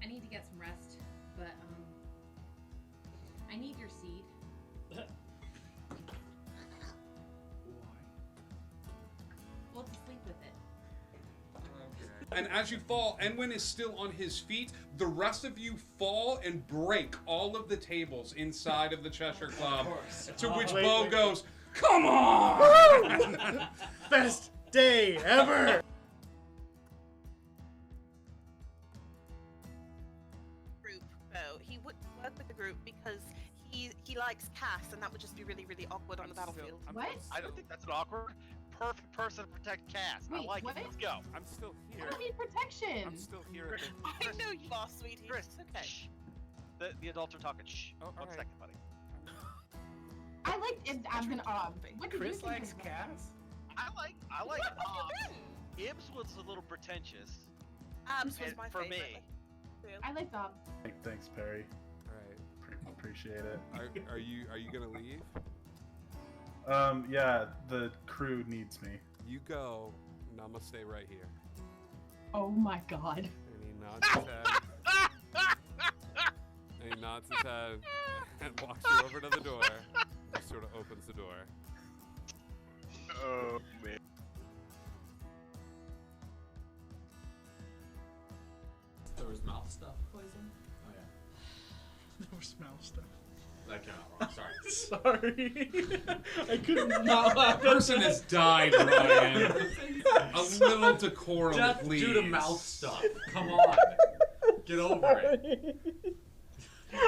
I need to get some rest, but I need your seed. Why? Well, to sleep with it. And as you fall, Enwin is still on his feet. The rest of you fall and break all of the tables inside of the Cheshire Club. To which Bo goes, "Come on!" Best day ever! Group, though. He would work with the group because he likes Cass, and that would just be really, really awkward on the battlefield. What? I don't think that's an awkward. Perfect person to protect Cass. Wait, I like what? it. Let's go. I'm still I here. don't need protection. I'm still here. At the... I know you are, sweetie. Chris, It's okay. shh. The adults are talking. Shh. Oh, One alright. second, buddy. I like it. I'm gonna. What did Chris you think likes of- Cass? I like. Where have you been? Ibs was a little pretentious. This was and my for favorite. me. I like Bob. Thanks, Perry. Alright. Appreciate it. Are you gonna leave? Yeah, the crew needs me. You go, and I'm gonna stay right here. Oh my God. And he nods his head. And he nods his head and walks you over to the door. And sort of opens the door. Oh man. There was mouth stuff poison? Oh yeah. No smell stuff. That came out wrong, sorry. Sorry. I could not laugh. Person has died, Ryan. A little decorum, Death please. due to mouth stuff. Come on. Get over it.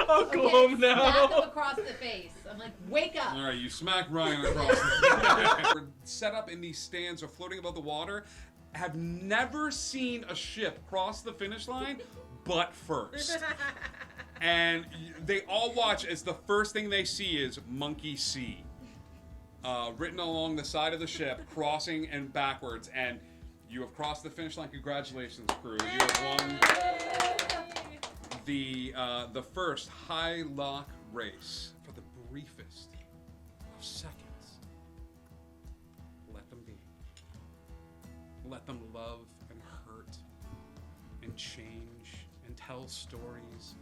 I'll go home Smack now. him across the face. I'm like, wake up. All right, you smack Ryan across the We're set up in these stands or floating above the water. Have never seen a ship cross the finish line, but first. And they all watch as the first thing they see is Monkey C. Written along the side of the ship, crossing and backwards. And you have crossed the finish line. Congratulations, crew. You have won the first high lock race for the briefest of seconds. Let them be. Let them love and hurt and change and tell stories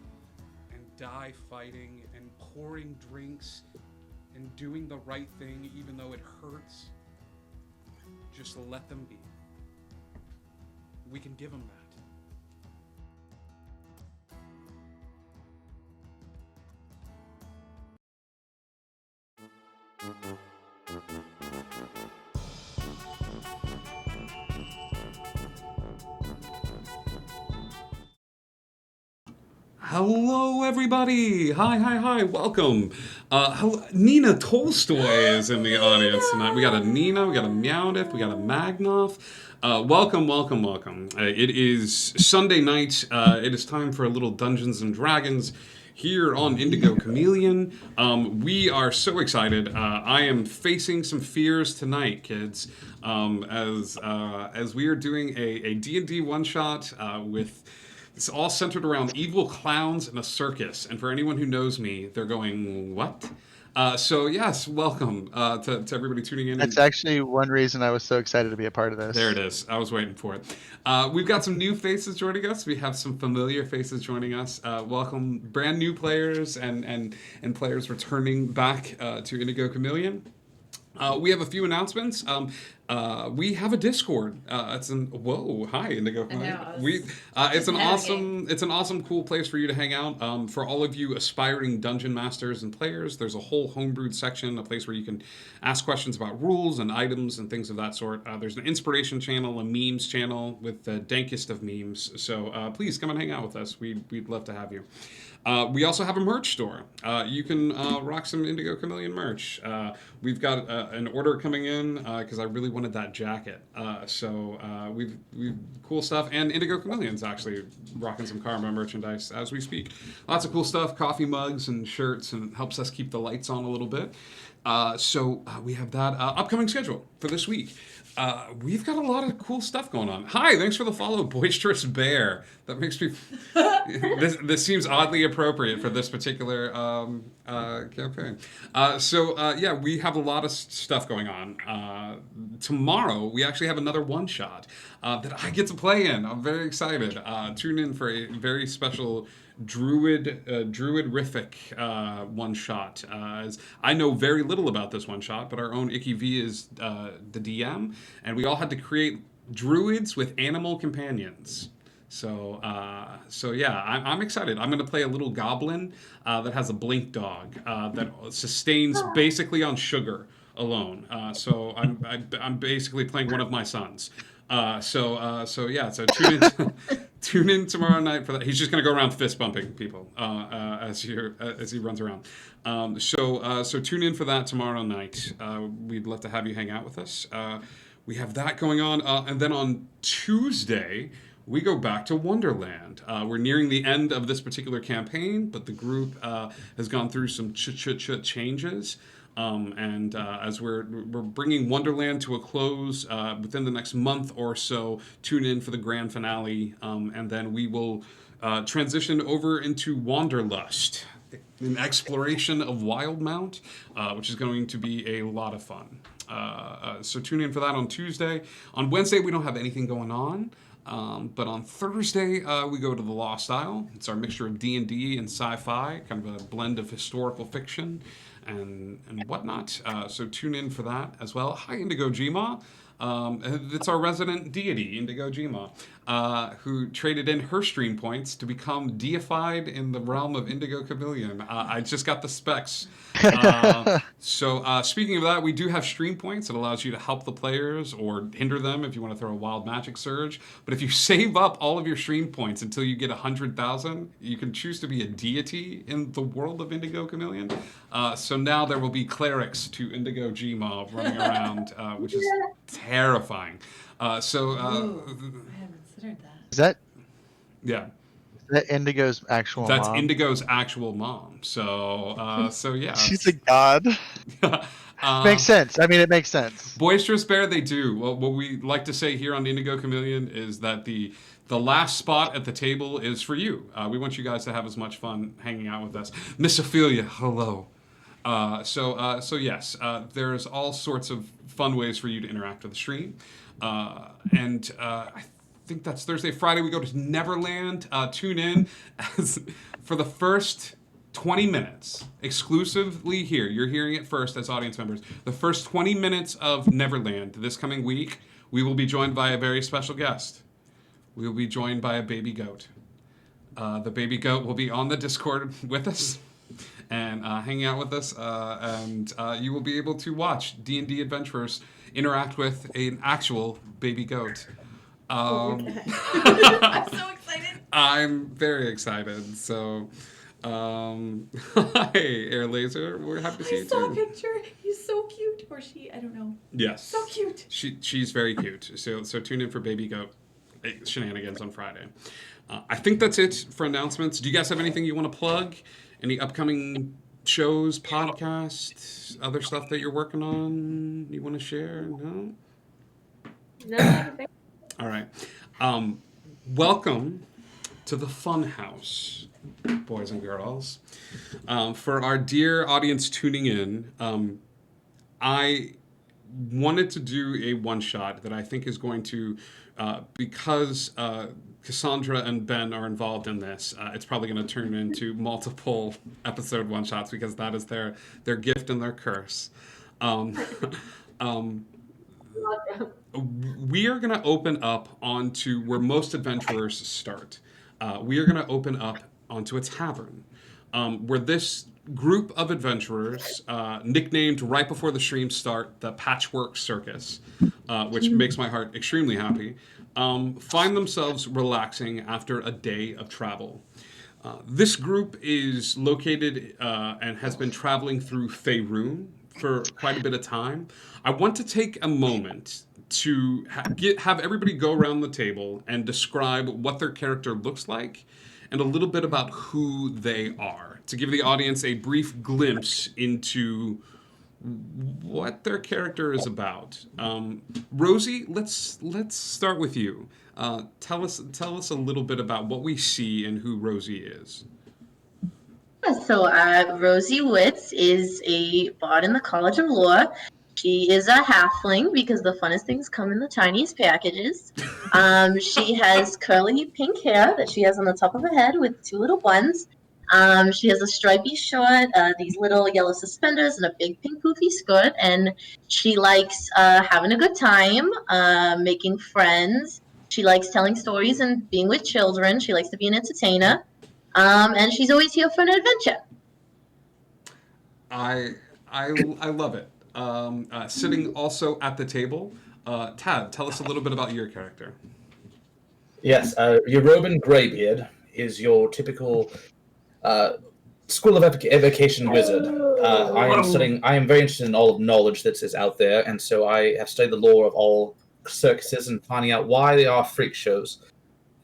and die fighting and pouring drinks and doing the right thing even though it hurts. Just let them be. We can give them that. Hello, everybody. Hi. Welcome. Nina Tolstoy is in the audience tonight. We got a Nina, we got a Meowdiff, we got a Magnoff. Welcome. It is Sunday night. It is time for a little Dungeons and Dragons here on Indigo Chameleon. We are so excited. I am facing some fears tonight, kids, as we are doing a D&D one-shot with... It's all centered around evil clowns and a circus. And for anyone who knows me, they're going, what? So yes, welcome to everybody tuning in. That's actually one reason I was so excited to be a part of this. There it is. I was waiting for it. We've got some new faces joining us. We have some familiar faces joining us. Welcome, brand new players and players returning back to Indigo Chameleon. We have a few announcements. We have a Discord. Hi Indigo. It's an awesome, cool place for you to hang out. For all of you aspiring dungeon masters and players, there's a whole homebrewed section, a place where you can ask questions about rules and items and things of that sort. There's an inspiration channel, a memes channel with the dankest of memes. So please come and hang out with us. We'd love to have you. We also have a merch store. You can rock some Indigo Chameleon merch. We've got an order coming in because I really wanted that jacket. So we've cool stuff, and Indigo Chameleon's actually rocking some Karma merchandise as we speak. Lots of cool stuff, coffee mugs and shirts, and it helps us keep the lights on a little bit. So we have that upcoming schedule for this week. We've got a lot of cool stuff going on. Hi, thanks for the follow, Boisterous Bear. That makes me... this seems oddly appropriate for this particular campaign. Yeah, we have a lot of stuff going on. Tomorrow, we actually have another one-shot that I get to play in. I'm very excited. Tune in for a very special druidrific one shot. As I know very little about this one shot, but our own Icky V is the DM, and we all had to create druids with animal companions. So yeah, I'm excited. I'm going to play a little goblin that has a blink dog that sustains basically on sugar alone. So I'm basically playing one of my sons. So tune in. Tune in tomorrow night for that. He's just going to go around fist bumping people as he runs around. So tune in for that tomorrow night. We'd love to have you hang out with us. We have that going on, and then on Tuesday we go back to Wonderland. We're nearing the end of this particular campaign, but the group has gone through some changes. As we're bringing Wonderland to a close within the next month or so, tune in for the grand finale, and then we will transition over into Wanderlust, an exploration of Wildmount, which is going to be a lot of fun. So tune in for that on Tuesday. On Wednesday, we don't have anything going on. But on Thursday, we go to the Lost Isle. It's our mixture of D&D and sci-fi, kind of a blend of historical fiction and whatnot. So tune in for that as well. Hi, Indigo Gma. It's our resident deity, Indigo Gma, who traded in her stream points to become deified in the realm of Indigo Chameleon. I just got the specs. So speaking of that, we do have stream points. It allows you to help the players or hinder them if you want to throw a wild magic surge. But if you save up all of your stream points until you get 100,000, you can choose to be a deity in the world of Indigo Chameleon. So now there will be clerics to Indigo Gma running around, which is terrifying. Ooh, I haven't considered that. Is that Yeah. Indigo's actual That's mom? Indigo's actual mom. So yeah. She's a god. Makes sense. I mean, it makes sense. Boisterous Bear, they do. Well, what we like to say here on Indigo Chameleon is that the last spot at the table is for you. We want you guys to have as much fun hanging out with us. Miss Ophelia, hello. So yes, there's all sorts of fun ways for you to interact with the stream. I think that's Thursday. Friday, we go to Neverland. Tune in for the first 20 minutes, exclusively here. You're hearing it first as audience members. The first 20 minutes of Neverland this coming week, we will be joined by a very special guest. We will be joined by a baby goat. The baby goat will be on the Discord with us and hanging out with us, and you will be able to watch D&D adventurers interact with an actual baby goat. I'm so excited. I'm very excited. So, hi, Air Laser. We're happy to see you I saw a too. picture. He's so cute. Or she, I don't know. Yes. So cute. She's very cute. So tune in for Baby Goat shenanigans on Friday. I think that's it for announcements. Do you guys have anything you want to plug? Any upcoming shows, podcasts, other stuff that you're working on you want to share? No? No. All right. Welcome to the Funhouse. boys and girls. For our dear audience tuning in, I wanted to do a one-shot that I think is going to, because Cassandra and Ben are involved in this, it's probably going to turn into multiple episode one-shots because that is their gift and their curse. Um, um, we are going to open up onto where most adventurers start. We are going to open up onto a tavern, where this group of adventurers, nicknamed right before the stream start the Patchwork Circus, which makes my heart extremely happy, find themselves relaxing after a day of travel. This group is located and has been traveling through Faerun for quite a bit of time. I want to take a moment to have everybody go around the table and describe what their character looks like and a little bit about who they are, to give the audience a brief glimpse into what their character is about. Rosie, let's start with you. Tell us a little bit about what we see and who Rosie is. So Rosie Witz is a bard in the College of Law. She is a halfling because the funnest things come in the Chinese packages. She has curly pink hair that she has on the top of her head with two little buns. She has a stripy short, these little yellow suspenders, and a big pink poofy skirt. And she likes having a good time, making friends. She likes telling stories and being with children. She likes to be an entertainer. And she's always here for an adventure. I love it. Sitting also at the table, Tad, tell us a little bit about your character. Yes, Yorobin Greybeard is your typical School of Evocation wizard. I am very interested in all of knowledge that is out there, and so I have studied the lore of all circuses and finding out why they are freak shows.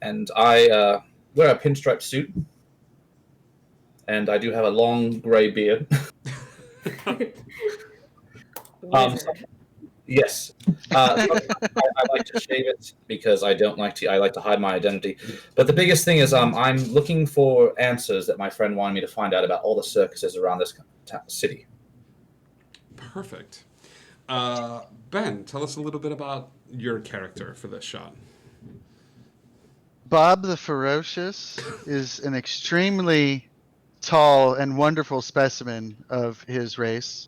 And I wear a pinstripe suit, and I do have a long gray beard. Yes. I like to shave it because I don't like to. I like to hide my identity. But the biggest thing is, I'm looking for answers that my friend wanted me to find out about all the circuses around this city. Perfect. Ben, tell us a little bit about your character for this shot. Bob the Ferocious is an extremely tall and wonderful specimen of his race.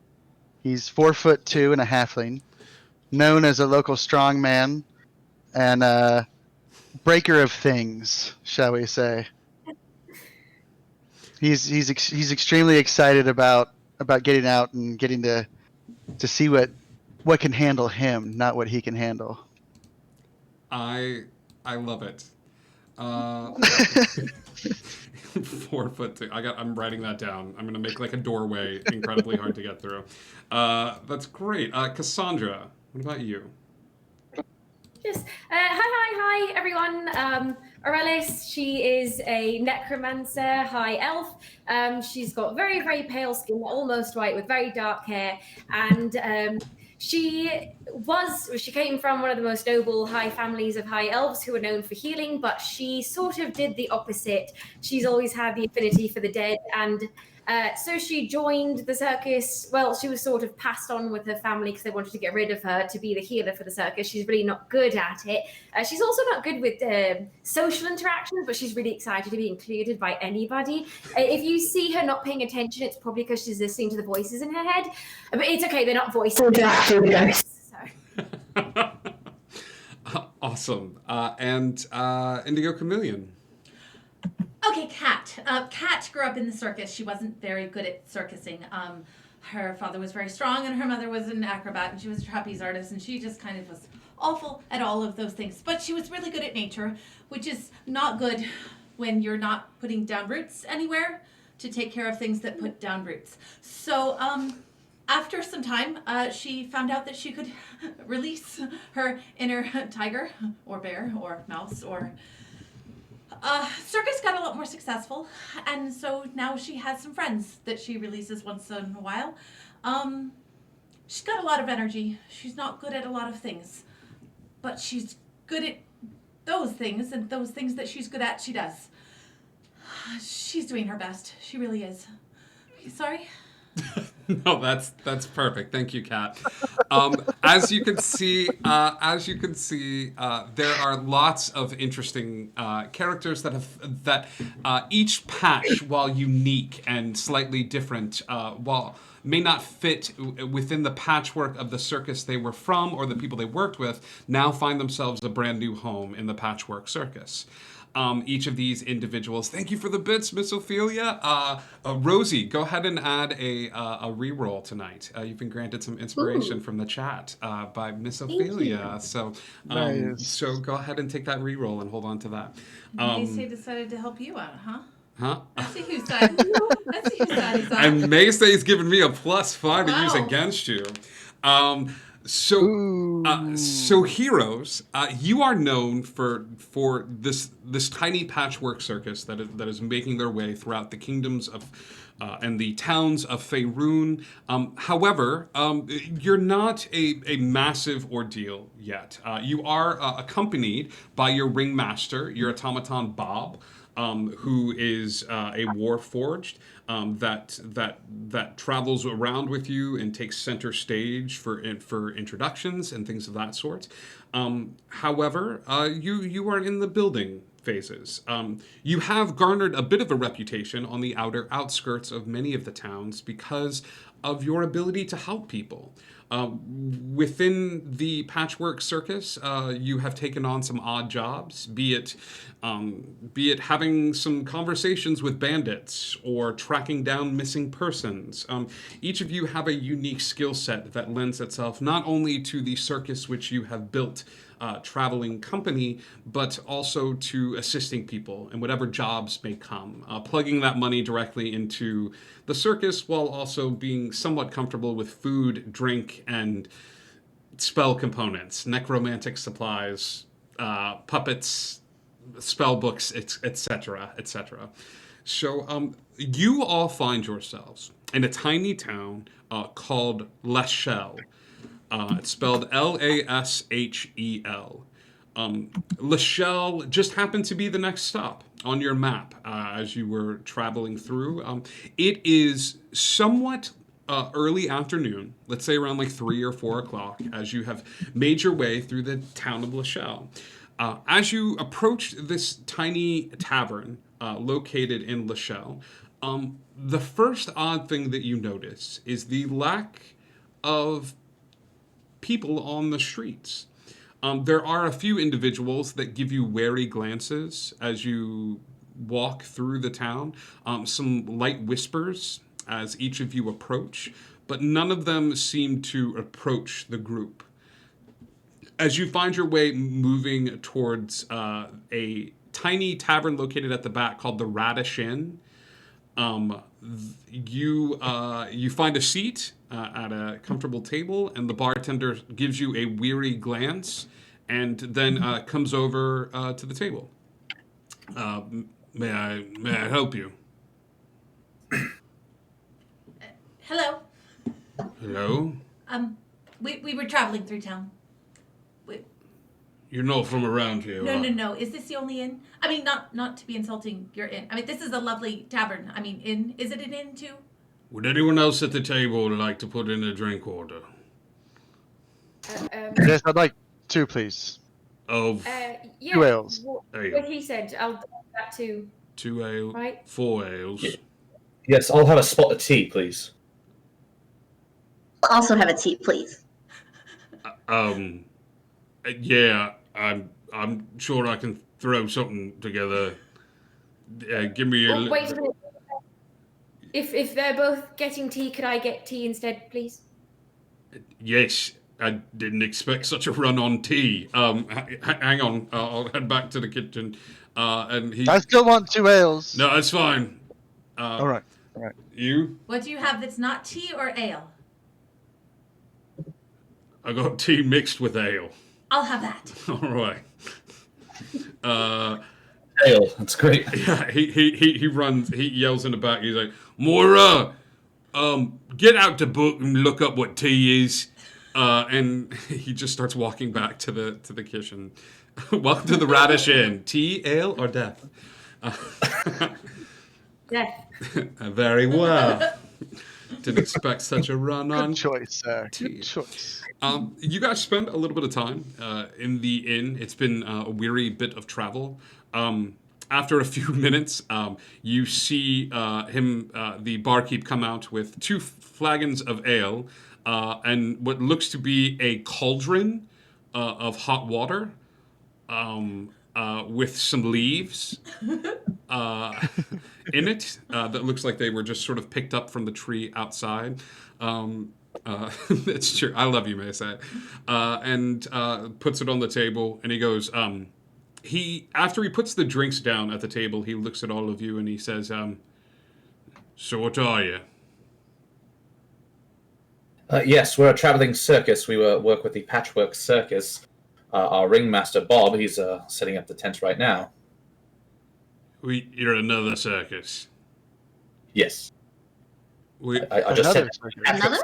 He's 4'2" and a halfling, known as a local strongman and a breaker of things, shall we say. He's extremely excited about getting out and getting to see what can handle him, not what he can handle. I love it. 4'2". I'm writing that down. I'm gonna make like a doorway incredibly hard to get through. That's great. Cassandra, what about you? Yes. Hi, everyone. Aurelis, she is a necromancer, high elf. She's got very, very pale skin, almost white, with very dark hair, and she came from one of the most noble high families of high elves who are known for healing, but she sort of did the opposite. She's always had the affinity for the dead, and so she joined the circus. Well, she was sort of passed on with her family because they wanted to get rid of her to be the healer for the circus. She's really not good at it. She's also not good with social interactions, but she's really excited to be included by anybody. If you see her not paying attention, it's probably because she's listening to the voices in her head. But it's okay, they're not voices. They're actually ghosts. Awesome. And Indigo Chameleon. Okay, Kat. Kat grew up in the circus. She wasn't very good at circusing. Her father was very strong, and her mother was an acrobat, and she was a trapeze artist, and she just kind of was awful at all of those things. But she was really good at nature, which is not good when you're not putting down roots anywhere to take care of things that put down roots. So after some time, she found out that she could release her inner tiger or bear or mouse or... Circus got a lot more successful, and so now she has some friends that she releases once in a while. She's got a lot of energy. She's not good at a lot of things, but she's good at those things, and those things that she's good at, she does. She's doing her best. She really is. Sorry? No, that's perfect. Thank you, Kat. As you can see, there are lots of interesting characters that each patch, while unique and slightly different, while may not fit within the patchwork of the circus they were from or the people they worked with, now find themselves a brand new home in the Patchwork Circus. Each of these individuals. Thank you for the bits, Miss Ophelia. Rosie, go ahead and add a reroll tonight. You've been granted some inspiration from the chat by Miss Ophelia. So, Nice. so go ahead and take that reroll and hold on to that. Macy decided to help you out, huh? Huh? I see whose side. I see whose side he's on. And Macy's giving me a +5 to use Wow. against you. So heroes, you are known for this tiny patchwork circus that is making their way throughout the kingdoms of and the towns of Faerun. However, you're not a massive ordeal yet. You are accompanied by your ringmaster, your automaton Bob. Who is a warforged that travels around with you and takes center stage for introductions and things of that sort. However, you are in the building phases. You have garnered a bit of a reputation on the outer outskirts of many of the towns because of your ability to help people. Within the Patchwork Circus, you have taken on some odd jobs, be it having some conversations with bandits or tracking down missing persons. Each of you have a unique skill set that lends itself not only to the circus which you have built, traveling company, but also to assisting people in whatever jobs may come, plugging that money directly into the circus while also being somewhat comfortable with food, drink, and spell components, necromantic supplies, puppets, spell books, etc., etc. So you all find yourselves in a tiny town called Lashel. It's spelled Lashel. Lashel just happened to be the next stop on your map as you were traveling through. It is somewhat early afternoon, let's say around like 3 or 4 o'clock, as you have made your way through the town of Lashel. As you approach this tiny tavern located in Lashel, the first odd thing that you notice is the lack of people on the streets. There are a few individuals that give you wary glances as you walk through the town, some light whispers as each of you approach, but none of them seem to approach the group. As you find your way moving towards a tiny tavern located at the back called the Radish Inn, you find a seat at a comfortable table, and the bartender gives you a weary glance, and then comes over to the table. May I help you? Hello. Hello? We were traveling through town. You're not from around here. No. Is this the only inn? I mean, not to be insulting your inn. I mean, this is a lovely tavern. I mean, inn. Is it an inn too? Would anyone else at the table like to put in a drink order? Yes, I'd like 2, please. Of Yeah. 2 ales. What he said, I'll do that too. 2 ales, Right. 4 ales. Yes, I'll have a spot of tea, please. Also have a tea, please. Yeah, I'm sure I can throw something together. Give me a. Wait a minute. If they're both getting tea, could I get tea instead, please? Yes, I didn't expect such a run on tea. Hang on, I'll head back to the kitchen. And he. I still want 2 ales. No, that's fine. All right. You? What do you have that's not tea or ale? I got tea mixed with ale. I'll have that. All right. Ale, that's great. Yeah, he runs. He yells in the back. He's like, Moira, get out the book and look up what tea is. And he just starts walking back to the kitchen. Welcome to the Radish Inn. Tea, ale, or death? death. Very well. Didn't expect such a run on. Good choice, sir. tea. Good choice. You guys spent a little bit of time in the inn. It's been a weary bit of travel. After a few minutes, you see the barkeep, come out with 2 flagons of ale and what looks to be a cauldron of hot water with some leaves in it that looks like they were just sort of picked up from the tree outside. It's true. I love you, Mesa. And puts it on the table, and he goes, after he puts the drinks down at the table, he looks at all of you and he says, so what are you? Yes, we're a traveling circus. We work with the Patchwork Circus. Our ringmaster, Bob, he's setting up the tent right now. You're another circus. Yes. I just Another said circus. Patchwork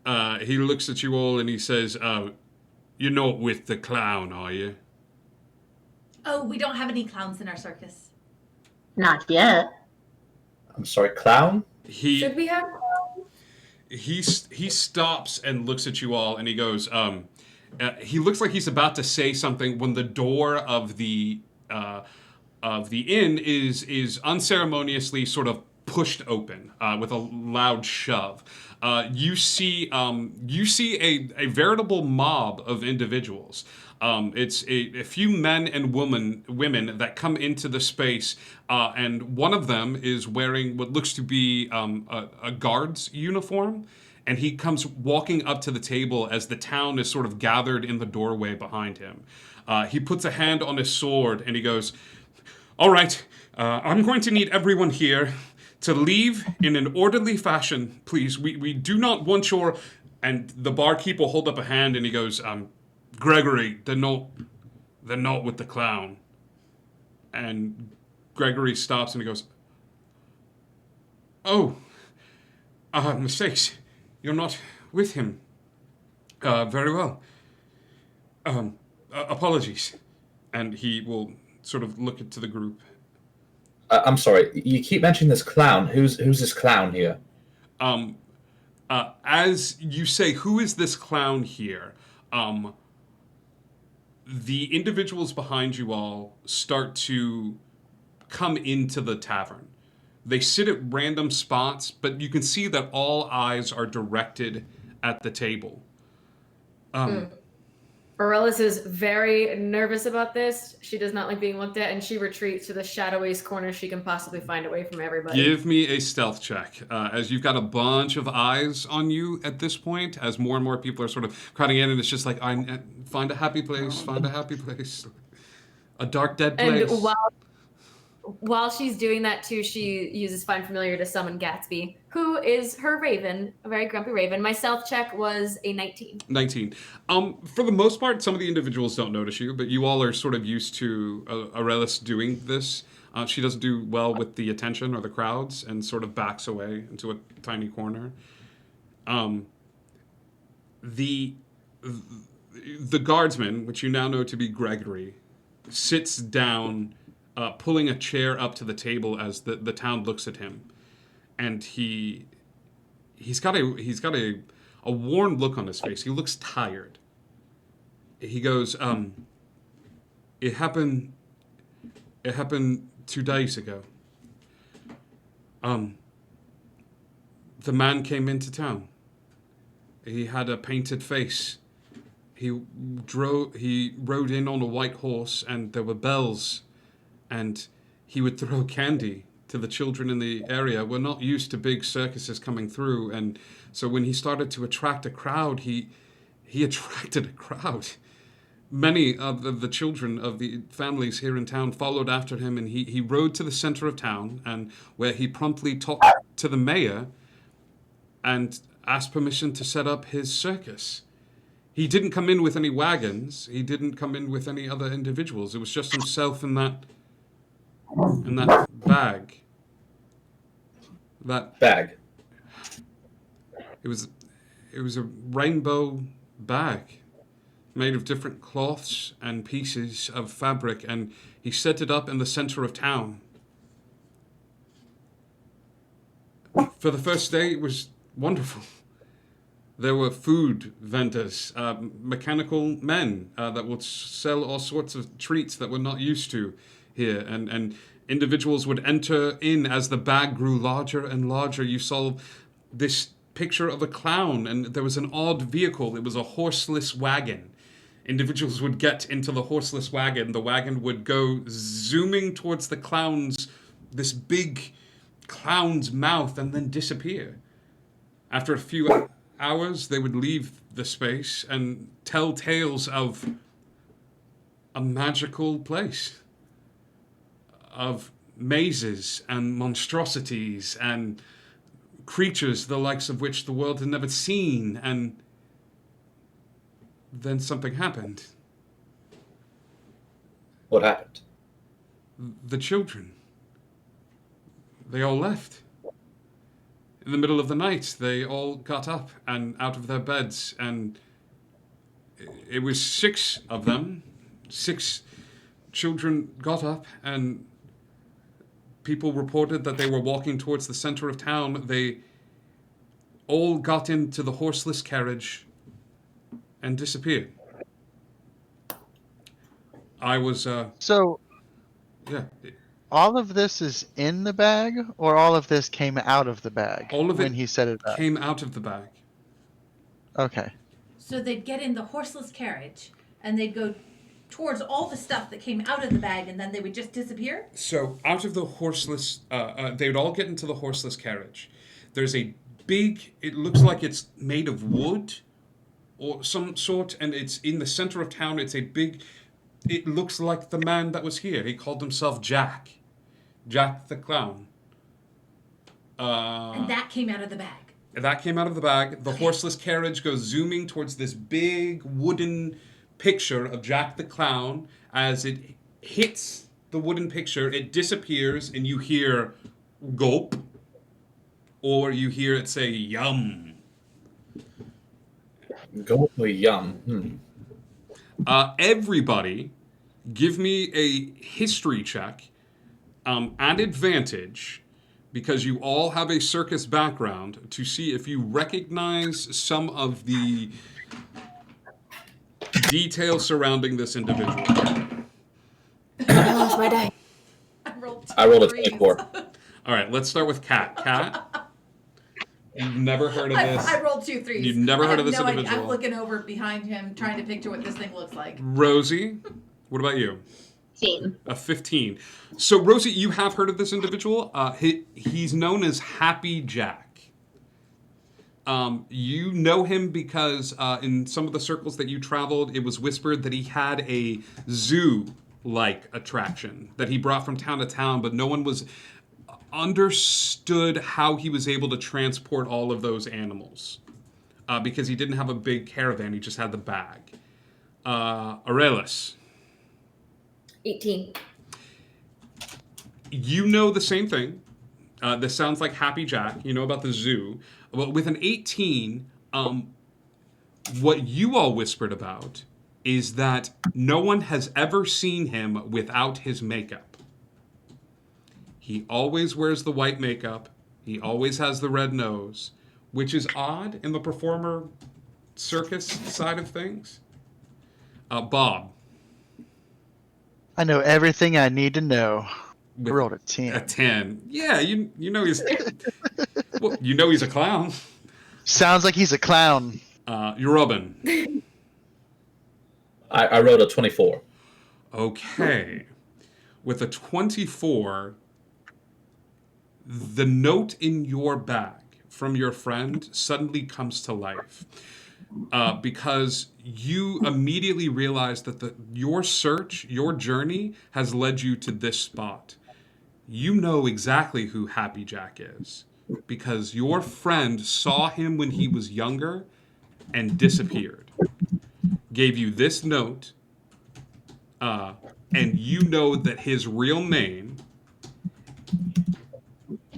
Circus. He looks at you all and he says, you're not with the clown, are you? Oh, we don't have any clowns in our circus. Not yet. I'm sorry, clown? Should we have? He stops and looks at you all and he goes, he looks like he's about to say something when the door of the inn is unceremoniously sort of pushed open with a loud shove. You see a veritable mob of individuals. It's a few men and women that come into the space, and one of them is wearing what looks to be a guard's uniform, and he comes walking up to the table as the town is sort of gathered in the doorway behind him. He puts a hand on his sword and he goes, all right, I'm going to need everyone here to leave in an orderly fashion, please. We do not want your... And the barkeep will hold up a hand and he goes, Gregory, they're not with the clown. And Gregory stops and he goes, oh, mistakes. You're not with him. Very well. Apologies. And he will sort of look into the group. I'm sorry, you keep mentioning this clown. Who's this clown here? As you say, who is this clown here? The individuals behind you all start to come into the tavern. They sit at random spots, but you can see that all eyes are directed at the table. Aurelis is very nervous about this. She does not like being looked at, and she retreats to the shadowiest corner she can possibly find away from everybody. Give me a stealth check, as you've got a bunch of eyes on you at this point, as more and more people are sort of crowding in, and it's just like, find a happy place, find a happy place. A dark, dead place. And while she's doing that too, she uses Find Familiar to summon Gatsby, who is her raven, a very grumpy raven. My stealth check was a 19. 19. For the most part, some of the individuals don't notice you, but you all are sort of used to Aurelis doing this. She doesn't do well with the attention or the crowds and sort of backs away into a tiny corner. The guardsman, which you now know to be Gregory, sits down, pulling a chair up to the table as the town looks at him, and he's got a worn look on his face. He looks tired. He goes, it happened 2 days ago. The man came into town. He had a painted face. He rode in on a white horse, and there were bells. And he would throw candy to the children in the area. We're not used to big circuses coming through, and so when he started to attract a crowd, he attracted a crowd. Many of the children of the families here in town followed after him, and he rode to the center of town, and where he promptly talked to the mayor and asked permission to set up his circus. He didn't come in with any wagons. He didn't come in with any other individuals. It was just himself in that bag. That bag. It was a rainbow bag made of different cloths and pieces of fabric, and he set it up in the center of town. For the first day, it was wonderful. There were food vendors, mechanical men that would sell all sorts of treats that we're not used to here, and individuals would enter in as the bag grew larger and larger. You saw this picture of a clown, and there was an odd vehicle. It was a horseless wagon. Individuals would get into the horseless wagon. The wagon would go zooming towards the clown's, this big clown's mouth, and then disappear. After a few hours, they would leave the space and tell tales of a magical place, of mazes and monstrosities and creatures the likes of which the world had never seen. And then something happened. What happened? The children, they all left. In the middle of the night, they all got up and out of their beds, and it was 6 of them. 6 children got up, and people reported that they were walking towards the center of town. They all got into the horseless carriage and disappeared. I was, So, yeah. all of this is in the bag, or all of this came out of the bag All of it when he set it up? came out of the bag. Okay. So they'd get in the horseless carriage, and they'd go towards all the stuff that came out of the bag, and then they would just disappear? So out of the horseless, they would all get into the horseless carriage. There's a big, it looks like it's made of wood or some sort, and it's in the center of town. It's a big, it looks like the man that was here. He called himself Jack the Clown. And that came out of the bag. That came out of the bag. The horseless carriage goes zooming towards this big wooden picture of Jack the Clown. As it hits the wooden picture, it disappears, and you hear gulp, or you hear it say yum. Gulp or yum? Everybody, give me a history check at advantage, because you all have a circus background, to see if you recognize some of the details surrounding this individual. I lost my day. I rolled a 24. All right, let's start with Kat. Kat, you've never heard of this. I rolled 2 3s. You've never heard of this no individual. I'm looking over behind him, trying to picture what this thing looks like. Rosie, what about you? 15. A 15. So, Rosie, you have heard of this individual. He's known as Happy Jack. You know him because in some of the circles that you traveled, it was whispered that he had a zoo-like attraction that he brought from town to town, but no one was understood how he was able to transport all of those animals because he didn't have a big caravan. He just had the bag. Aurelis. 18. You know the same thing. This sounds like Happy Jack. You know about the zoo. But with an 18, what you all whispered about is that no one has ever seen him without his makeup. He always wears the white makeup. He always has the red nose, which is odd in the performer circus side of things. Bob. I know everything I need to know. I rolled a 10. A 10. Yeah, you know he's well, you know he's a clown. Sounds like he's a clown. You're Robin. I rolled a 24. Okay. With a 24, the note in your bag from your friend suddenly comes to life. Because you immediately realize that your search, your journey, has led you to this spot. You know exactly who Happy Jack is, because your friend saw him when he was younger and disappeared. Gave you this note, and you know that his real name,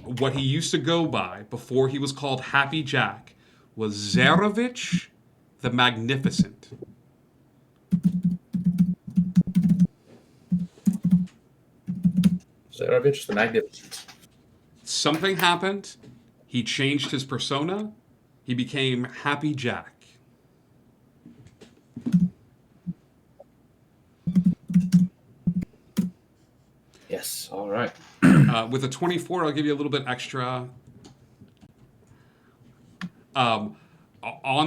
what he used to go by before he was called Happy Jack, was Zarevich the Magnificent. Zarevich the Magnificent. Something happened, He changed his persona. He became Happy Jack. Yes, all right. With a 24, I'll give you a little bit extra. On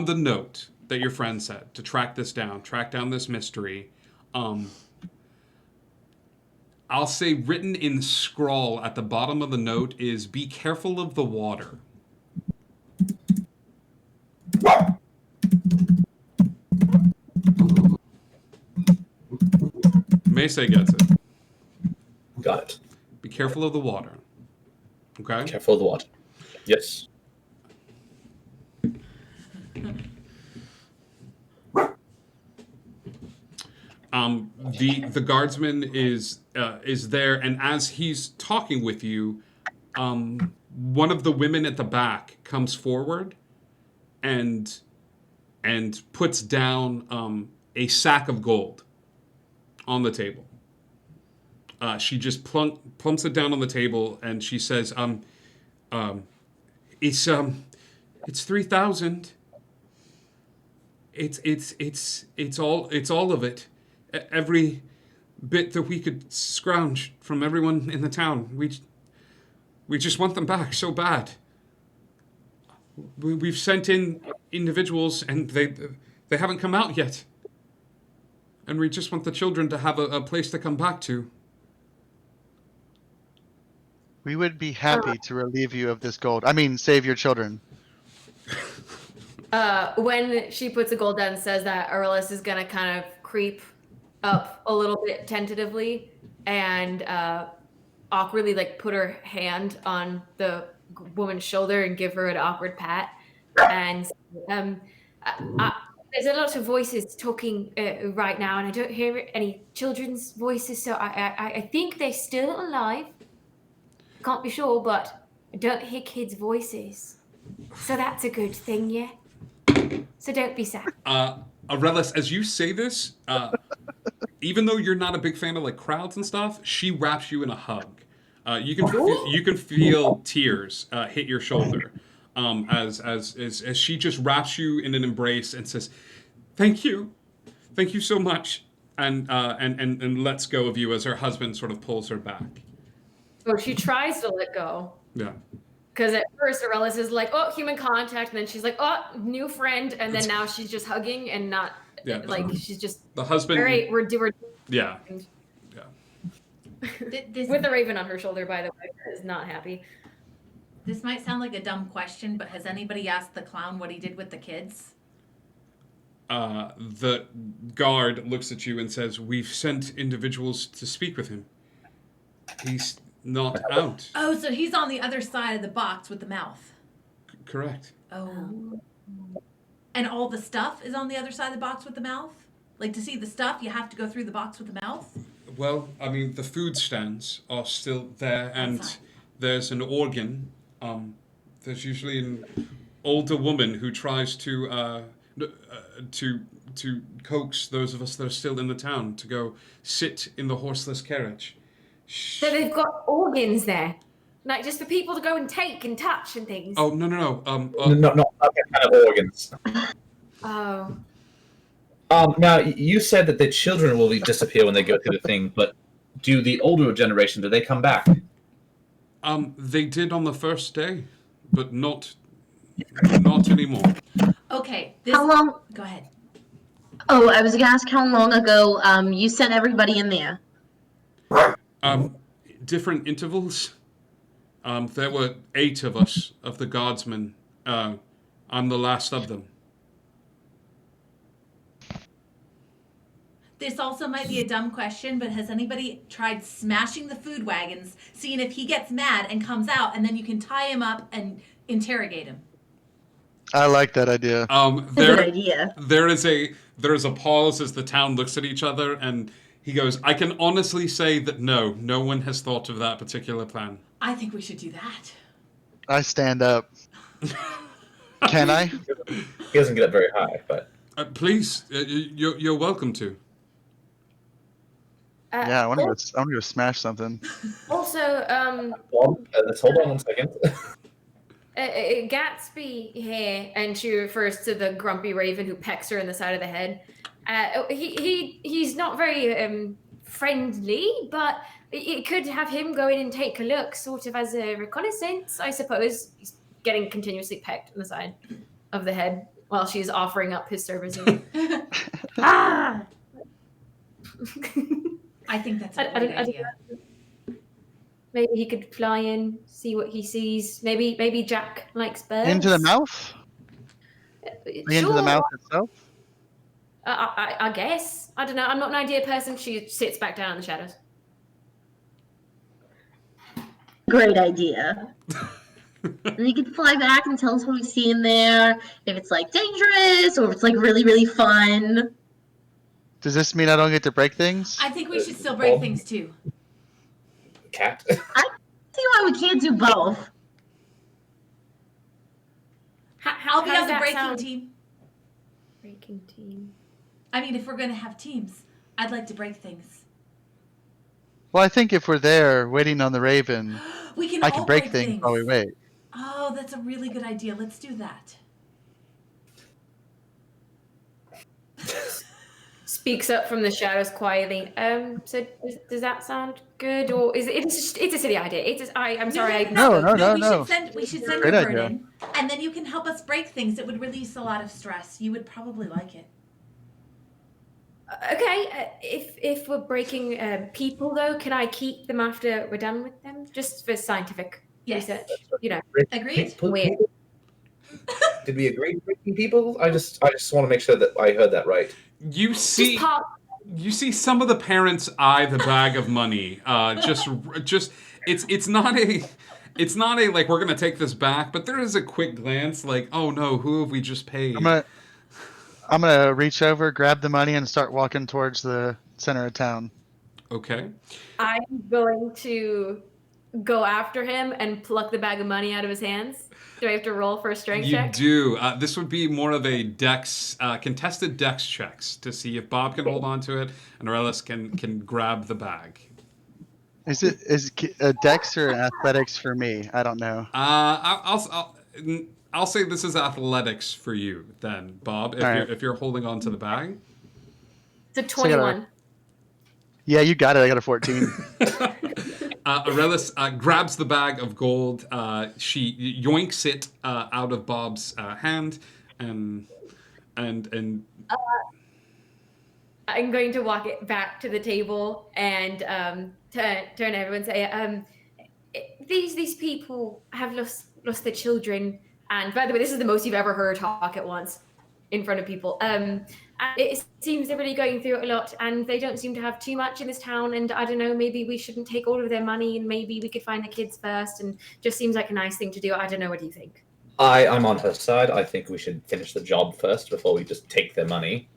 the note that your friend said to track down this mystery, I'll say written in scrawl at the bottom of the note is "Be careful of the water." Mace gets it. Got it. Be careful of the water. Okay? Careful of the water. Yes. The guardsman is there, and as he's talking with you, one of the women at the back comes forward and puts down a sack of gold on the table. She just plumps it down on the table, and she says, "It's 3,000. It's all of it. Every bit that we could scrounge from everyone in the town. We just want them back so bad. We've sent in individuals, and they haven't come out yet. And we just want the children to have a place to come back to." We would be happy to relieve you of this gold. I mean, save your children. When she puts the gold down and says that, Aurelis is gonna kind of creep up a little bit tentatively and awkwardly put her hand on the woman's shoulder and give her an awkward pat. And there's a lot of voices talking right now, and I don't hear any children's voices, so I think they're still alive. Can't be sure, but I don't hear kids' voices. So that's a good thing, yeah? So don't be sad. Aurelis, as you say this, even though you're not a big fan of crowds and stuff, she wraps you in a hug. You can feel tears hit your shoulder as she just wraps you in an embrace and says, "Thank you so much," and lets go of you as her husband sort of pulls her back. Oh, she tries to let go. Yeah. Because at first, Aurelis is like, "Oh, human contact," and then she's like, "Oh, new friend," and then now she's just hugging and not she's just the husband. All right, we're Yeah. With the raven on her shoulder, by the way, is not happy. This might sound like a dumb question, but has anybody asked the clown what he did with the kids? The guard looks at you and says, "We've sent individuals to speak with him. He's not out." Oh, so he's on the other side of the box with the mouth. Correct. Oh. And all the stuff is on the other side of the box with the mouth? Like, to see the stuff, you have to go through the box with the mouth? Well, I mean, the food stands are still there, and there's an organ. There's usually an older woman who tries to coax those of us that are still in the town to go sit in the horseless carriage. So they've got organs there, like just for people to go and take and touch and things. Oh no. Not that kind of organs. Oh. Now you said that the children will disappear when they go through the thing, but do the older generation, do they come back? They did on the first day, but not anymore. Okay. How long? Go ahead. Oh, I was gonna ask how long ago you sent everybody in there. Different intervals. There were 8 of us, of the guardsmen. I'm the last of them. This also might be a dumb question, but has anybody tried smashing the food wagons, seeing if he gets mad and comes out, and then you can tie him up and interrogate him? I like that idea. Good idea. There is a pause as the town looks at each other, and he goes, "I can honestly say that no one has thought of that particular plan." I think we should do that. I stand up. Can I? He doesn't get up very high, but please, you're welcome to. Yeah, I want to go smash something. Also, let's hold on 1 second. Gatsby here, and she refers to the grumpy raven who pecks her in the side of the head. He's not very friendly, but it could have him go in and take a look, sort of as a reconnaissance, I suppose. He's getting continuously pecked on the side of the head while she's offering up his services. Ah! I think that's a great idea. Maybe he could fly in, see what he sees. Maybe Jack likes birds. Into the mouth? Into the mouth itself? I guess. I don't know. I'm not an idea person. She sits back down in the shadows. Great idea. And you can fly back and tell us what we see in there. If it's like dangerous or if it's like really, really fun. Does this mean I don't get to break things? I think we should still break things too. Cat. I see why we can't do both. I'll be on the breaking team. Breaking team. I mean, if we're going to have teams, I'd like to break things. Well, I think if we're there waiting on the raven, I can all break things while we wait. Oh, that's a really good idea. Let's do that. Speaks up from the shadows quietly. So does that sound good, or is it's a silly idea? I'm sorry. No. We should send Great a bird idea. in, and then you can help us break things. It would release a lot of stress. You would probably like it. Okay, if we're breaking people, though, can I keep them after we're done with them, just for scientific research? You know, agreed. Weird. Did we agree to breaking people? I just want to make sure that I heard that right. You see some of the parents eye the bag of money. Just it's not a like we're gonna take this back, but there is a quick glance like, oh no, who have we just paid? I'm gonna reach over, grab the money, and start walking towards the center of town. Okay. I'm going to go after him and pluck the bag of money out of his hands. Do I have to roll for a strength check? You do. This would be more of a dex, contested dex checks to see if Bob can hold on to it and Aurelis can grab the bag. Is it a dex or athletics for me? I don't know. I'll say this is athletics for you then, Bob. If you're holding on to the bag. It's a 21. Yeah, you got it. I got a 14. Aurelis grabs the bag of gold. She yoinks it out of Bob's hand, and I'm going to walk it back to the table and turn to everyone and say, these people have lost their children. And by the way, this is the most you've ever heard talk at once in front of people. And it seems they're really going through it a lot, and they don't seem to have too much in this town. And I don't know, maybe we shouldn't take all of their money, and maybe we could find the kids first. And just seems like a nice thing to do. I don't know. What do you think? I'm on her side. I think we should finish the job first before we just take their money.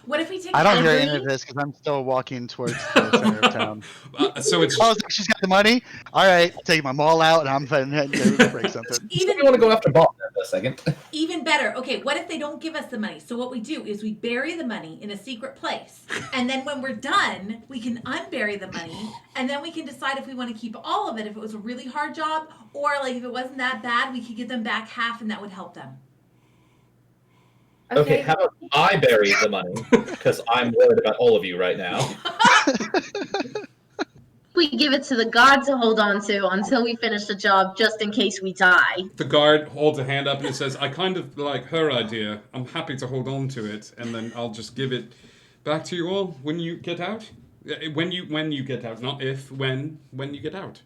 What if we take? I don't hear any of this because I'm still walking towards the center of town. So it's. Oh, she's got the money. All right, taking my maul out, and I'm heading to break something. Even you want to go after Bob for a second. Even better. Okay, what if they don't give us the money? So what we do is we bury the money in a secret place, and then when we're done, we can unbury the money, and then we can decide if we want to keep all of it if it was a really hard job, or like if it wasn't that bad, we could give them back half, and that would help them. Okay, how about I bury the money? Because I'm worried about all of you right now. We give it to the guard to hold on to until we finish the job, just in case we die. The guard holds a hand up and it says, I kind of like her idea. I'm happy to hold on to it, and then I'll just give it back to you all when you get out. When you get out, not if, when you get out.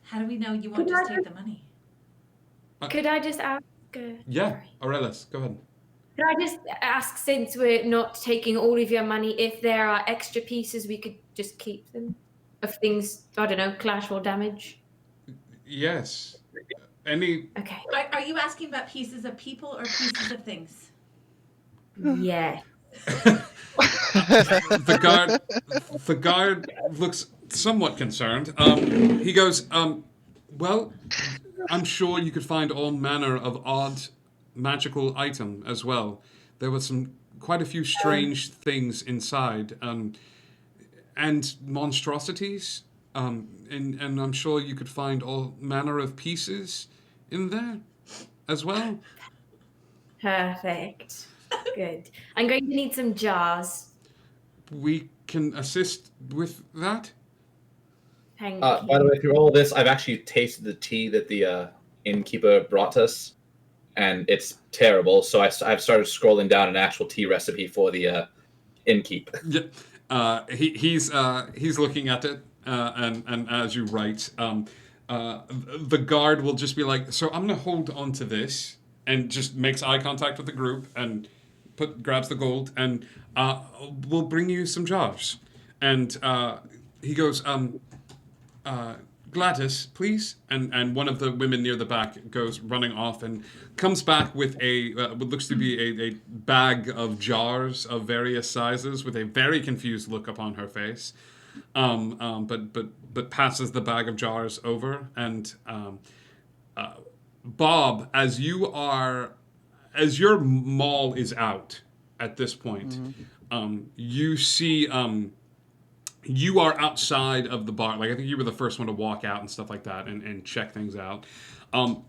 How do we know you won't just take the money? Could I just ask? Yeah, Aurelis, go ahead. Could I just ask, since we're not taking all of your money, if there are extra pieces we could just keep them? Of things, I don't know, collateral damage? Yes. Any... Okay. Are you asking about pieces of people or pieces of things? Yeah. The guard looks somewhat concerned. He goes, well, I'm sure you could find all manner of odd magical item as well. There were quite a few strange things inside, and monstrosities, and I'm sure you could find all manner of pieces in there as well. Perfect. Good. I'm going to need some jars. We can assist with that. Thank By you. the way, through all this, I've actually tasted the tea that the innkeeper brought us, and it's terrible. So I've started scrolling down an actual tea recipe for the innkeep. Yeah, he's looking at it, and as you write, the guard will just be like, "So I'm gonna hold on to this," and just makes eye contact with the group and grabs the gold, and we'll bring you some jars. And he goes, Gladys, please. And one of the women near the back goes running off and comes back with what looks to be a bag of jars of various sizes with a very confused look upon her face. But passes the bag of jars over. And Bob, as your maul is out at this point, you see you are outside of the bar. Like, I think you were the first one to walk out and stuff like that and check things out.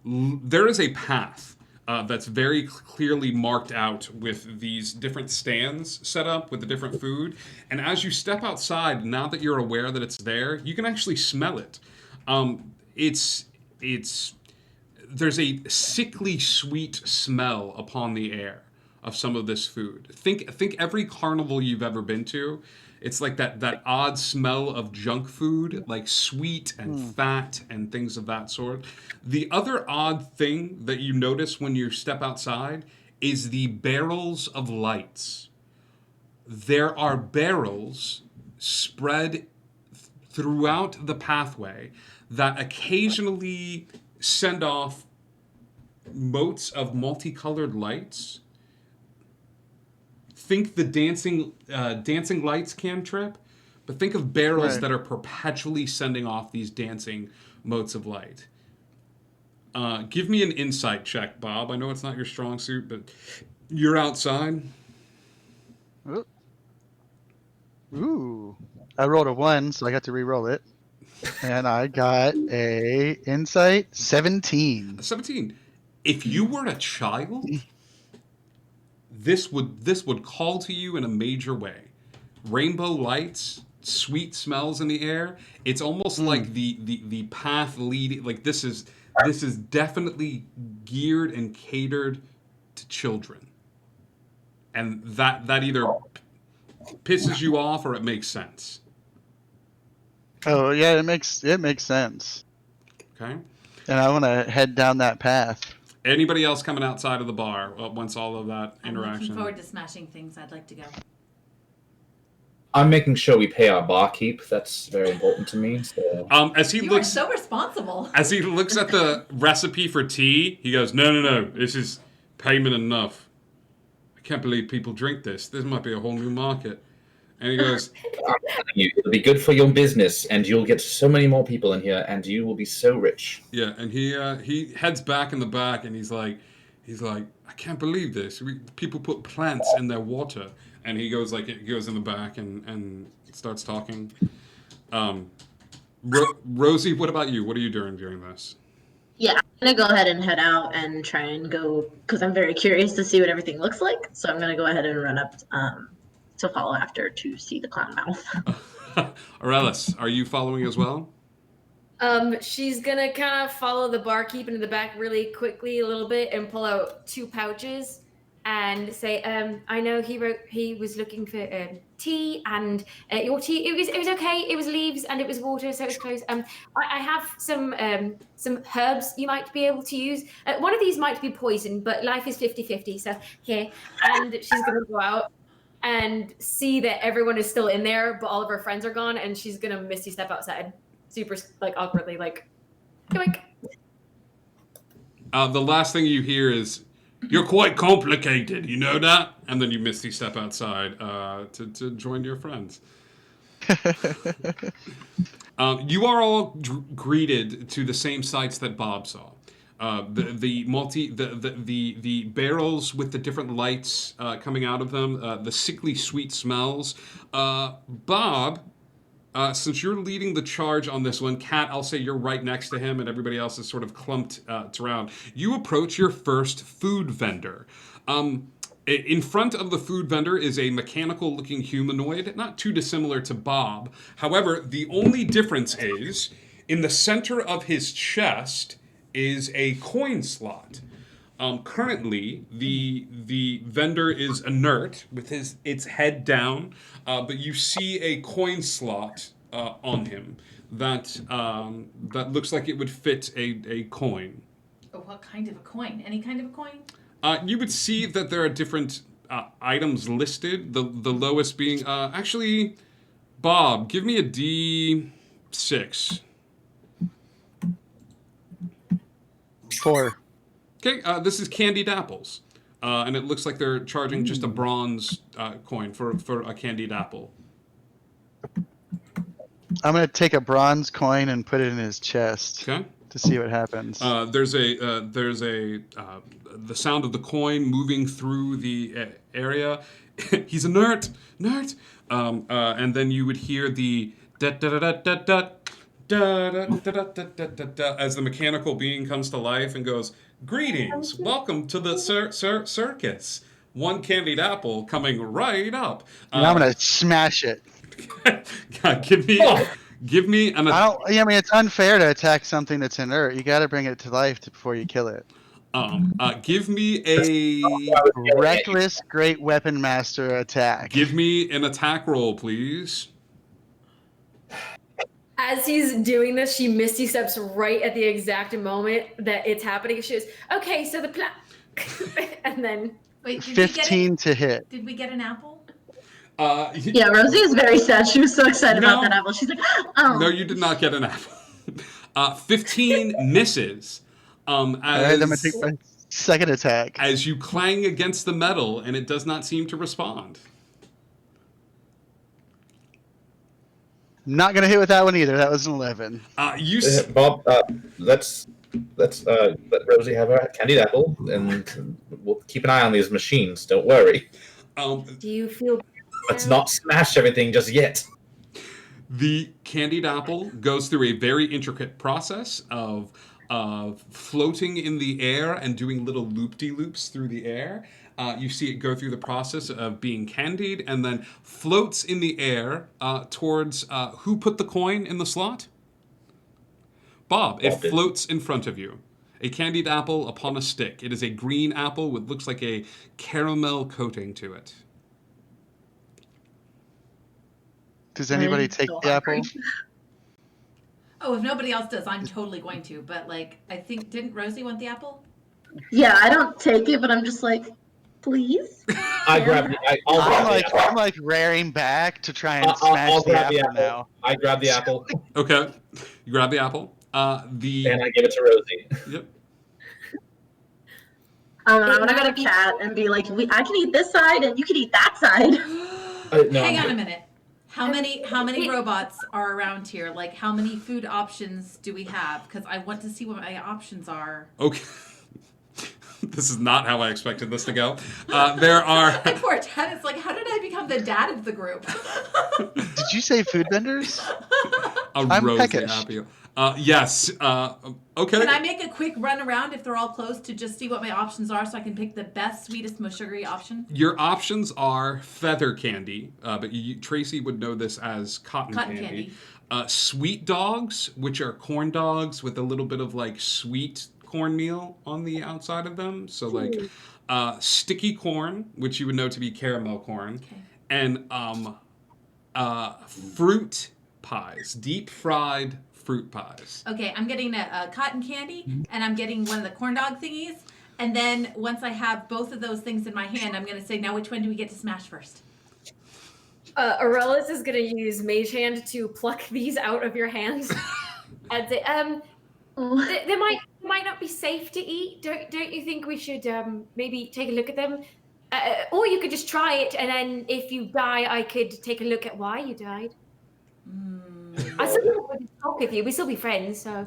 There is a path that's very clearly marked out with these different stands set up with the different food. And as you step outside, now that you're aware that it's there, you can actually smell it. There's a sickly sweet smell upon the air of some of this food. Think every carnival you've ever been to. It's like that odd smell of junk food, like sweet and fat and things of that sort. The other odd thing that you notice when you step outside is the barrels of lights. There are barrels spread throughout the pathway that occasionally send off motes of multicolored lights. Think the dancing lights cantrip, but think of barrels that are perpetually sending off these dancing motes of light. Give me an insight check, Bob. I know it's not your strong suit, but you're outside. Ooh. I rolled a 1, so I got to re-roll it. And I got a insight 17. 17. If you were a child, this would call to you in a major way. Rainbow lights, sweet smells in the air. It's almost like the path leading. Like this is definitely geared and catered to children, and that either pisses you off or it makes sense. Oh yeah, it makes sense. Okay. And I want to head down that path. Anybody else coming outside of the bar once all of that I'm interaction? looking forward to smashing things. I'd like to go. I'm making sure we pay our barkeep. That's very important to me. So. As he You looks are so responsible. As he looks at the recipe for tea, he goes, No, this is payment enough. I can't believe people drink this. This might be a whole new market. And he goes, It'll be good for your business, and you'll get so many more people in here, and you will be so rich. Yeah, and he heads back in the back, and he's like, I can't believe this. People put plants in their water, and he goes in the back and starts talking. Rosie, what about you? What are you doing during this? Yeah, I'm gonna go ahead and head out and try and go because I'm very curious to see what everything looks like. So I'm gonna go ahead and run up to follow after to see the clown mouth. Aurelis, are you following as well? She's gonna kind of follow the barkeep into the back really quickly a little bit and pull out 2 pouches and say, I know he was looking for tea and your tea. It was okay. It was leaves and it was water, so it was close. I have some herbs you might be able to use. One of these might be poison, but life is 50-50. So here, and she's gonna go out and see that everyone is still in there, but all of her friends are gone, and she's gonna misty step outside, super awkwardly, yoink. The last thing you hear is, "You're quite complicated, you know that?" And then you misty step outside to join your friends. You are all greeted to the same sights that Bob saw. The barrels with the different lights coming out of them, the sickly sweet smells. Bob, since you're leading the charge on this one, Kat, I'll say you're right next to him, and everybody else is sort of clumped around. You approach your first food vendor. In front of the food vendor is a mechanical-looking humanoid, not too dissimilar to Bob. However, the only difference is, in the center of his chest is a coin slot. Currently, the vendor is inert with its head down, but you see a coin slot on him that looks like it would fit a coin. Oh, what kind of a coin? Any kind of a coin? You would see that there are different items listed. The lowest being actually, Bob, give me a D6. 4. Okay, this is candied apples, and it looks like they're charging just a bronze coin for a candied apple. I'm gonna take a bronze coin and put it in his chest. Okay. To see what happens. There's the sound of the coin moving through the area. He's inert, and then you would hear the da da da da da da da as the mechanical being comes to life and goes, "Greetings, welcome to the circus. One candied apple coming right up." And I'm gonna smash it. Give me an. I mean, it's unfair to attack something that's inert. You got to bring it to life before you kill it. Give me a reckless great weapon master attack. Give me an attack roll, please. As he's doing this, she misty steps right at the exact moment that it's happening. She goes, "Okay, so the plan," and then wait, 15 to hit. Did we get an apple? Yeah, Rosie is very sad. She was so excited about that apple. She's like, "Oh." No, you did not get an apple. 15 misses. Alright, I'm gonna take my second attack. As you clang against the metal, and it does not seem to respond. Not gonna hit with that one either. That was an 11. Bob, let's let Rosie have her candied apple, and we'll keep an eye on these machines. Don't worry. Do you feel? Let's not smash everything just yet. The candied apple goes through a very intricate process of floating in the air and doing little loop-de-loops through the air. You see it go through the process of being candied and then floats in the air towards who put the coin in the slot? Bob, it floats in front of you. A candied apple upon a stick. It is a green apple with looks like a caramel coating to it. Does anybody take the apple? Oh, if nobody else does, I'm totally going to. But like, I think didn't Rosie want the apple? Yeah, I don't take it, but I'm just like, please. I grab the. I'm like raring back to try and smash the apple now. I grab the apple. Okay, you grab the apple. And I give it to Rosie. Yep. I'm gonna go to Kat and be like, I can eat this side and you can eat that side. No, hang on a minute. How many robots are around here? Like, how many food options do we have? Because I want to see what my options are. Okay. This is not how I expected this to go. There are. Poor Ted. It's like, how did I become the dad of the group? Did you say food vendors? I'm peckish. happy. Yes. Okay. Can I make a quick run around if they're all close to just see what my options are so I can pick the best, sweetest, most sugary option? Your options are feather candy, but Tracy would know this as cotton candy. Sweet dogs, which are corn dogs with a little bit of like sweet cornmeal on the outside of them. So like sticky corn, which you would know to be caramel corn, and fruit pies, deep fried fruit pies. Okay, I'm getting a cotton candy, and I'm getting one of the corn dog thingies. And then once I have both of those things in my hand, I'm going to say, now which one do we get to smash first? Aurelis is going to use Mage Hand to pluck these out of your hands. And say, they might not be safe to eat. Don't you think we should maybe take a look at them? Or you could just try it, and then if you die, I could take a look at why you died. I still want to talk with you. We still be friends, so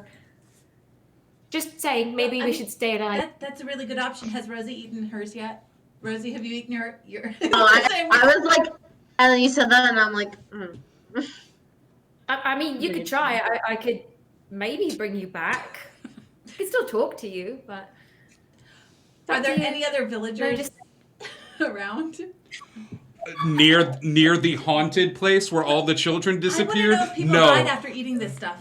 just saying, maybe we should stay alive. That's a really good option. Has Rosie eaten hers yet? Rosie, have you eaten your? I was like, and then you said that, and I'm like, I mean, you could try. I could maybe bring you back. I could still talk to you, but. Are there any other villagers just around? Near the haunted place where all the children disappeared? I want to know if people No. died after eating this stuff.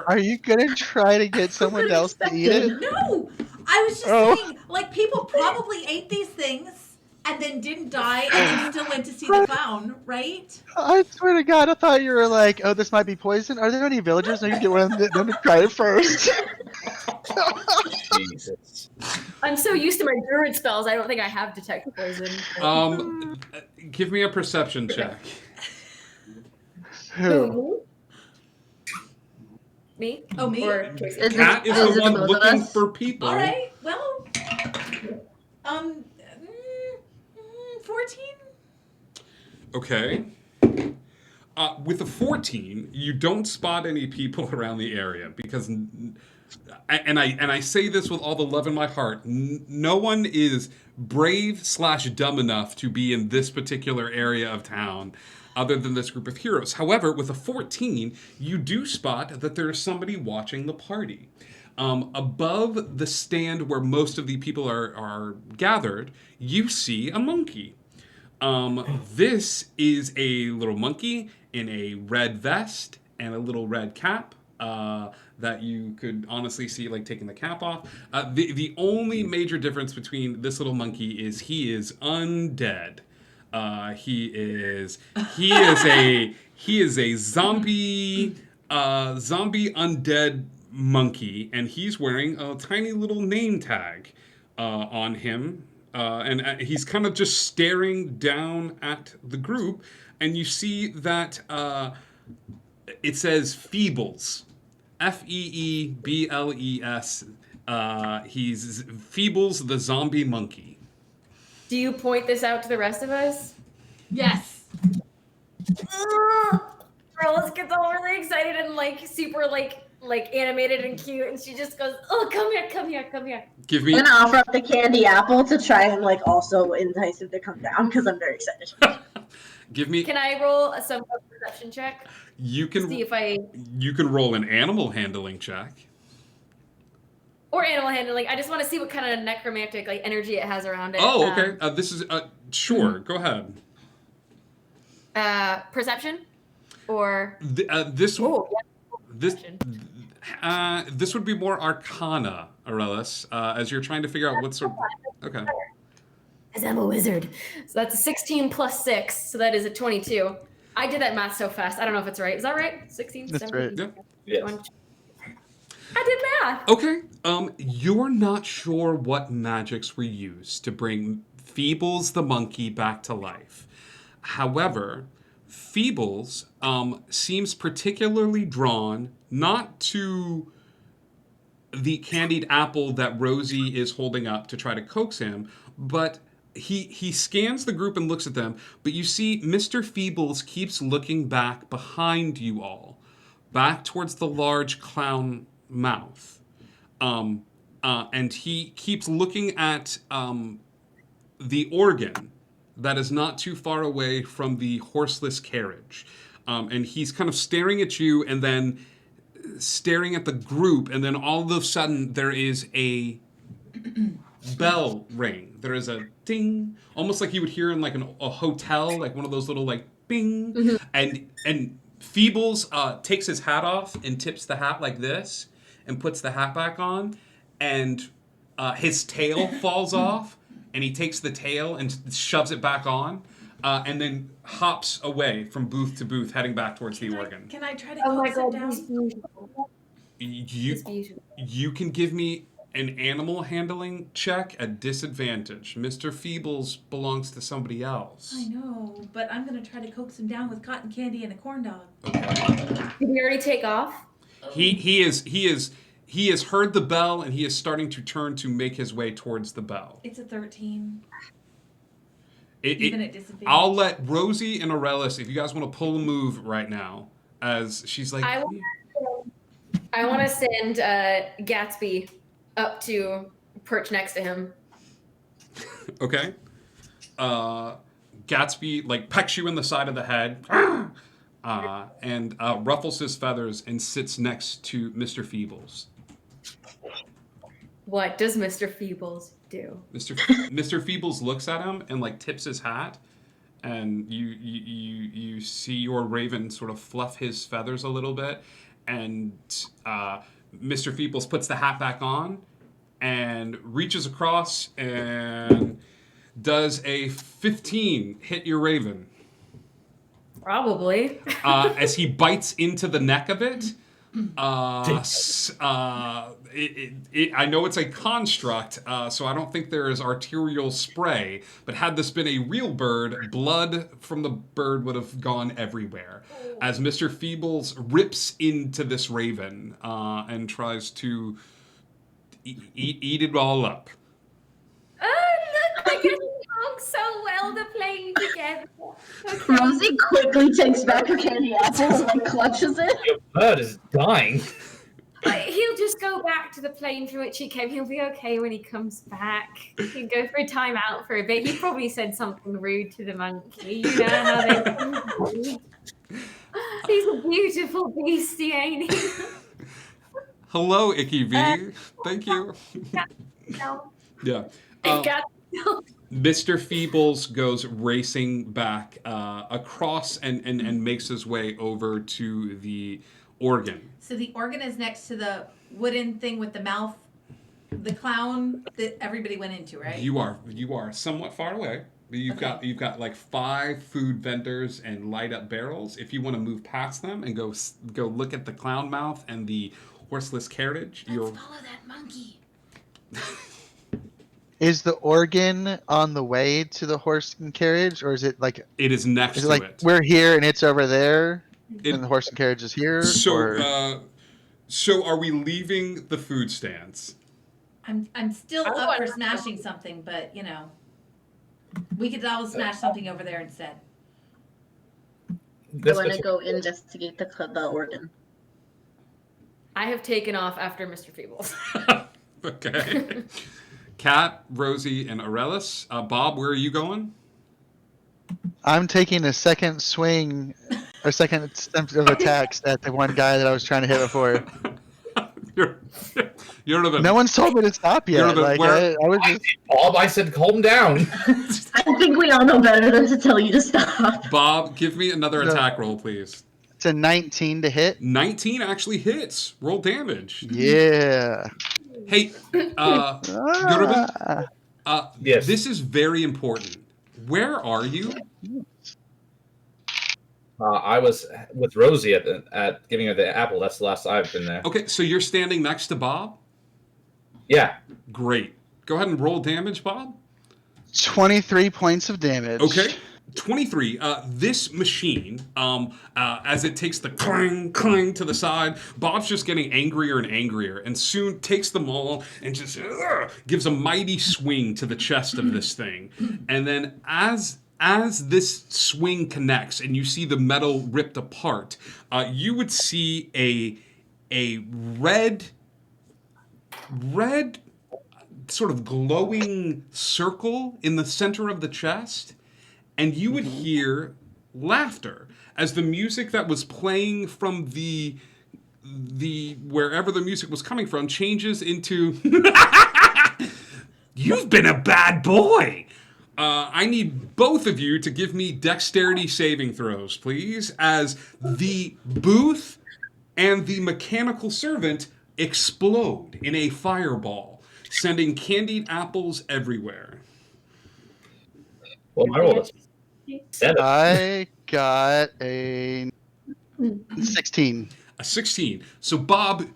Are you gonna try to get someone else to eat it? No! I was just saying, like, people probably ate these things and then didn't die and then still went to see the clown, right? I swear to God, I thought you were like, oh, this might be poison. Are there any villagers? I can get one of them to try it first. Jesus. I'm so used to my druid spells, I don't think I have detect poison. Give me a perception check. Who? Me? Oh, me? Or Cat is the one looking for people. All right, well, 14? Okay. With a 14, you don't spot any people around the area because, and I say this with all the love in my heart, no one is brave/dumb enough to be in this particular area of town other than this group of heroes. However, with a 14, you do spot that there is somebody watching the party. Above the stand where most of the people are gathered, you see a monkey. This is a little monkey in a red vest and a little red cap that you could honestly see like taking the cap off. The only major difference between this little monkey is he is undead. He is a zombie undead monkey, and he's wearing a tiny little name tag on him. And he's kind of just staring down at the group, and you see that it says Feebles. Feebles. He's Feebles the zombie monkey. Do you point this out to the rest of us? Yes. Rose gets all really excited and like super like animated and cute, and she just goes, "Oh, come here, come here, come here." Give me. I'm gonna offer up the candy apple to try and like also entice him to come down because I'm very excited. Give me. Can I roll a some perception check? You can see if I. You can roll an animal handling check. Or animal handling. I just want to see what kind of necromantic like energy it has around it. Oh, okay. This is sure. Go ahead. Perception, or this. Oh, yeah. This would be more Arcana, Aurelis, as you're trying to figure out what sort of... Okay. Because I'm a wizard. So that's a 16 plus 6, so that is a 22. I did that math so fast. I don't know if it's right. Is that right? 16, That's 17? right. Yeah. I did math. Okay. You're not sure what magics were used to bring Feebles the monkey back to life. However, Feebles seems particularly drawn not to the candied apple that Rosie is holding up to try to coax him, but he scans the group and looks at them, but you see Mr. Feebles keeps looking back behind you all, back towards the large clown mouth. And he keeps looking at the organ that is not too far away from the horseless carriage. And he's kind of staring at you and then staring at the group, and then all of a sudden there is a bell ring. There is a ding, almost like you would hear in like a hotel, like one of those little like bing. Mm-hmm. And Feebles takes his hat off and tips the hat like this and puts the hat back on, and his tail falls off, and he takes the tail and shoves it back on, and then hops away from booth to booth, heading back towards the organ. Can I try to coax him down? He's beautiful. You can give me an animal handling check at disadvantage. Mr. Feebles belongs to somebody else. I know, but I'm going to try to coax him down with cotton candy and a corn dog. Okay. Did we already take off? He has heard the bell, and he is starting to turn to make his way towards the bell. It's a 13. Even at disadvantage. I'll let Rosie and Aurelis, if you guys want to pull a move right now, as she's like... I want to send Gatsby up to perch next to him. Okay. Gatsby, like, pecks you in the side of the head. and ruffles his feathers and sits next to Mr. Feebles. What does Mr. Feebles do? Mr. Feebles looks at him and like tips his hat, and you see your raven sort of fluff his feathers a little bit, and Mr. Feebles puts the hat back on and reaches across and does a 15 hit your raven. Probably. As he bites into the neck of it. I know it's a construct, so I don't think there is arterial spray, but had this been a real bird, blood from the bird would have gone everywhere. As Mr. Feebles rips into this raven and tries to eat it all up. Look, we're getting along so well, the playing together. Okay. Rosie quickly takes back her candy apple and like clutches it. Your bird is dying. But he'll just go back to the plane from which he came. He'll be okay when he comes back. He can go for a time out for a bit. He probably said something rude to the monkey. You know how they can. He's a beautiful beastie, ain't he? Hello, Icky V. Thank you. Yeah. Mr. Feebles goes racing back across and makes his way over to the organ. So the organ is next to the wooden thing with the mouth, the clown that everybody went into, right? You are somewhat far away. You've got like 5 food vendors and light up barrels. If you want to move past them and go look at the clown mouth and the horseless carriage, Let's follow that monkey. Is the organ on the way to the horse and carriage, or is it like it is next to like it? We're here and it's over there, and the horse and carriage is here? So, so are we leaving the food stands? I'm still up for smashing something, but you know, we could always smash something over there instead. I want to go investigate the organ. I have taken off after Mr. Feebles. Okay. Kat, Rosie, and Aurelis. Bob, where are you going? I'm taking a second swing, or second attempt of attacks at the one guy that I was trying to hit before. No one's told me to stop yet. Like, I was just... Bob, I said calm down. I think we all know better than to tell you to stop. Bob, give me another attack roll, please. It's a 19 to hit. 19 actually hits. Roll damage. Yeah. Hey, Yoruba, yes. This is very important. Where are you? I was with Rosie at giving her the apple. That's the last I've been there. Okay, so you're standing next to Bob? Yeah. Great. Go ahead and roll damage, Bob. 23 points of damage. Okay. 23. This machine, as it takes the clang, clang to the side, Bob's just getting angrier and angrier, and soon takes them all and just gives a mighty swing to the chest of this thing. And then as this swing connects and you see the metal ripped apart, you would see a red sort of glowing circle in the center of the chest. And you would hear laughter as the music that was playing from the wherever the music was coming from changes into "You've been a bad boy." I need both of you to give me dexterity saving throws, please, as the booth and the mechanical servant explode in a fireball, sending candied apples everywhere. Well, my roll is 7. I got a 16. A 16. So, Bob,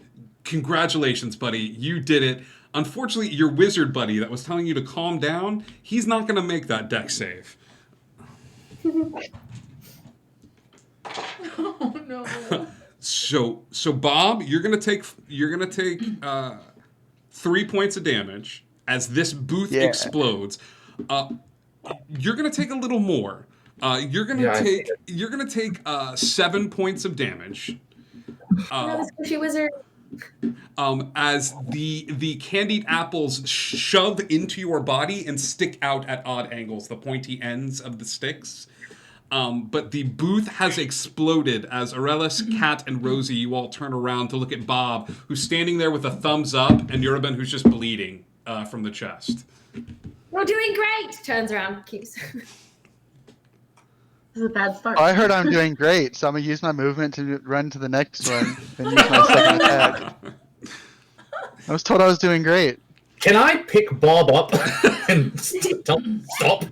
congratulations, buddy. You did it. Unfortunately, your wizard buddy that was telling you to calm down, he's not going to make that dex save. Oh no. So Bob, you're gonna take 3 points of damage as this booth explodes. You're gonna take a little more. You're gonna take 7 points of damage. No, the squishy wizard. As the candied apples shove into your body and stick out at odd angles, the pointy ends of the sticks. But the booth has exploded as Aurelis, Kat, and Rosie, you all turn around to look at Bob, who's standing there with a thumbs up, and Yoruben, who's just bleeding from the chest. We're doing great. Turns around, keeps. This is a bad start. Oh, I heard I'm doing great, so I'm gonna use my movement to run to the next one and use my second attack. I was told I was doing great. Can I pick Bob up and tell him stop?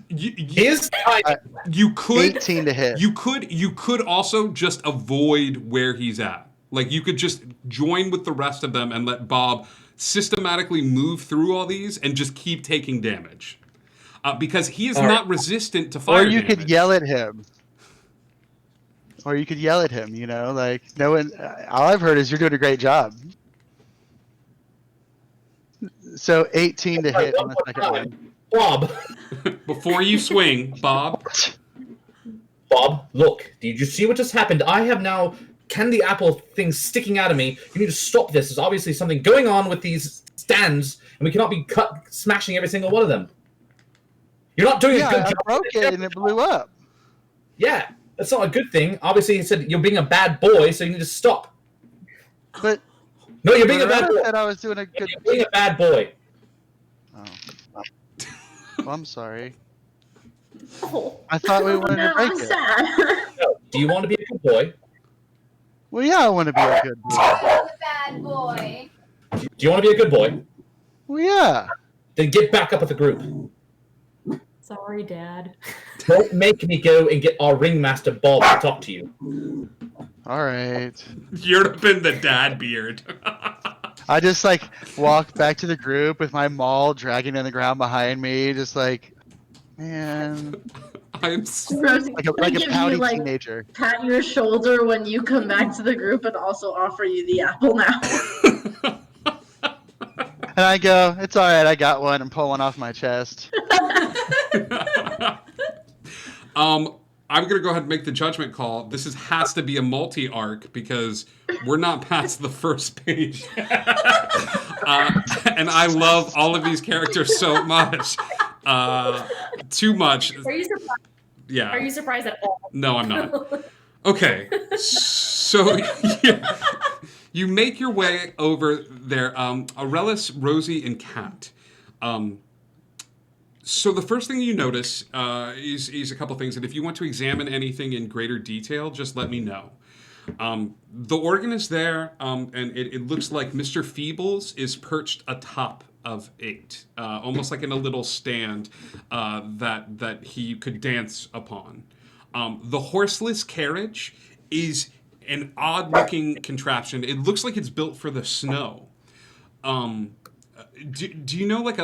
You could 18 to hit. You could also just avoid where he's at. Like you could just join with the rest of them and let Bob systematically move through all these and just keep taking damage. Because he is not resistant to fire Or you damage. could yell at him. Or you could yell at him, you know, like no one. All I've heard is you're doing a great job. So 18 to hit on the second one. Bob. Before you swing, Bob. Bob, look. Did you see what just happened? I have now candy apple things sticking out of me. You need to stop this. There's obviously something going on with these stands, and we cannot be smashing every single one of them. You're not doing a good job. I broke it and it blew up. Yeah, that's not a good thing. Obviously, he said you're being a bad boy, so you need to stop. But no, you're being a bad boy. I said I was doing a good. You're being a bad boy. Oh. Well, I'm sorry. I thought we wanted to break it. No. Do you want to be a good boy? Well, yeah, I want to be a good boy. Bad boy. Do you want to be a good boy? Well, yeah. Then get back up with the group. Sorry, Dad. Don't make me go and get our ringmaster Bob to talk to you. All right. You're up in the dad beard. I just like walk back to the group with my maul dragging on the ground behind me, just like, man. I'm Rosie, like a give pouty you, teenager. Pat your shoulder when you come back to the group and also offer you the apple now. And I go, it's all right, I got one, and pull one off my chest. I'm gonna go ahead and make the judgment call. This has to be a multi-arc because we're not past the first page, and I love all of these characters so much, too much. Are you surprised? Yeah. Are you surprised at all? No, I'm not. Okay, so you make your way over there. Aurelis, Rosie, and Kat. So the first thing you notice is a couple things, and if you want to examine anything in greater detail, just let me know. The organ is there, and it looks like Mr. Feebles is perched atop of it, almost like in a little stand that he could dance upon. The horseless carriage is an odd-looking contraption. It looks like it's built for the snow. Do you know like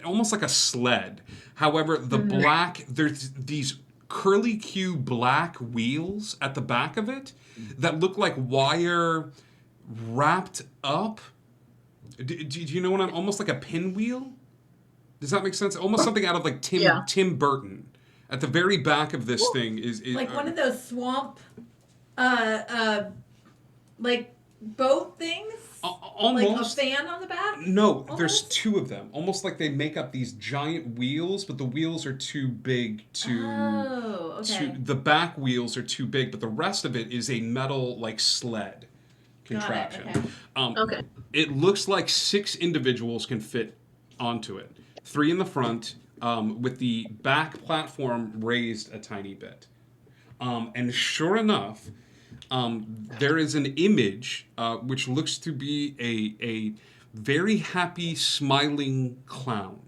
almost like a sled? However, the black, there's these curly Q black wheels at the back of it that look like wire wrapped up. Do you know what I'm almost like a pinwheel? Does that make sense? Almost something out of like Tim Burton. At the very back of this thing is like one of those swamp, like boat things. Almost. Like a fan on the back? No, there's two of them. Almost like they make up these giant wheels, but the wheels are too big to... Oh, okay. The back wheels are too big, but the rest of it is a metal, like, sled contraption. Got it, okay. It looks like 6 individuals can fit onto it. 3 in the front, with the back platform raised a tiny bit. And sure enough... there is an image which looks to be a very happy, smiling clown.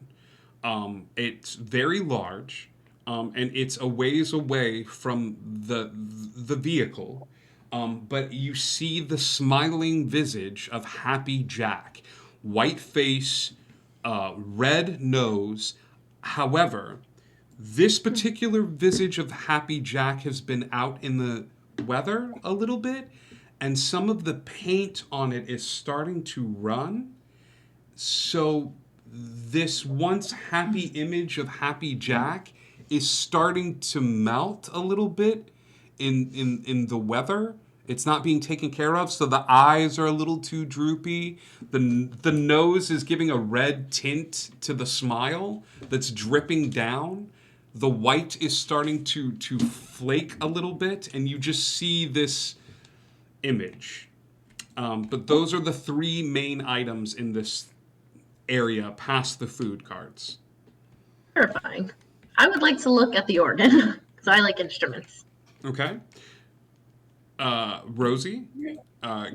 It's very large, and it's a ways away from the vehicle. But you see the smiling visage of Happy Jack. White face, red nose. However, this particular visage of Happy Jack has been out in the weather a little bit, and some of the paint on it is starting to run. So this once happy image of Happy Jack is starting to melt a little bit in the weather. It's not being taken care of, so the eyes are a little too droopy. The nose is giving a red tint to the smile that's dripping down. the white is starting to flake a little bit, and you just see this image. But those are the three main items in this area past the food carts. Terrifying. I would like to look at the organ because I like instruments. Okay. Rosie,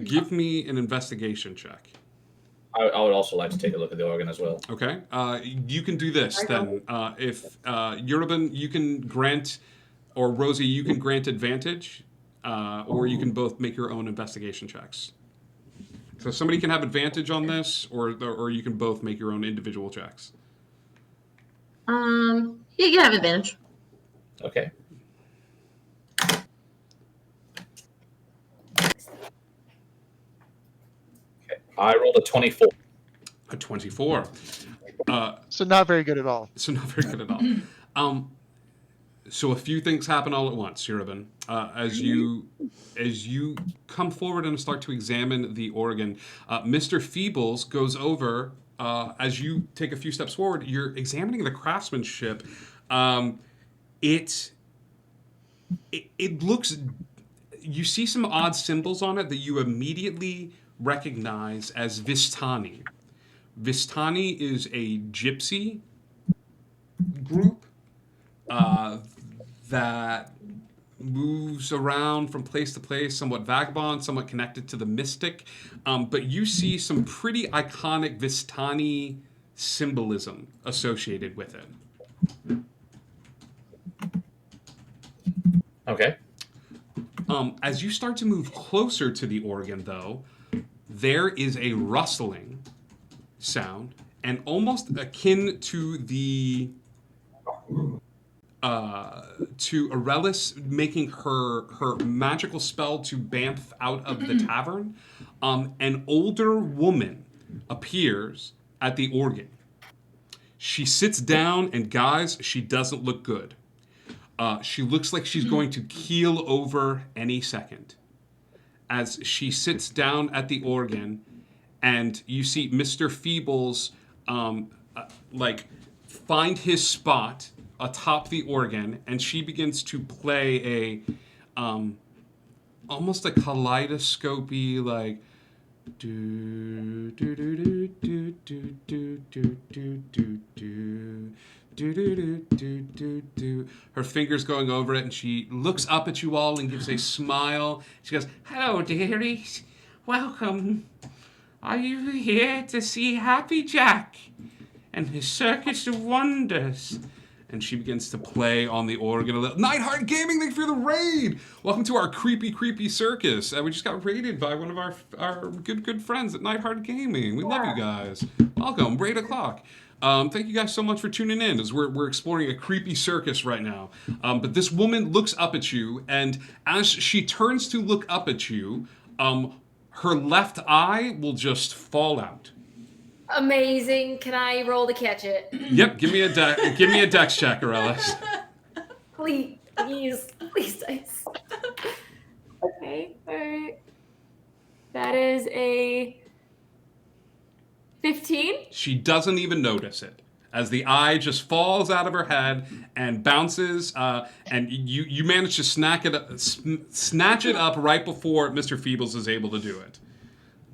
give me an investigation check. I would also like to take a look at the organ as well. Okay. You can do this then. If Yeruban, you can grant, or Rosie, you can grant advantage, or you can both make your own investigation checks. So somebody can have advantage on this, or you can both make your own individual checks. Yeah, you have advantage. Okay. I rolled a 24. A 24. So not very good at all. So not very good at all. So a few things happen all at once, Yeruban. As you come forward and start to examine the organ, Mr. Feebles goes over. As you take a few steps forward, you're examining the craftsmanship. It looks. You see some odd symbols on it that you immediately recognize as Vistani. Vistani is a gypsy group that moves around from place to place, somewhat vagabond, somewhat connected to the mystic. But you see some pretty iconic Vistani symbolism associated with it. Okay. As you start to move closer to the organ, though, there is a rustling sound, and almost akin to the to Aurelis making her magical spell to bamf out of the tavern. An older woman appears at the organ. She sits down, and guys, she doesn't look good. She looks like she's going to keel over any second. As she sits down at the organ, and you see Mr. Feebles find his spot atop the organ, and she begins to play a almost a kaleidoscopy like do do do do do do do do do do do. Do, do, do, do, do, do. Her fingers going over it, and she looks up at you all and gives a smile. She goes, "Hello, dearies. Welcome. Are you here to see Happy Jack and his Circus of Wonders?" And she begins to play on the organ a little. Nightheart Gaming, thanks for the raid! Welcome to our creepy circus. We just got raided by one of our good friends at Nightheart Gaming. We love you guys. Welcome, we're 8 o'clock. Thank you guys so much for tuning in as we're exploring a creepy circus right now. But this woman looks up at you, and as she turns to look up at you, her left eye will just fall out. Amazing. Can I roll to catch it? Yep, give me a dex check, Aurelis. Please, dice. Okay, all right. That is a 15. She doesn't even notice it as the eye just falls out of her head and bounces, and you manage to snatch it up right before Mr. Feebles is able to do it.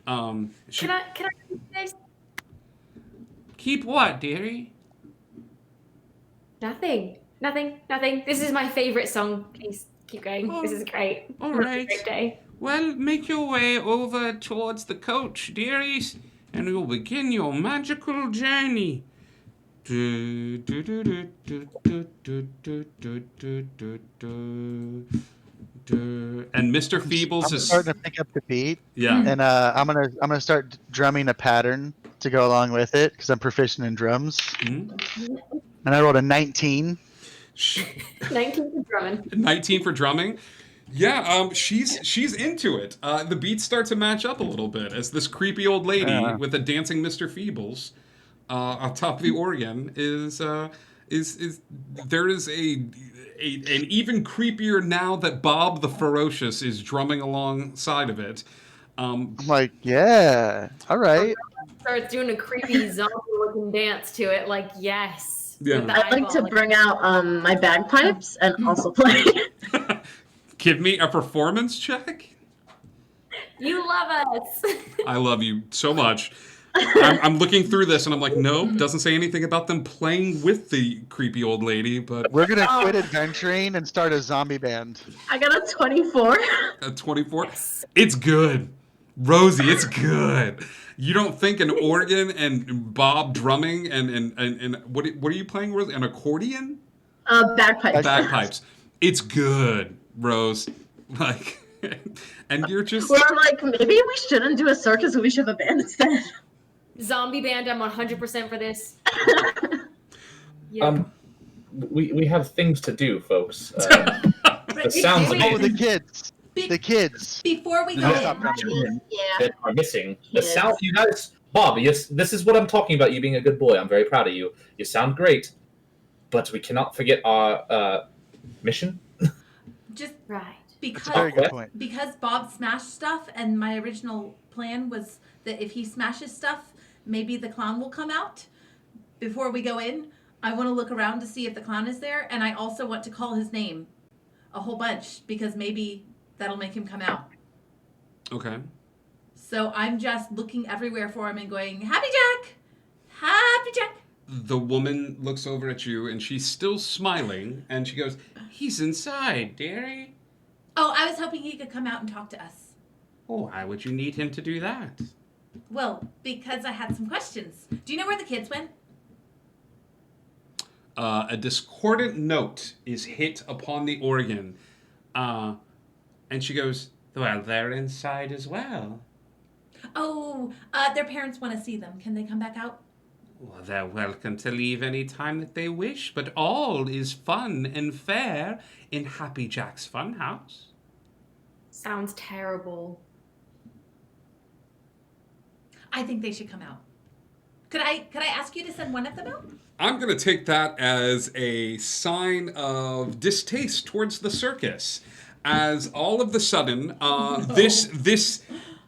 Can I guys? Keep what, dearie? Nothing. This is my favorite song. Please keep going. This is great. All right. It's a great day. Well, make your way over towards the coach, dearies, and you'll begin your magical journey. And Mr. Feebles is starting to pick up the beat. Yeah. And I'm gonna start drumming a pattern to go along with it because I'm proficient in drums. Mm-hmm. And I rolled a 19. 19 for drumming. 19 for drumming. Yeah, she's into it. The beats start to match up a little bit as this creepy old lady with a dancing Mr. Feebles on top of the organ is there is an even creepier now that Bob the Ferocious is drumming alongside of it. I'm like, yeah, all right. Starts doing a creepy zombie-looking dance to it. Like, yes. Yeah. With the I'd like to eyeball. bring out my bagpipes and also play. Give me a performance check. You love us. I love you so much. I'm looking through this and I'm like, nope, doesn't say anything about them playing with the creepy old lady, but We're gonna quit adventuring and start a zombie band. I got a 24. a 24. It's good. Rosie, it's good. You don't think an organ and Bob drumming and what are you playing, Rosie? An accordion? Bagpipes. Bagpipes. It's good, Rose. Like, and you're just. We're like, maybe we shouldn't do a circus, we should have a band instead. Zombie band, I'm 100% for this. We have things to do, folks. The sounds Oh, the kids. The kids. Before we go in, that are missing. The sound, you guys, Bob. Yes, this is what I'm talking about. You being a good boy. I'm very proud of you. You sound great, but we cannot forget our mission. just Right. That's a very good point. because Bob smashed stuff, and my original plan was that if he smashes stuff, maybe the clown will come out. Before we go in, I want to look around to see if the clown is there, and I also want to call his name a whole bunch because maybe that'll make him come out. Okay. So I'm just looking everywhere for him and going, Happy Jack! Happy Jack! The woman looks over at you and she's still smiling and she goes, "He's inside, dearie." Oh, I was hoping he could come out and talk to us. Oh, why would you need him to do that? Well, because I had some questions. Do you know where the kids went? A discordant note is hit upon the organ. And she goes, "Well, they're inside as well." Oh, their parents want to see them. Can they come back out? Well, they're welcome to leave any time that they wish, but all is fun and fair in Happy Jack's Funhouse. Sounds terrible. I think they should come out. Could I ask you to send one of them out? I'm going to take that as a sign of distaste towards the circus. As all of the sudden,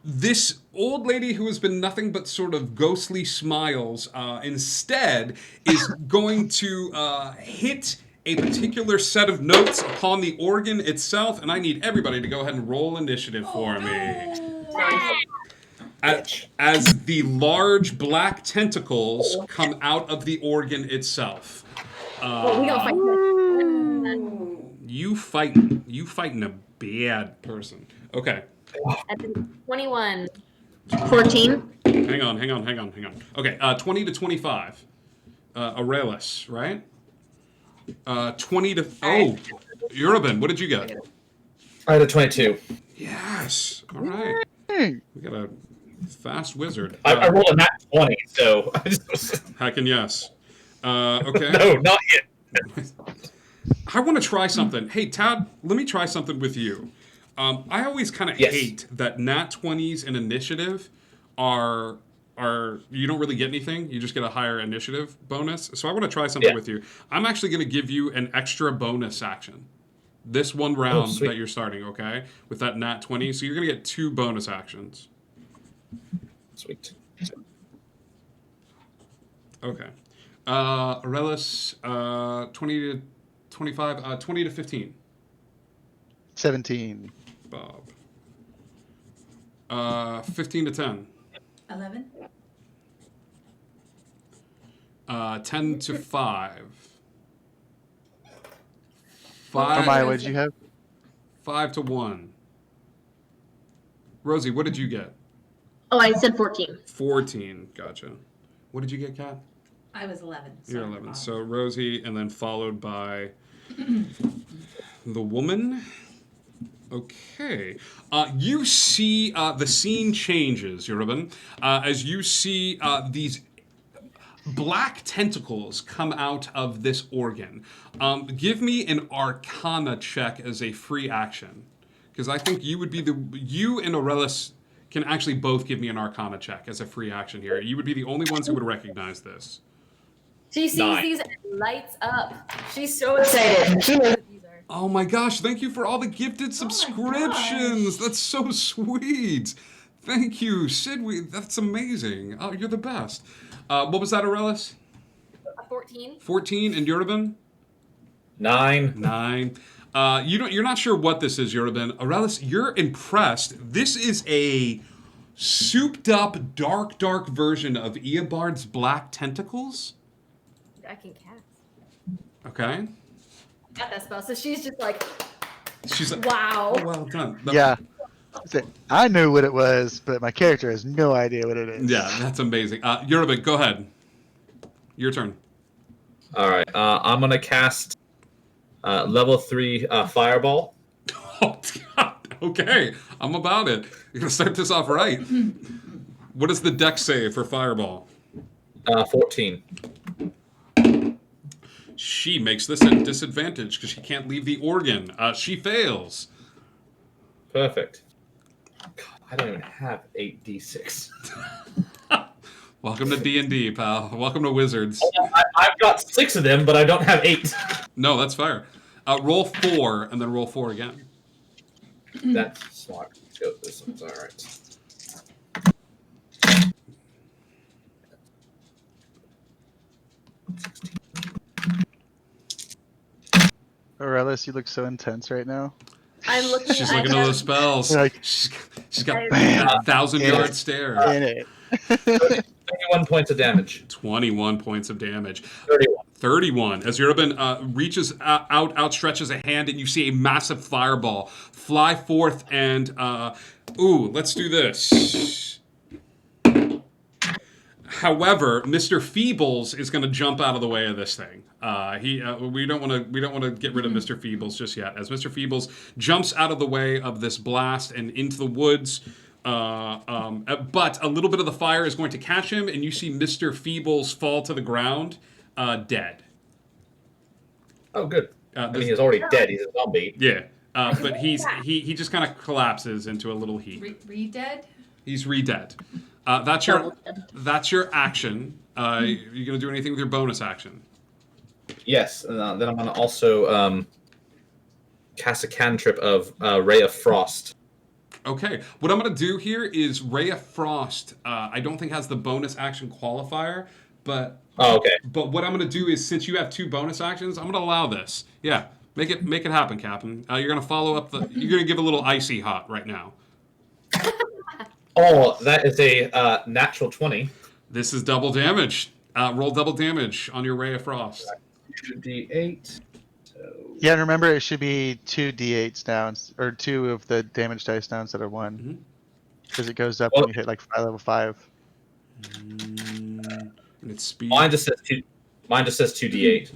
this old lady who has been nothing but sort of ghostly smiles instead is going to hit a particular set of notes upon the organ itself, and I need everybody to go ahead and roll initiative for me. As the large black tentacles come out of the organ itself. Well, we gotta fight. You fighting a bad person. Okay. At 21. 14. Hang on. Okay, 20 to 25. Aurelis, right? 20 to... Oh, Urban, what did you get? I had a 22. Yes. All right. We got a fast wizard. I rolled a nat 20, so... Heckin' yes. Okay. No, not yet. I want to try something. Hey, Tad, let me try something with you. I always kind of hate that nat 20s in initiative are you don't really get anything. You just get a higher initiative bonus. So I want to try something with you. I'm actually going to give you an extra bonus action. This one round that you're starting, okay? With that nat 20. So you're going to get 2 bonus actions. Sweet. Okay. Aurelis, 20 to 25, 20 to 15. 17. Bob. 15 to 10. 11. 10 to 5. Maya, what did you have? 5 to 1. Rosie, what did you get? Oh, I said 14. 14. Gotcha. What did you get, Kat? I was 11. You're 11. So Rosie, and then followed by the woman. Okay. You see the scene changes, Yoruban, as you see these black tentacles come out of this organ. Give me an Arcana check as a free action. Because I think you would be you and Aurelis can actually both give me an Arcana check as a free action here. You would be the only ones who would recognize this. She sees these and lights up. She's so excited. She knows what these are. Oh my gosh, thank you for all the gifted subscriptions. That's so sweet. Thank you, Sid. That's amazing. Oh, you're the best. What was that, Aurelis? 14. 14, and Yurubin? 9. 9. You're not sure what this is, Yurubin. Aurelis, you're impressed. This is a souped up, dark version of Eobard's black tentacles. I can cast. Okay. Got that spell. So she's just like, She's like, wow. oh, well done. Yeah. I knew what it was, but my character has no idea what it is. Yeah, that's amazing. Yurubin, go ahead. Your turn. All right. I'm gonna cast level 3 fireball. Oh, God. Okay, I'm about it. You're gonna start this off right. What does the dex say for fireball? 14. She makes this at disadvantage because she can't leave the organ. She fails. Perfect. God, I don't even have 8d6. Welcome to D&D, pal. Welcome to Wizards. I've got 6 of them, but I don't have 8. No, that's fair. Roll 4 and then roll 4 again. That's smart. Let's go with this one's all right. Aurelis, you look so intense right now. I'm looking. She's looking at those spells. She's got a 1,000-yard stare. In it. 21 points of damage. 21 points of damage. 31. 31. As Yurubin reaches out, outstretches a hand, and you see a massive fireball fly forth. And let's do this. However, Mr. Feebles is going to jump out of the way of this thing. We don't want to get rid of Mr. Feebles just yet. As Mr. Feebles jumps out of the way of this blast and into the woods. But a little bit of the fire is going to catch him, and you see Mr. Feebles fall to the ground, dead. Oh, good. I mean, he's already dead. He's a zombie. Yeah, but he just kind of collapses into a little heap. Re-dead? He's re-dead. That's your action. You gonna do anything with your bonus action? Yes, and then I'm gonna also cast a cantrip of Ray of Frost. Okay, what I'm going to do here is Ray of Frost. I don't think has the bonus action qualifier, but okay. But what I'm going to do is, since you have 2 bonus actions, I'm going to allow this. Yeah, make it happen, Captain. You're going to follow up you're going to give a little icy hot right now. Oh, that is a natural 20. This is double damage. Roll double damage on your Ray of Frost. 2d8. Yeah, and remember it should be 2 d8s down, or 2 of the damage dice down instead of 1, because it goes up when you hit like level 5. And it's speed. Mine just says 2d8.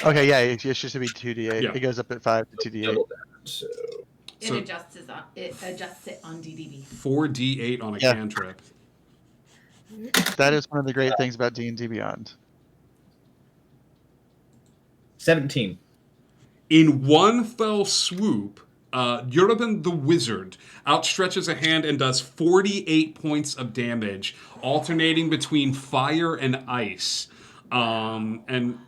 Okay, yeah, it should be 2 d8. Yeah. It goes up at 5 to 2 d8. It adjusts it on DDB. 4d8 on a cantrip. That is one of the great things about D&D Beyond. 17. In one fell swoop, Yurubin the Wizard outstretches a hand and does 48 points of damage, alternating between fire and ice. And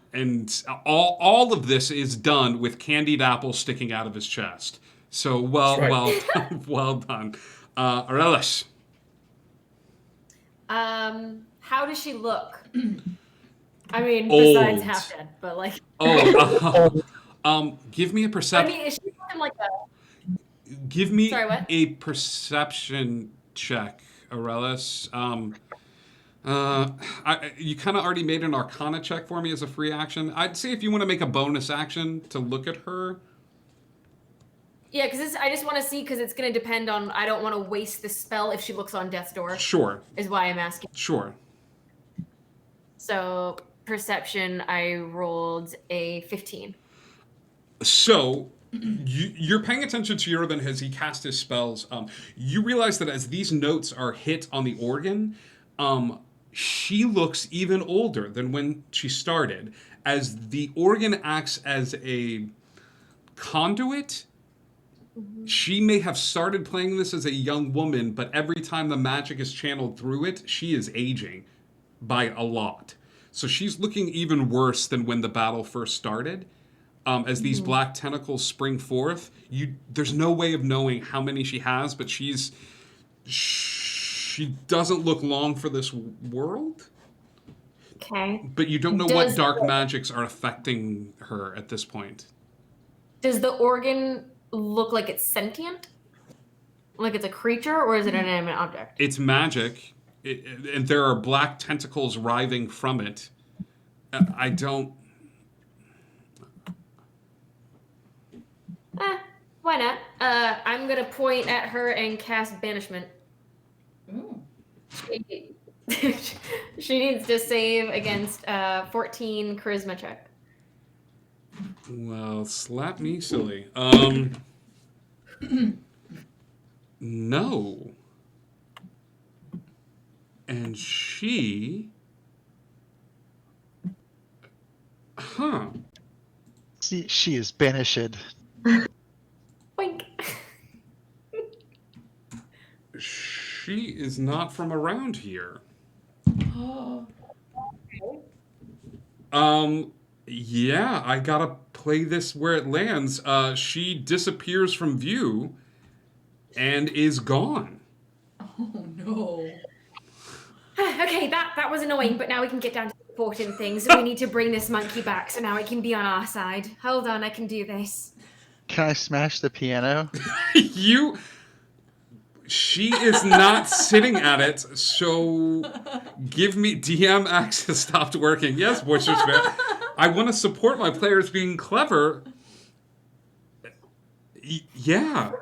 all of this is done with candied apples sticking out of his chest. So well done, well done. Aurelis. How does she look? I mean, Old. besides half dead, but like. Give me a perception. I mean, is she looking like a? Give me Sorry, what? a perception check, Aurelis. You kind of already made an Arcana check for me as a free action. I'd say if you want to make a bonus action to look at her. Yeah, because I just want to see, because it's going to depend on. I don't want to waste the spell if she looks on death's door. Sure. Is why I'm asking. Sure. So perception, I rolled a 15. So you're paying attention to Yurubin as he casts his spells. You realize that as these notes are hit on the organ, she looks even older than when she started, as the organ acts as a conduit. She may have started playing this as a young woman, but every time the magic is channeled through it, she is aging by a lot. So she's looking even worse than when the battle first started. As these black tentacles spring forth, there's no way of knowing how many she has, but she doesn't look long for this world. Okay. But you don't know what Does- dark magics are affecting her at this point. Does the organ look like it's sentient? Like it's a creature, or is it an inanimate object? It's magic, and there are black tentacles writhing from it. I don't... Why not? I'm gonna point at her and cast banishment. Ooh. She needs to save against 14 charisma check. Well, slap me silly. No. And she... Huh. See, she is banished. Boink. She is not from around here. Yeah, I gotta play this where it lands. She disappears from view and is gone. Oh no. Okay, that was annoying, but now we can get down to the important things. We need to bring this monkey back so now it can be on our side. Hold on, I can do this. Can I smash the piano? She is not sitting at it, so give me DM access stopped working. Yes, Butcher's fair. I want to support my players being clever. Yeah.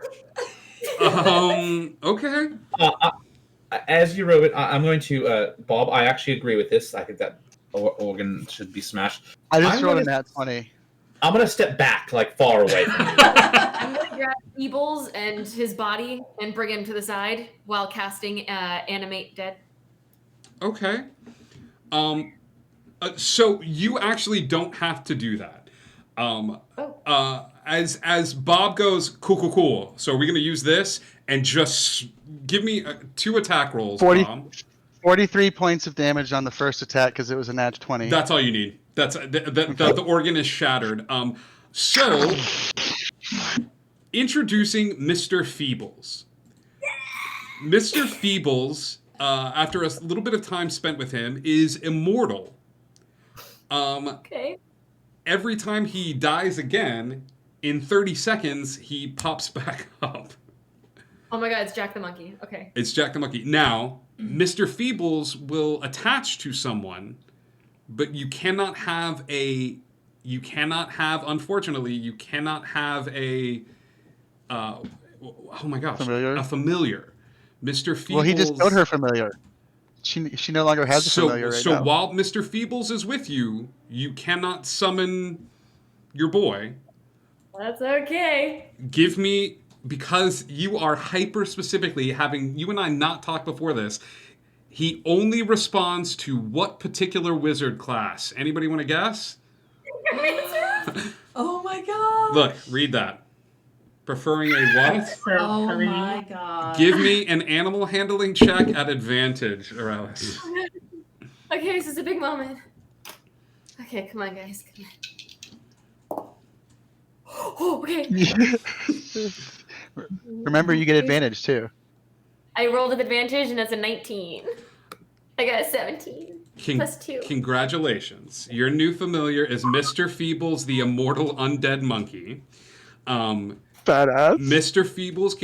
Okay. As you wrote it, I'm going to Bob. I actually agree with this. I think that organ should be smashed. I just rolled a nat 20. I'm gonna step back, like far away from you. I'm gonna grab Feebles and his body and bring him to the side while casting Animate Dead. Okay. So you actually don't have to do that. As Bob goes, cool. So are we going to use this and just give me 2 attack rolls, 43 points of damage on the first attack because it was a nat 20. That's all you need. That's the organ is shattered. So introducing Mr. Feebles. Mr. Feebles, after a little bit of time spent with him, is immortal. Okay. Every time he dies again, in 30 seconds, he pops back up. Oh my god, it's Jack the Monkey. Okay. It's Jack the Monkey. Now, Mr. Feebles will attach to someone, but unfortunately, you cannot have a, oh my gosh, a familiar. Mr. Feebles... Well, he just killed her familiar. She no longer has a familiar right now. So while Mr. Feebles is with you, you cannot summon your boy. That's okay. Give me, because you are hyper specifically, having you and I not talked before this, he only responds to what particular wizard class? Anybody want to guess? Oh my god. Look, read that. Preferring a what? Oh my god. Give me an animal handling check at advantage, Aurelis. Okay, this is a big moment. Okay, come on, guys. Come on. Oh, okay. Remember, you get advantage too. I rolled with advantage, and that's a 19. I got a 17. Plus 2. Congratulations. Your new familiar is Mr. Feebles, the immortal undead monkey. Badass. Mr. Feebles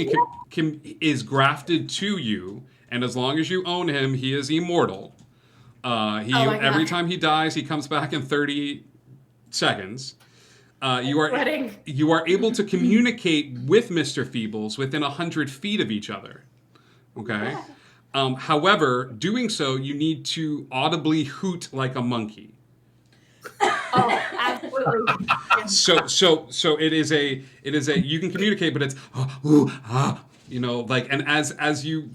is grafted to you, and as long as you own him, he is immortal. Every time he dies, he comes back in 30 seconds. You are able to communicate with Mr. Feebles within 100 feet of each other. Okay. However, doing so, you need to audibly hoot like a monkey. Oh, absolutely. So it is a you can communicate, but it's and as you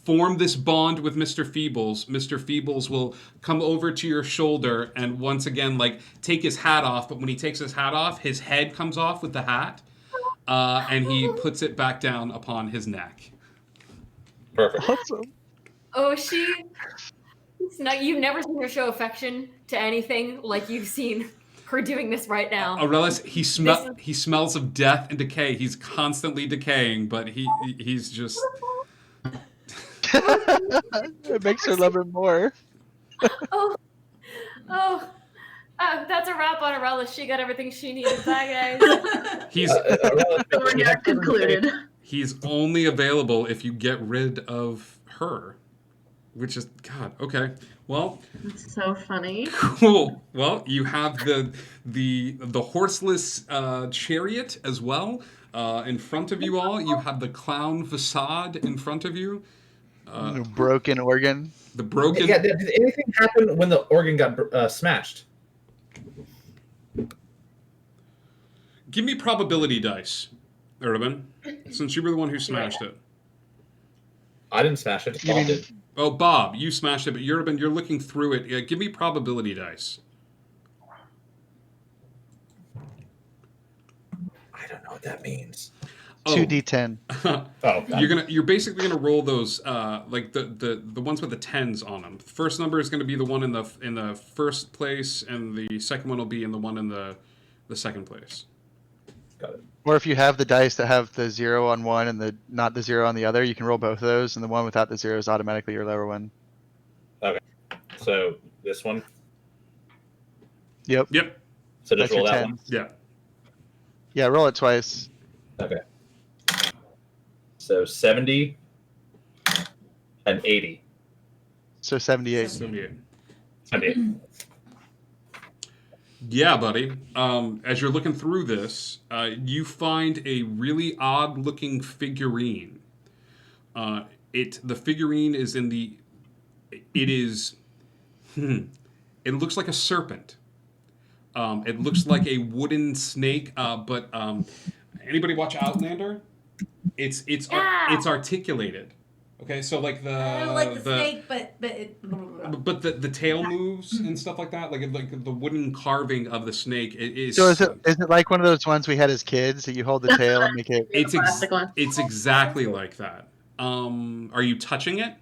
form this bond with Mr. Feebles will come over to your shoulder and once again take his hat off, but when he takes his hat off, his head comes off with the hat, and he puts it back down upon his neck. Perfect. Awesome. Oh, you've never seen her show affection to anything like you've seen her doing this right now. Aurelis, he smells of death and decay. He's constantly decaying, but he's just... It makes her love him more. Oh, Oh, that's a wrap on Arella. She got everything she needed. Bye, guys. He's Regard concluded. he's only available if you get rid of her, which is God. Okay, well, It's so funny. cool. Well, you have the horseless chariot as well in front of you all. You have the clown facade in front of you. Broken organ. The broken. Yeah, did anything happen when the organ got smashed? Give me probability dice, Urban, since you were the one who smashed it. I didn't smash it. Bob did. Oh, Bob, you smashed it, but Urban, you're looking through it. Give me probability dice. I don't know what that means. 2d10. You're basically gonna roll those like the ones with the 10s on them. The first number is gonna be the one in the first place, and the second one will be in the one in the second place. Got it. Or if you have the dice that have the 0 on one and the not the 0 on the other, you can roll both of those, and the one without the 0 is automatically your lower one. Okay. So this one. Yep. Yep. So just That's roll your that 10. one. Yeah. Yeah, roll it twice. Okay. So 70 and 80. So 78. 78. Yeah, buddy. As you're looking through this, you find a really odd-looking figurine. The figurine is in the. It is. It looks like a serpent. It looks like a wooden snake, but anybody watch Outlander? It's articulated. Okay, so like the snake, but the tail moves and stuff like that, like the wooden carving of the snake. It is. So is it like one of those ones we had as kids that you hold the tail and make it? It's exactly like that. Are you touching it?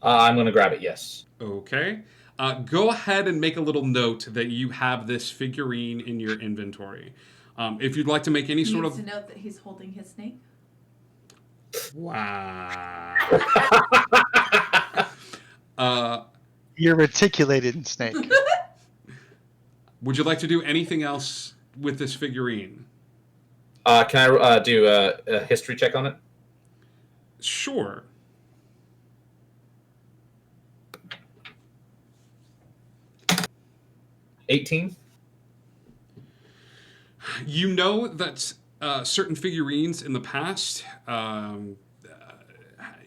I'm gonna grab it. Yes. Okay. Go ahead and make a little note that you have this figurine in your inventory. If you'd like to make any sort of. to note that he's holding his snake. Wow. You're reticulated snake. Would you like to do anything else with this figurine? Can I do a history check on it? Sure. $18. You know that certain figurines in the past,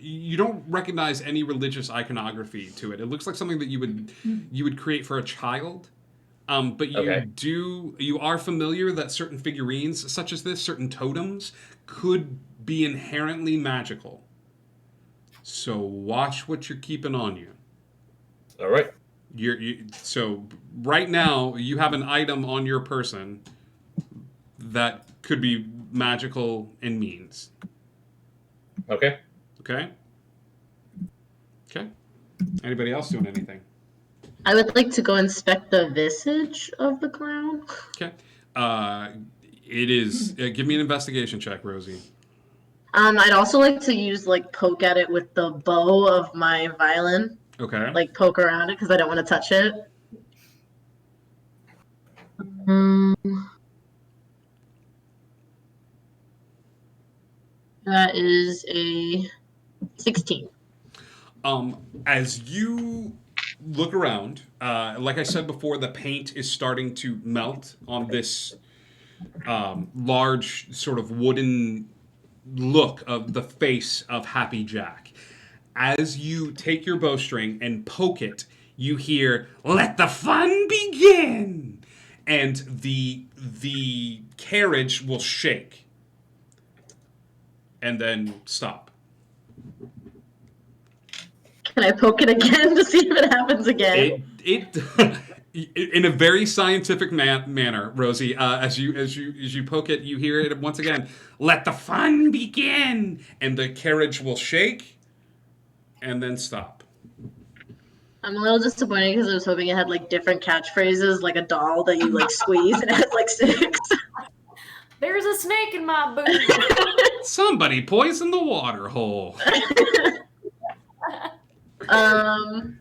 you don't recognize any religious iconography to it. It looks like something that you would create for a child. But you are familiar that certain figurines, such as this, certain totems, could be inherently magical. So watch what you're keeping on you. All right. So right now you have an item on your person that could be magical in means. Okay. Okay. Anybody else doing anything? I would like to go inspect the visage of the clown. Okay. It is. Give me an investigation check, Rosie. I'd also like to poke at it with the bow of my violin. Okay. Poke around it because I don't want to touch it. That is a 16. As you look around, like I said before, the paint is starting to melt on this large sort of wooden look of the face of Happy Jack. As you take your bowstring and poke it, you hear, "Let the fun begin!" And the carriage will shake and then stop. Can I poke it again to see if it happens again? It in a very scientific manner, Rosie. As you poke it, you hear it once again. "Let the fun begin!" And the carriage will shake and then stop. I'm a little disappointed because I was hoping it had different catchphrases, like a doll that you squeeze and it has 6. There's a snake in my boot. Somebody poisoned the water hole. I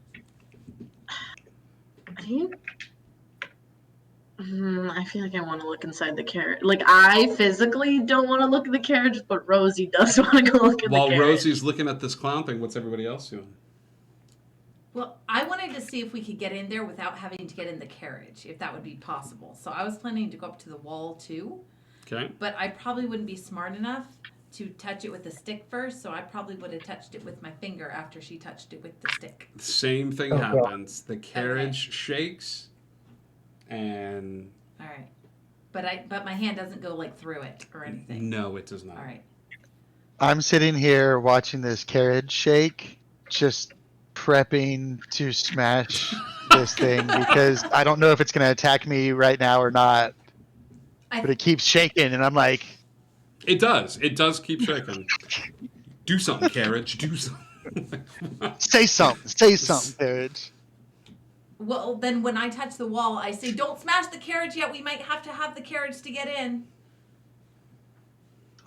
I feel like I want to look inside the carriage. Like, I physically don't want to look at the carriage, but Rosie does want to go look at the While carriage. Rosie's looking at this clown thing, what's everybody else doing? Well, I wanted to see if we could get in there without having to get in the carriage, if that would be possible. So I was planning to go up to the wall too. Okay. But I probably wouldn't be smart enough to touch it with the stick first, so I probably would have touched it with my finger after she touched it with the stick. The same thing happens. The carriage shakes, and All right. But my hand doesn't go like through it or anything. no, it does not. All right. I'm sitting here watching this carriage shake, just prepping to smash this thing because I don't know if it's going to attack me right now or not. But it keeps shaking, and I'm like... It does. It does keep shaking. Do something, carriage. Do something. Say something. Say something, carriage. Well, then when I touch the wall, I say, don't smash the carriage yet. We might have to have the carriage to get in.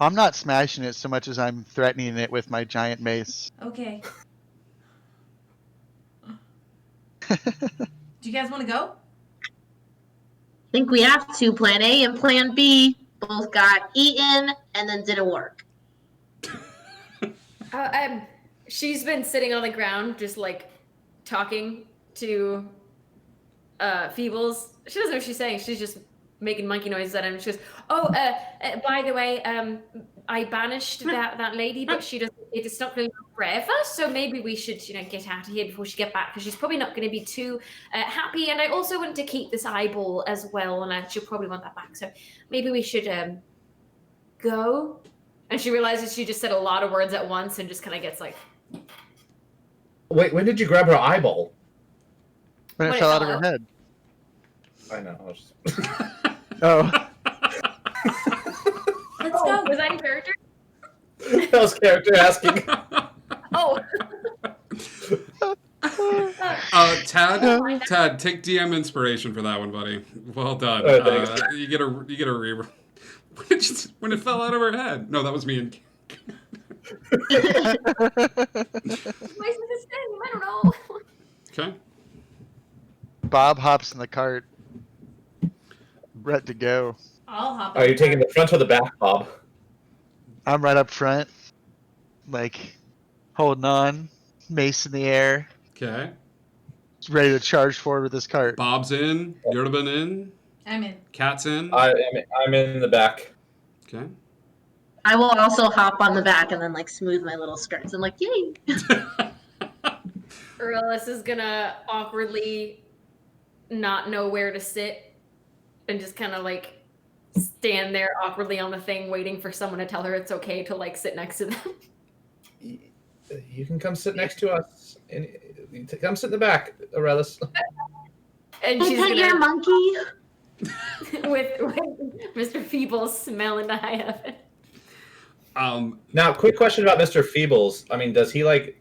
I'm not smashing it so much as I'm threatening it with my giant mace. Okay. Do you guys want to go? I think we have to. Plan A and Plan B both got eaten and then didn't work. She's been sitting on the ground, just like talking to Feebles. She doesn't know what she's saying. She's just making monkey noises at him. She goes, "Oh, by the way, I banished that lady, but she doesn't. It's not going to go forever. So maybe we should, get out of here before she get back because she's probably not going to be too happy. And I also want to keep this eyeball as well, and she'll probably want that back. So maybe we should go." And she realizes she just said a lot of words at once and just kind of gets like. Wait, when did you grab her eyeball? When it fell out of her head. I know. Oh. Let's go. Was that in character? That was character asking. Oh. Tad, take DM inspiration for that one, buddy. Well done. Oh, thanks. You get a re. When it fell out of her head. No, that was me and. Why is this thing? I don't know. Okay. Bob hops in the cart. Ready to go. I'll hop. Are you taking the front or the back, Bob? I'm right up front, like holding on, mace in the air. Okay. Just ready to charge forward with this cart. Bob's in. Yurban in. I'm in. Cat's in. I'm in the back. Okay. I will also hop on the back and then like smooth my little skirts and like, yay! Aurelis is gonna awkwardly not know where to sit and just kind of like stand there awkwardly on the thing waiting for someone to tell her it's okay to like sit next to them. You can come sit next to us. Come sit in the back, Aurelis. And she's Pet your monkey. with Mr. Feebles smelling the high of it. Now, quick question about Mr. Feebles. I mean, does he like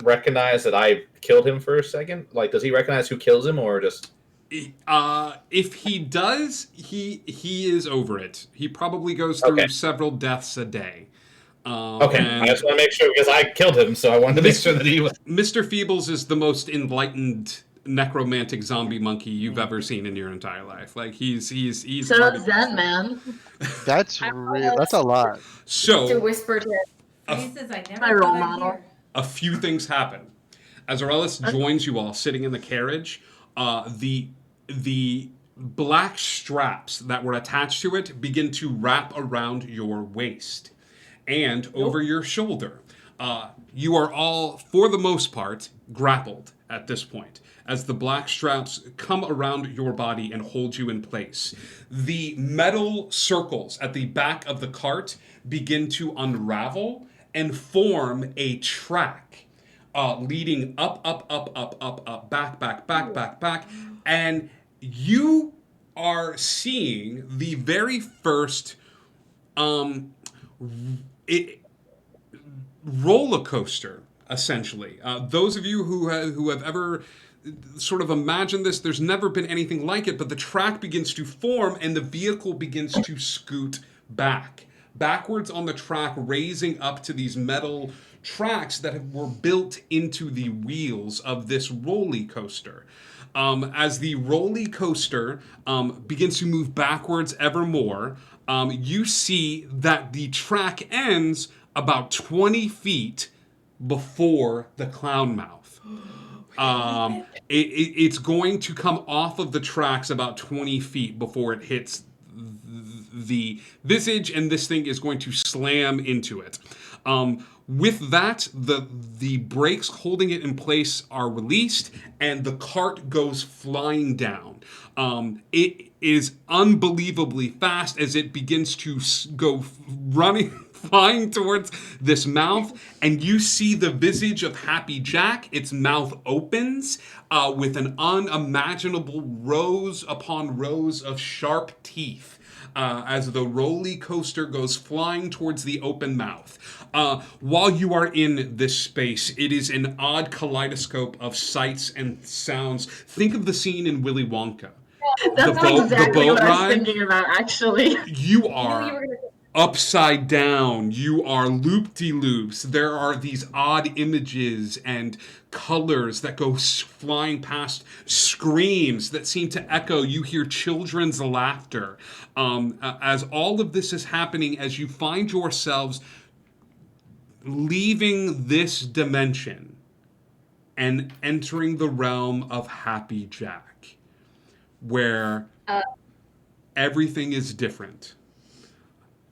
recognize that I killed him for a second? Like, does he recognize who kills him, or just? If he does, he is over it. He probably goes through several deaths a day. Okay, I just want to make sure because I killed him, so I wanted to make sure that he was. Mr. Feebles is the most enlightened necromantic zombie monkey you've ever seen in your entire life. Like he's So Zen, man. That's a lot. So to whisper to my role model. A few things happen. As Aurelis joins you all sitting in the carriage, the black straps that were attached to it begin to wrap around your waist and over your shoulder. You are all, for the most part, grappled at this point, as the black straps come around your body and hold you in place. The metal circles at the back of the cart begin to unravel and form a track leading up, back, and you are seeing the very first roller coaster, essentially. Those of you who have ever sort of imagined this, there's never been anything like it, but the track begins to form and the vehicle begins to scoot backwards on the track, raising up to these metal tracks that were built into the wheels of this roller coaster. As the roller coaster begins to move backwards ever more, you see that the track ends about 20 feet before the clown mouth. It's going to come off of the tracks about 20 feet before it hits the visage, and this thing is going to slam into it. With that, the brakes holding it in place are released, and the cart goes flying down. It is unbelievably fast as it begins to go running, flying towards this mouth, and you see the visage of Happy Jack. Its mouth opens with an unimaginable rows upon rows of sharp teeth. As the roller coaster goes flying towards the open mouth. While you are in this space, it is an odd kaleidoscope of sights and sounds. Think of the scene in Willy Wonka. That's exactly what I was thinking about, actually. You are upside down. You are loop-de-loops. There are these odd images and colors that go flying past, screams that seem to echo. You hear children's laughter. As all of this is happening, as you find yourselves leaving this dimension and entering the realm of Happy Jack, where everything is different.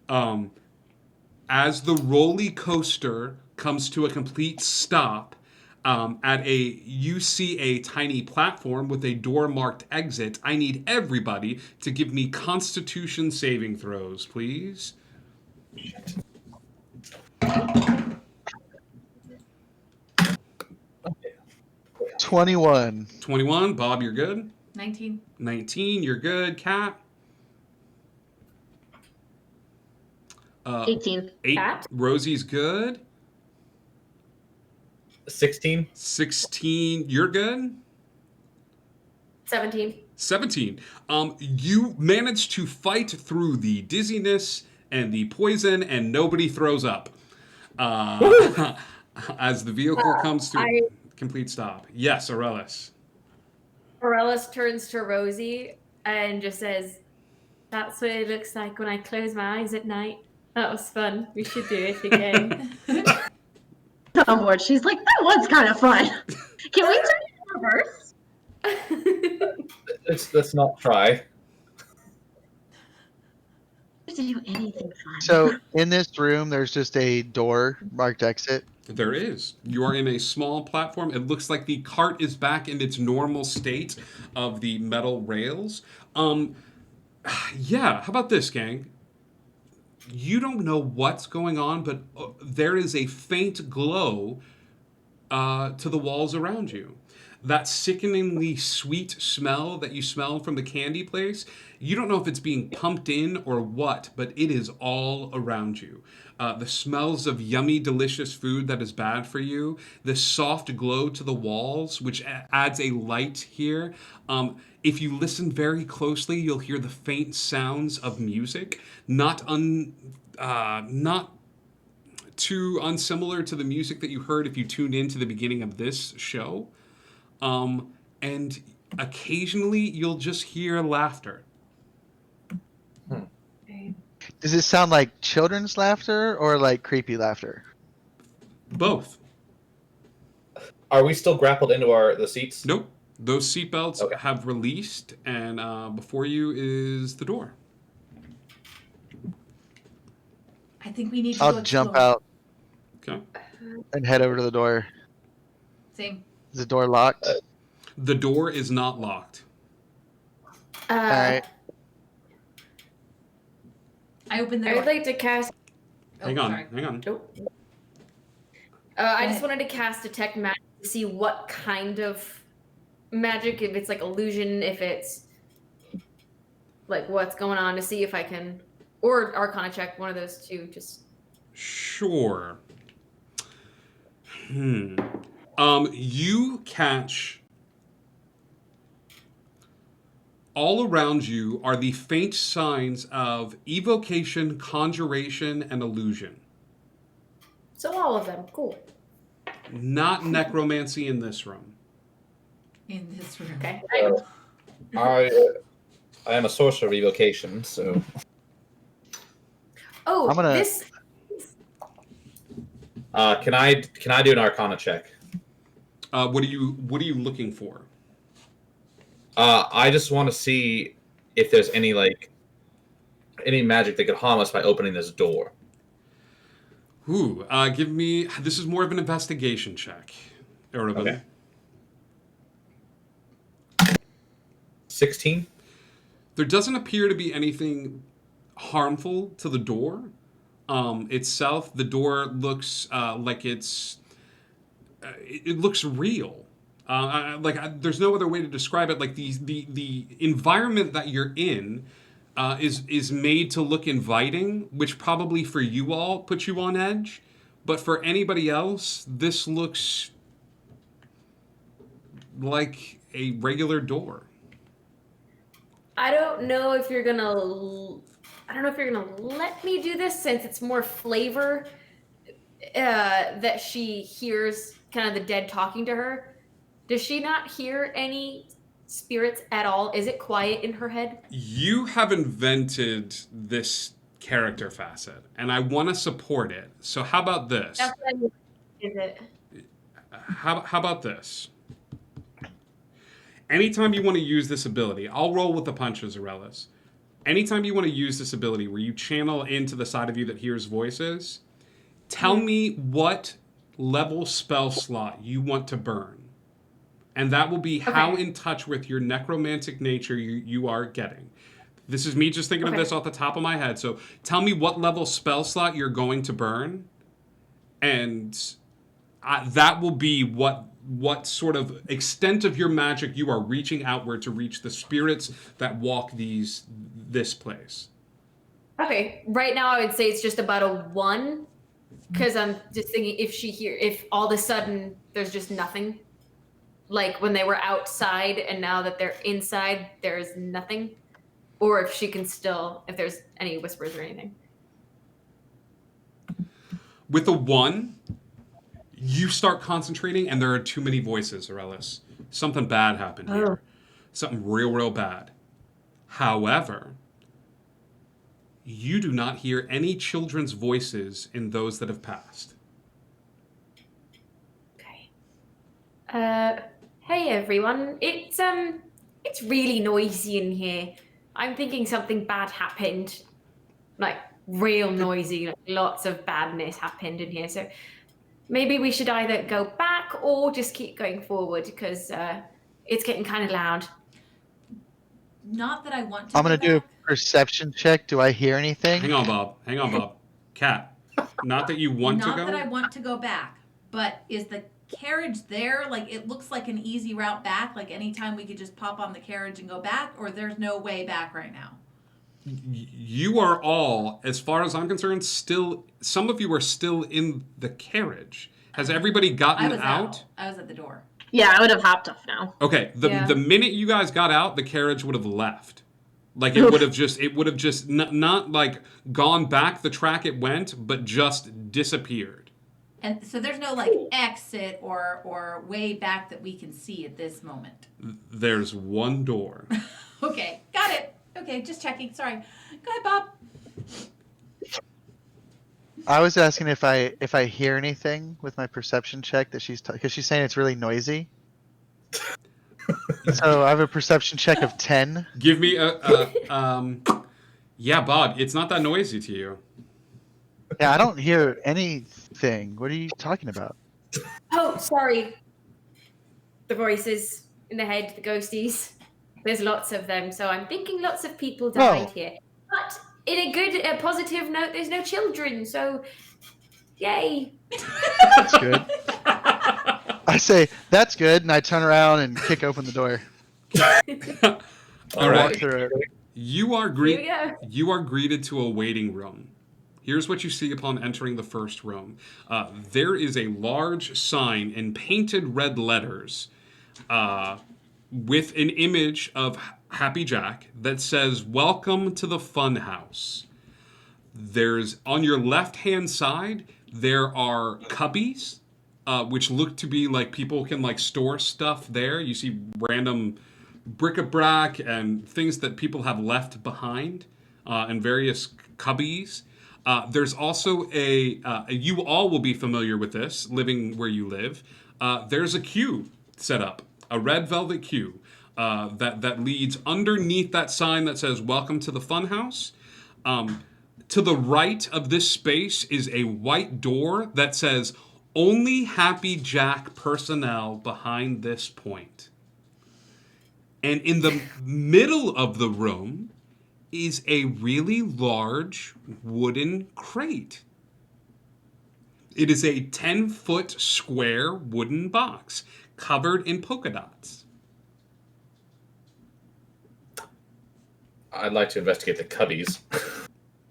As the roller coaster comes to a complete stop, you see a tiny platform with a door marked exit. I need everybody to give me Constitution saving throws, please. 21. 21. Bob, you're good. 19. 19. You're good. Kat. 18. 8. Rosie's good. 16. 16. You're good. 17. 17. You managed to fight through the dizziness and the poison, and nobody throws up. As the vehicle comes to a complete stop. Yes, Aurelis. Aurelis turns to Rosie and just says, "That's what it looks like when I close my eyes at night. That was fun. We should do it again." On board. She's like, that was kind of fun. Can we turn it in reverse? Let's not try. To do anything fun. So in this room, there's just a door marked exit. There is. You are in a small platform. It looks like the cart is back in its normal state of the metal rails. Yeah, how about this, gang? You don't know what's going on, but there is a faint glow to the walls around you. That sickeningly sweet smell that you smell from the candy place, you don't know if it's being pumped in or what, but it is all around you. The smells of yummy, delicious food that is bad for you, the soft glow to the walls, which adds a light here. If you listen very closely, you'll hear the faint sounds of music, not too unsimilar to the music that you heard if you tuned into the beginning of this show. And occasionally you'll just hear laughter. Does it sound like children's laughter or like creepy laughter? Both. Are we still grappled into the seats? Nope. Those seatbelts have released, and before you is the door. I think we need to I'll jump out. Okay. And head over to the door. Same. Is the door locked? The door is not locked. All right. I opened the I door. would like to cast. Hang on. Nope. I just wanted to cast Detect Magic to see what kind of magic, if it's like illusion, if it's like what's going on, to see if I can, or Arcana check, one of those two, just. Sure. You catch. All around you are the faint signs of evocation, conjuration, and illusion. So all of them, cool. Not necromancy in this room. in this room. Okay. I am a sorcerer evocation, so Oh, I'm gonna- this. can I do an Arcana check? What are you looking for? I just want to see if there's any magic that could harm us by opening this door. Ooh, give me. This is more of an investigation check, Erebin. Okay. 16. There doesn't appear to be anything harmful to the door itself. The door looks like it looks real. There's no other way to describe it. Like the environment that you're in is made to look inviting, which probably for you all puts you on edge. But for anybody else, this looks like a regular door. I don't know if you're gonna let me do this since it's more flavor that she hears kind of the dead talking to her. Does she not hear any spirits at all? Is it quiet in her head? You have invented this character facet, and I want to support it. So how about this? That's what I mean. Is it? How about this? Anytime you want to use this ability, I'll roll with the punches, Aurelis. Anytime you want to use this ability where you channel into the side of you that hears voices, tell me what level spell slot you want to burn. And that will be how in touch with your necromantic nature you are getting. This is me just thinking of this off the top of my head. So tell me what level spell slot you're going to burn. And that will be what sort of extent of your magic you are reaching outward to reach the spirits that walk this place. Okay, right now I would say it's just about a 1, because I'm just thinking if all of a sudden there's just nothing, like when they were outside and now that they're inside, there's nothing, or if she can still, if there's any whispers or anything. With a 1, you start concentrating, and there are too many voices, Aurelis. Something bad happened here. Something real, real bad. However, you do not hear any children's voices in those that have passed. Okay. Hey everyone. It's really noisy in here. I'm thinking something bad happened. Like real noisy, like lots of badness happened in here. So maybe we should either go back or just keep going forward because it's getting kind of loud. Not that I want to. I'm gonna do a perception check. Do I hear anything? Hang on, Bob. Cat. Not that you want to go. Not that I want to go back, but is the carriage there? Like it looks like an easy route back. Like anytime we could just pop on the carriage and go back, or there's no way back right now. You are all, as far as I'm concerned, still. Some of you are still in the carriage. Has everybody gotten out? I was at the door. Yeah, I would have hopped off now. Okay. The minute you guys got out, the carriage would have left. Like it would have just not like gone back the track it went, but just disappeared. And so there's no like exit or way back that we can see at this moment. There's one door. Okay, got it. Okay, just checking. Sorry. Go ahead, Bob. I was asking if I hear anything with my perception check that because she's saying it's really noisy. So I have a perception check of 10. Give me yeah, Bob, it's not that noisy to you. Yeah, I don't hear anything. What are you talking about? Oh, sorry. The voices in the head, the ghosties. There's lots of them, so I'm thinking lots of people died here. But in a positive note, there's no children, so yay. That's good. I say, that's good, and I turn around and kick open the door. All right. Through it. You are greeted to a waiting room. Here's what you see upon entering the first room. There is a large sign in painted red letters with an image of Happy Jack that says, "Welcome to the Funhouse." There's, on your left-hand side, there are cubbies which look to be like people can like store stuff there. You see random bric-a-brac and things that people have left behind in various cubbies. There's also you all will be familiar with this, living where you live. There's a queue set up, a red velvet queue that leads underneath that sign that says "Welcome to the Funhouse." To the right of this space is a white door that says "Only Happy Jack personnel behind this point." And in the middle of the room is a really large wooden crate. It is a 10-foot square wooden box covered in polka dots. I'd like to investigate the cubbies.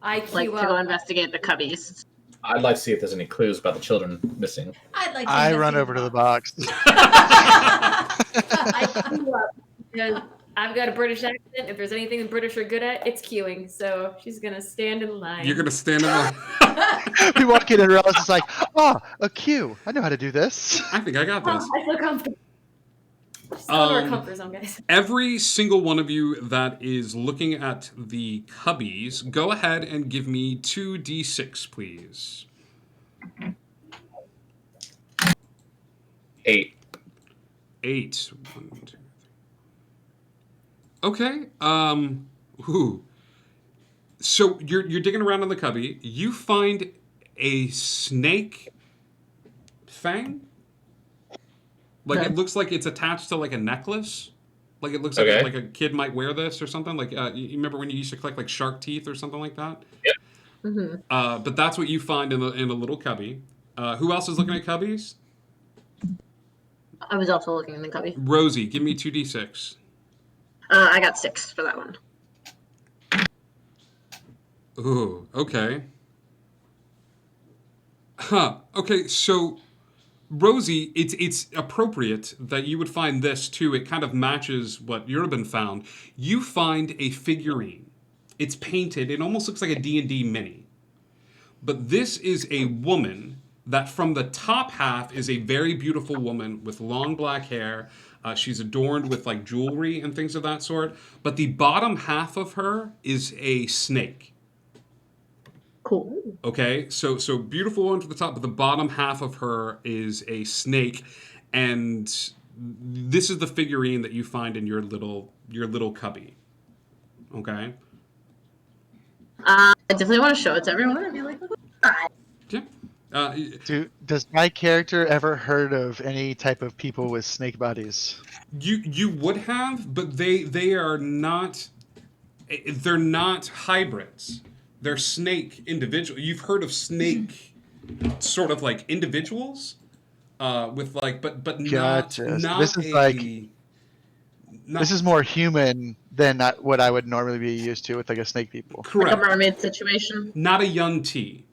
I'd like to go investigate the cubbies. I'd like to see if there's any clues about the children missing. I'd like to I run investigate over to the box. I've got a British accent. If there's anything the British are good at, it's queuing. So she's gonna stand in line. You're gonna stand in line. We walk in and Relis is like, "Oh, a queue. I know how to do this." I think I got this. I feel comfortable. Just go to our comfort zone, guys. Every single one of you that is looking at the cubbies, go ahead and give me 2d6, please. 8. 8. 1, 2, 3. Okay. Ooh. So you're digging around in the cubby. You find a snake fang. Like it looks like it's attached to like a necklace. Like it looks like a kid might wear this or something. Like you remember when you used to collect like shark teeth or something like that? Yeah. Mm-hmm. But that's what you find in a little cubby. Who else is looking at cubbies? I was also looking in the cubby. Rosie, give me 2d6. I got 6 for that one. Ooh, okay. Huh. Okay, so Rosie, it's appropriate that you would find this too. It kind of matches what Urban found. You find a figurine. It's painted. It almost looks like a D&D mini. But this is a woman that from the top half is a very beautiful woman with long black hair. She's adorned with like jewelry and things of that sort. But the bottom half of her is a snake. Cool. Okay, so beautiful one to the top, but the bottom half of her is a snake, and this is the figurine that you find in your little cubby. Okay. I definitely want to show it to everyone and be like, look at that. Yeah. Does my character ever heard of any type of people with snake bodies? You would have, but they are not. They're not hybrids. They're snake individual. You've heard of snake, sort of like individuals, with like, but Gotcha. not This is this is more human than what I would normally be used to with like a snake people. Correct. Like a mermaid situation. Not a young T.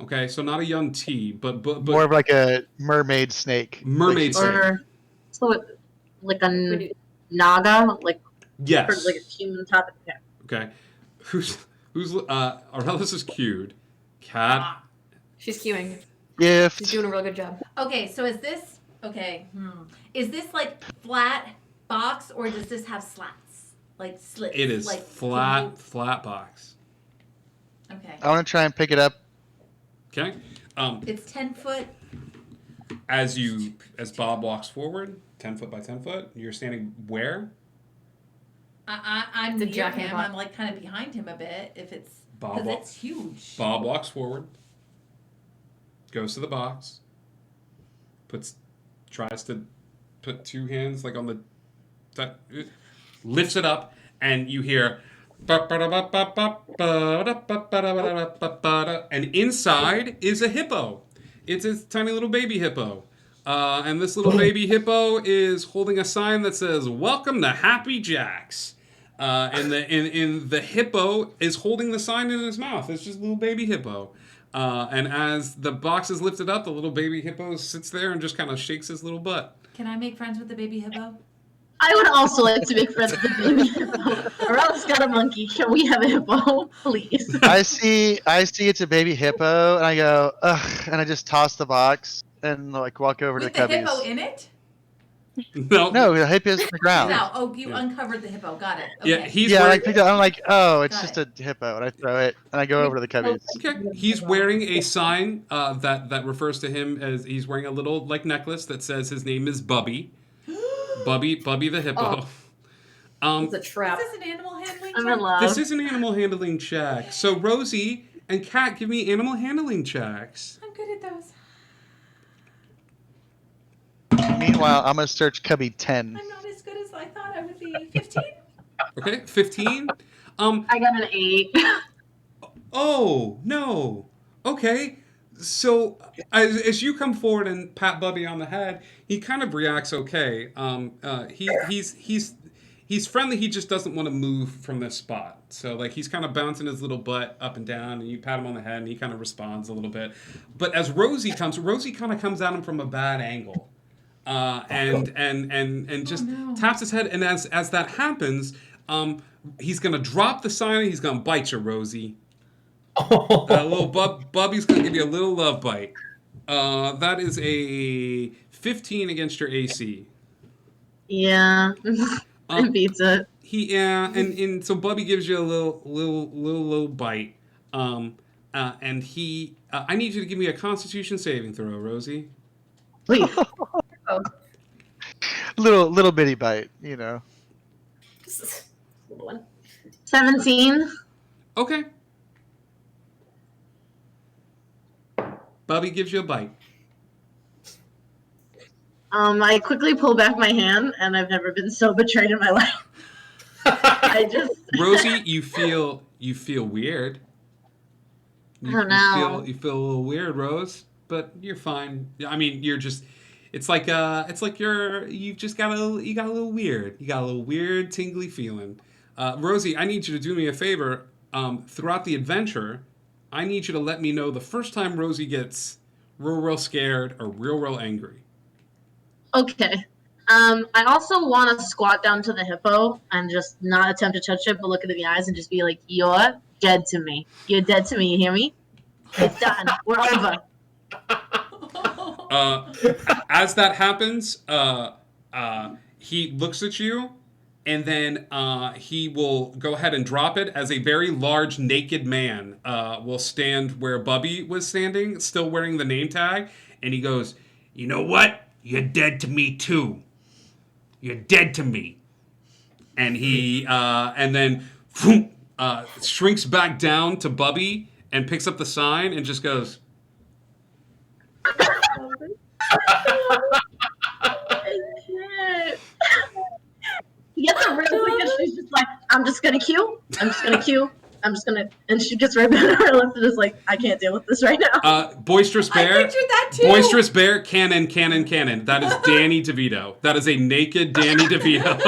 Okay, so not a young T, but more of like a mermaid snake. Mermaid snake. Or so like a naga, like Yes. or like a human topic. Yeah. Okay. Who's Aurelis is cued. Cat. She's queuing. Gift. She's doing a real good job. Okay, so is this Is this like flat box or does this have slats? Like slits? It is like flat box. Okay. I want to try and pick it up. Okay. It's 10 foot. As Bob walks forward, 10 foot by 10 foot, you're standing where? I'm It's a near jack in him. the box. I'm like kind of behind him a bit. If it's Bob because wa- it's huge. Bob walks forward, goes to the box, tries to put two hands like on the, lifts it up, and you hear, and inside is a hippo. It's a tiny little baby hippo. And this little baby hippo is holding a sign that says, "Welcome to Happy Jacks." And the hippo is holding the sign in his mouth. It's just a little baby hippo. And as the box is lifted up, the little baby hippo sits there and just kind of shakes his little butt. Can I make friends with the baby hippo? I would also like to make friends with the baby hippo. Aurelis got a monkey. Can we have a hippo, please? I see it's a baby hippo, and I go, ugh, and I just toss the box and like walk over With to the the hippo cubbies. in it? No. No, the hippo's on the ground. No. Oh, you Yeah. uncovered the hippo. Got it. Okay. Yeah, he's Yeah, I wearing. like picked it. I'm like, oh, it's Got just it. a hippo, and I throw it, and I go over to the cubbies. Okay, he's wearing a sign that refers to him as he's wearing a little like necklace that says his name is Bubby. Bubby the hippo. It's a trap. Is this an animal handling I'm check? in love. This is an animal handling check. So Rosie and Kat, give me animal handling checks. I'm good at those. Meanwhile, I'm gonna search cubby 10. I'm not as good as I thought I would be. 15? Okay, 15. I got an 8. Oh no. Okay. So as you come forward and pat Bubby on the head, he kind of reacts okay. He's friendly. He just doesn't want to move from this spot. So like he's kind of bouncing his little butt up and down, and you pat him on the head, and he kind of responds a little bit. But as Rosie kind of comes at him from a bad angle, and just taps his head. And as that happens, he's gonna drop the sign and he's gonna bite you, Rosie. Little Bubby's gonna give you a little love bite. That is a 15 against your AC. Yeah. It beats it. And so Bubby gives you a little bite. And he I need you to give me a Constitution saving throw, Rosie. Please. Little bitty bite, you know. 17. Okay. Bubby gives you a bite. I quickly pull back my hand, and I've never been so betrayed in my life. I just. Rosie, you feel weird. Oh no. You feel a little weird, Rose, but you're fine. I mean, you're just. It's like you got a little weird. You got a little weird tingly feeling. Rosie, I need you to do me a favor. Throughout the adventure, I need you to let me know the first time Rosie gets real scared or real angry. Okay. I also want to squat down to the hippo and just not attempt to touch it, but look it in the eyes and just be like, "You're dead to me. You're dead to me. You hear me? It's done. We're over." As that happens, he looks at you, and then he will go ahead and drop it as a very large naked man will stand where Bubby was standing, still wearing the name tag, and he goes, "You know what? You're dead to me too. You're dead to me." And he and then shrinks back down to Bubby and picks up the sign and just goes. He gets a really because she's just like, "I'm just gonna queue. And she gets right back to her lips and is like, "I can't deal with this right now." Boisterous Bear. I pictured that too. Boisterous Bear, cannon. That is Danny DeVito. That is a naked Danny DeVito.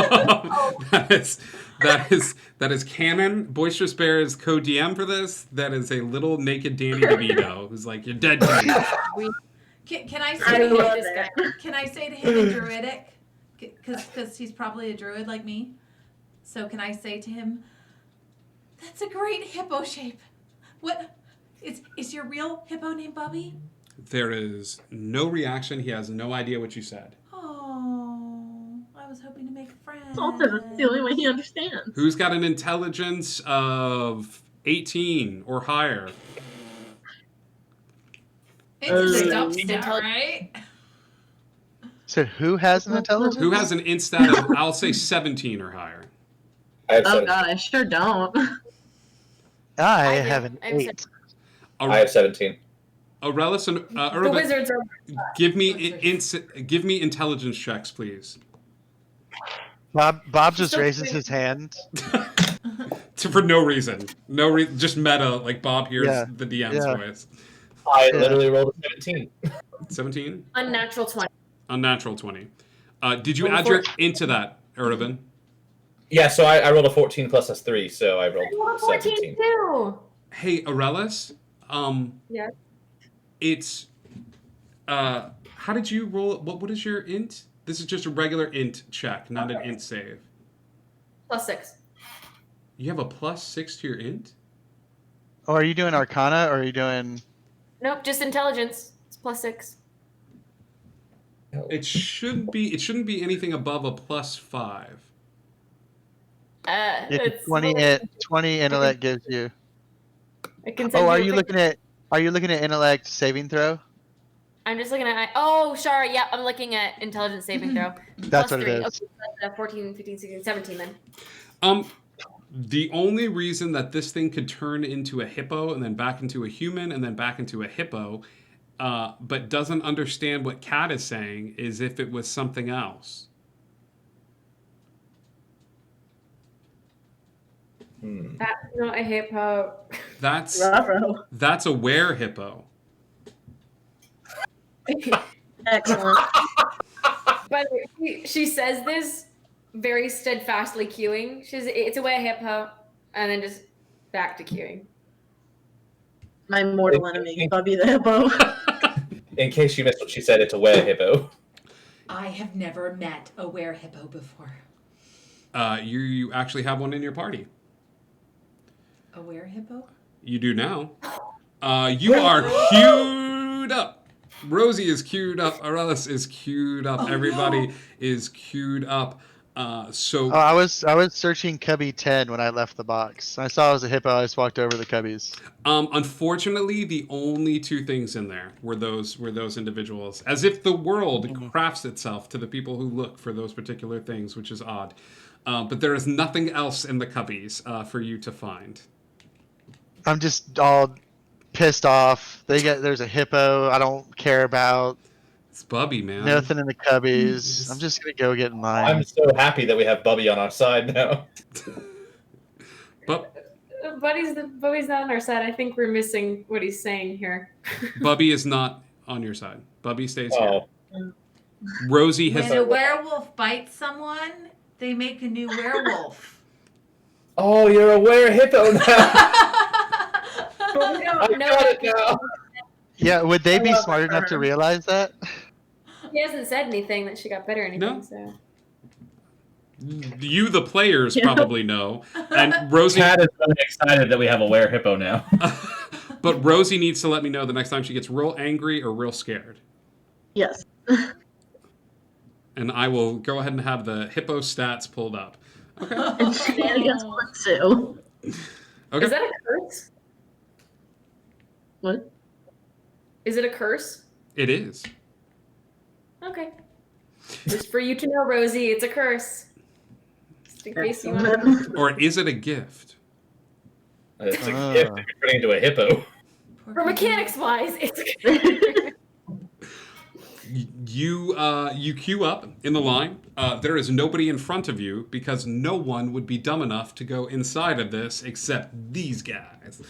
that is canon. Boisterous Bear is co-DM for this. That is a little naked Danny DeVito who's like, "You're dead to me." Can I say to him? Can I say to him in Druidic? Because he's probably a druid like me. So can I say to him, "That's a great hippo shape. What is your real hippo named Bubby?" There is no reaction. He has no idea what you said. Oh, I was hoping to make a friend. That's the only way he understands. Who's got an intelligence of 18 or higher? It's a dubstep, right? So who has an intelligence? Who has an int stat of, I'll say 17 or higher? I have Oh 17. god, I sure don't. I have an 8. I have 17. Aurelis and The Urban, wizards are. give me intelligence checks, please. Bob just raises his hand. For no reason. Just meta, like Bob hears the DM's voice. I literally rolled a 17. 17? Unnatural 20. Unnatural 20. Did you add your into that, Urban? Yeah, so I rolled a 14 plus us 3, so I rolled 14 17. too. Hey, Aurelis. Yeah. It's how did you roll it? What is your int? This is just a regular int check, not an int save. +6. You have a +6 to your int? Oh, are you doing Arcana or are you doing? Nope, just intelligence. It's +6. It shouldn't be anything above a +5. It's 20 intellect gives you. I can send Oh, are a you picture. looking at intellect saving throw? I'm just looking at. Oh, sorry. Yeah, I'm looking at intelligence saving throw. That's what it +3. is. Okay, that's 14, 15, 16, 17 then. The only reason that this thing could turn into a hippo and then back into a human and then back into a hippo, but doesn't understand what Cat is saying, is if it was something else. That's not a hippo. That's Bravo. that's a were hippo. Excellent. But she says this very steadfastly queuing. It's a were hippo, and then just back to queuing. My mortal enemy, Bubby the Hippo. In case you missed what she said, it's a were hippo. I have never met a were hippo before. You actually have one in your party. A were hippo? You do now. You are queued up. Rosie is queued up. Aurelis is queued up. Everybody is queued up. So I was searching cubby 10 when I left the box. I saw it was a hippo. I just walked over the cubbies. Unfortunately, the only two things in there were those individuals. As if the world crafts itself to the people who look for those particular things, which is odd. But there is nothing else in the cubbies for you to find. I'm just all pissed off. There's a hippo I don't care about. It's Bubby, man. Nothing in the cubbies. I'm just gonna go get in line. I'm so happy that we have Bubby on our side now. But Buddy's not on our side. I think we're missing what he's saying here. Bubby is not on your side. Bubby stays Oh. here. Rosie has. When a werewolf bites someone, they make a new werewolf. Oh, you're a were hippo now. But we don't I know got that it now. Yeah, would they be love smart her. enough to realize that? He hasn't said anything that she got better or anything. No. So. You, the players, probably know. And Rosie. Cat is really excited that we have a were hippo now. But Rosie needs to let me know the next time she gets real angry or real scared. Yes. And I will go ahead and have the hippo stats pulled up. Okay. And shenanigans will ensue. Okay. Is that a curse? What? Is it a curse? It is. Okay. Just for you to know, Rosie, it's a curse. Just in case you want to. Or is it a gift? It's a gift if you're turning into a hippo. For mechanics wise, it's a curse. You queue up in the line. There is nobody in front of you because no one would be dumb enough to go inside of this except these guys.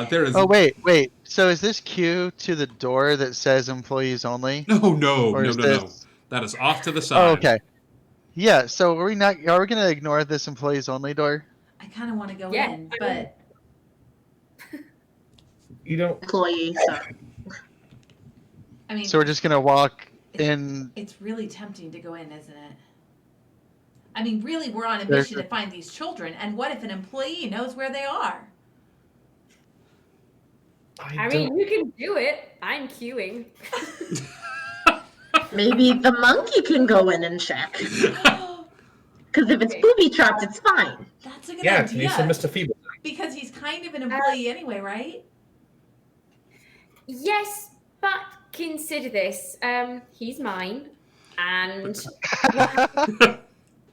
There is. Oh wait. So is this queue to the door that says employees only? No. Or is this- That is off to the side. Oh, okay. Yeah. So are we gonna ignore this employees only door? I kind of want to go Yeah. in, but You don't. Employee, sorry. I mean, So we're just gonna walk in. it's really tempting to go in, isn't it? I mean, really, we're on a There's mission to find these children, and what if an employee knows where they are? I mean, you can do it. I'm queuing. Maybe the monkey can go in and check. Because if it's booby trapped, it's fine. That's a good Yeah, idea. can you send Mr. Feeble? Because he's kind of an employee anyway, right? Yes, but consider this. He's mine. And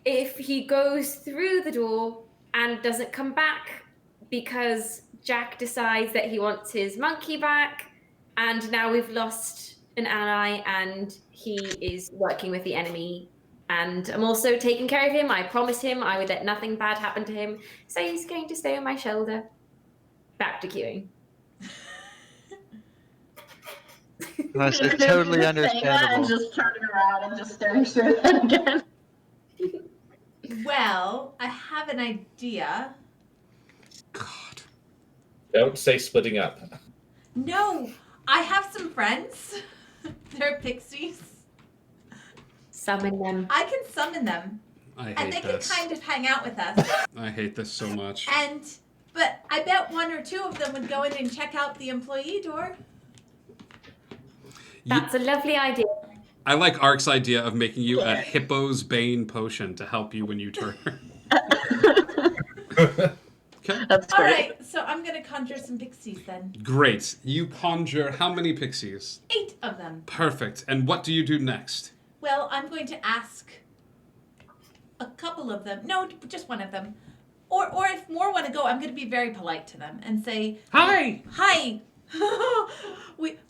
if he goes through the door and doesn't come back because Jack decides that he wants his monkey back, and now we've lost an ally and he is working with the enemy, and I'm also taking care of him. I promised him I would let nothing bad happen to him, so he's going to stay on my shoulder. Back to queuing. That's Just totally saying that understandable. and just turning around and just staring straight ahead again. Well, I have an idea. God. Don't say splitting up. No, I have some friends. They're pixies. Summon them. I can summon them, I and they hate this. can kind of hang out with us. I hate this so much. But I bet one or two of them would go in and check out the employee door. That's a lovely idea. I like Ark's idea of making you a hippo's bane potion to help you when you turn. Okay. That's All great. right, so I'm gonna conjure some pixies then. Great. You conjure how many pixies? 8 of them. Perfect. And what do you do next? Well, I'm going to ask a couple of them. No, just one of them. Or if more want to go, I'm going to be very polite to them and say, Hi. Hi.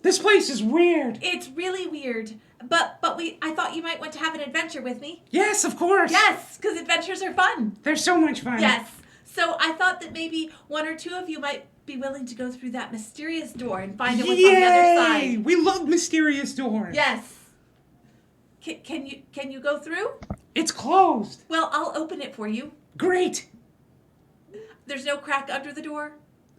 This place is weird. It's really weird. But I thought you might want to have an adventure with me. Yes, of course. Yes, because adventures are fun. They're so much fun. Yes. So I thought that maybe 1 or 2 of you might be willing to go through that mysterious door and find out what's on the other side. We love mysterious doors. Yes. Can you go through? It's closed. Well, I'll open it for you. Great. There's no crack under the door.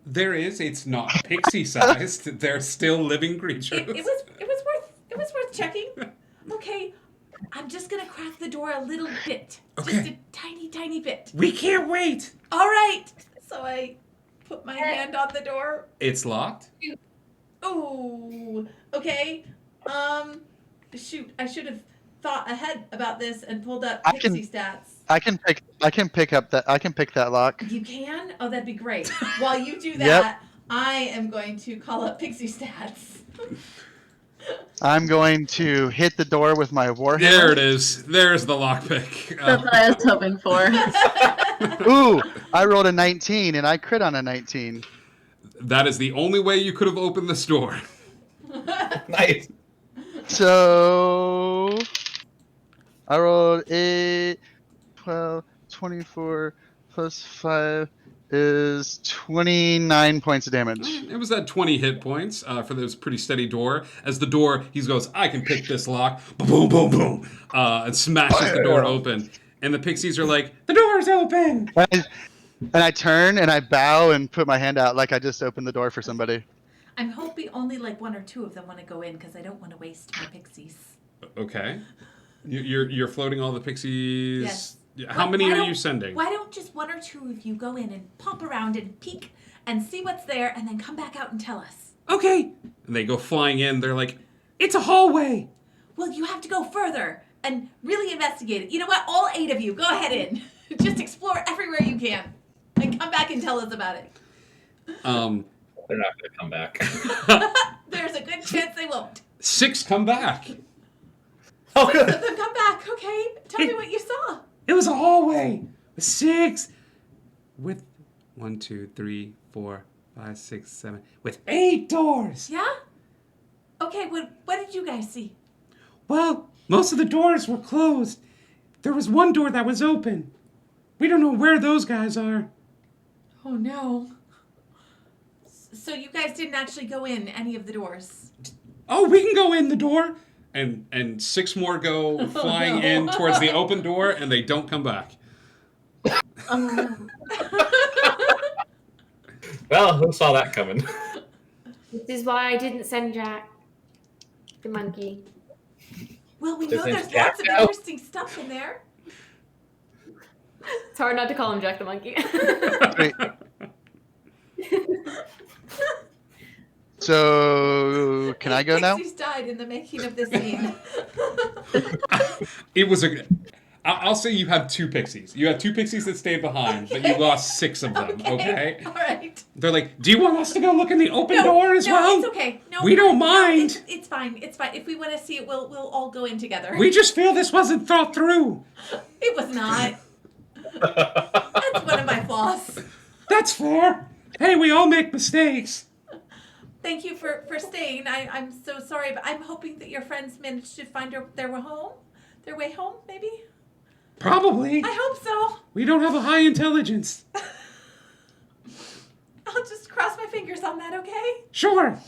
There is. It's not pixie-sized. They're still living creatures. It was worth checking. Okay, I'm just gonna crack the door a little bit. Okay. Just a tiny bit. We can't wait. All right. So I put my hand on the door. It's locked. Oh, okay. Shoot, I should have thought ahead about this and pulled up pixie stats. I can pick that lock. You can? Oh, that'd be great. While you do that, Yep. I am going to call up pixie stats. I'm going to hit the door with my warhammer. There it is. There's the lockpick. That's what I was hoping for. Ooh, I rolled a 19 and I crit on a 19. That is the only way you could have opened this door. Nice. So I rolled 8, 12, 24 plus 5 is 29 points of damage. It was at 20 hit points for this pretty steady door. As the door, he goes, I can pick this lock. Boom, boom, boom. And smashes the door open. And the pixies are like, the door's open. And I turn and I bow and put my hand out like I just opened the door for somebody. I'm hoping only like 1 or 2 of them want to go in because I don't want to waste my pixies. Okay. You're floating all the pixies. Yes. How many are you sending? Why don't just 1 or 2 of you go in and pop around and peek and see what's there and then come back out and tell us? Okay. And they go flying in. They're like, it's a hallway. Well, you have to go further and really investigate it. You know what? All 8 of you, go ahead in. Just explore everywhere you can and come back and tell us about it. They're not going to come back. There's a good chance they won't. 6 come back. Oh, 6 of them come back. Okay, tell me what you saw. It was a hallway. 6 with 1, 2, 3, 4, 5, 6, 7 with 8 doors. Yeah? Okay, what did you guys see? Well, most of the doors were closed. There was one door that was open. We don't know where those guys are. Oh no. So you guys didn't actually go in any of the doors? Oh, we can go in the door. And 6 more go flying in towards the open door, and they don't come back. Well, who saw that coming? This is why I didn't send Jack, the monkey. Well, we His know name's there's Jack lots of now? interesting stuff in there. It's hard not to call him Jack the monkey. Wait. So, can I go now? Pixies died in the making of this scene. It was I'll say you have 2 pixies. You have 2 pixies that stayed behind, but you lost 6 of them, okay? All right. They're like, do you want us to go look in the open door as well? No, it's okay. No, we don't mind. No, it's fine. It's fine. If we want to see it, we'll all go in together. We just feel this wasn't thought through. It was not. That's one of my flaws. That's fair. Hey, we all make mistakes. Thank you for staying. I'm so sorry, but I'm hoping that your friends managed to find their way home, maybe? Probably. I hope so. We don't have a high intelligence. I'll just cross my fingers on that, okay? Sure.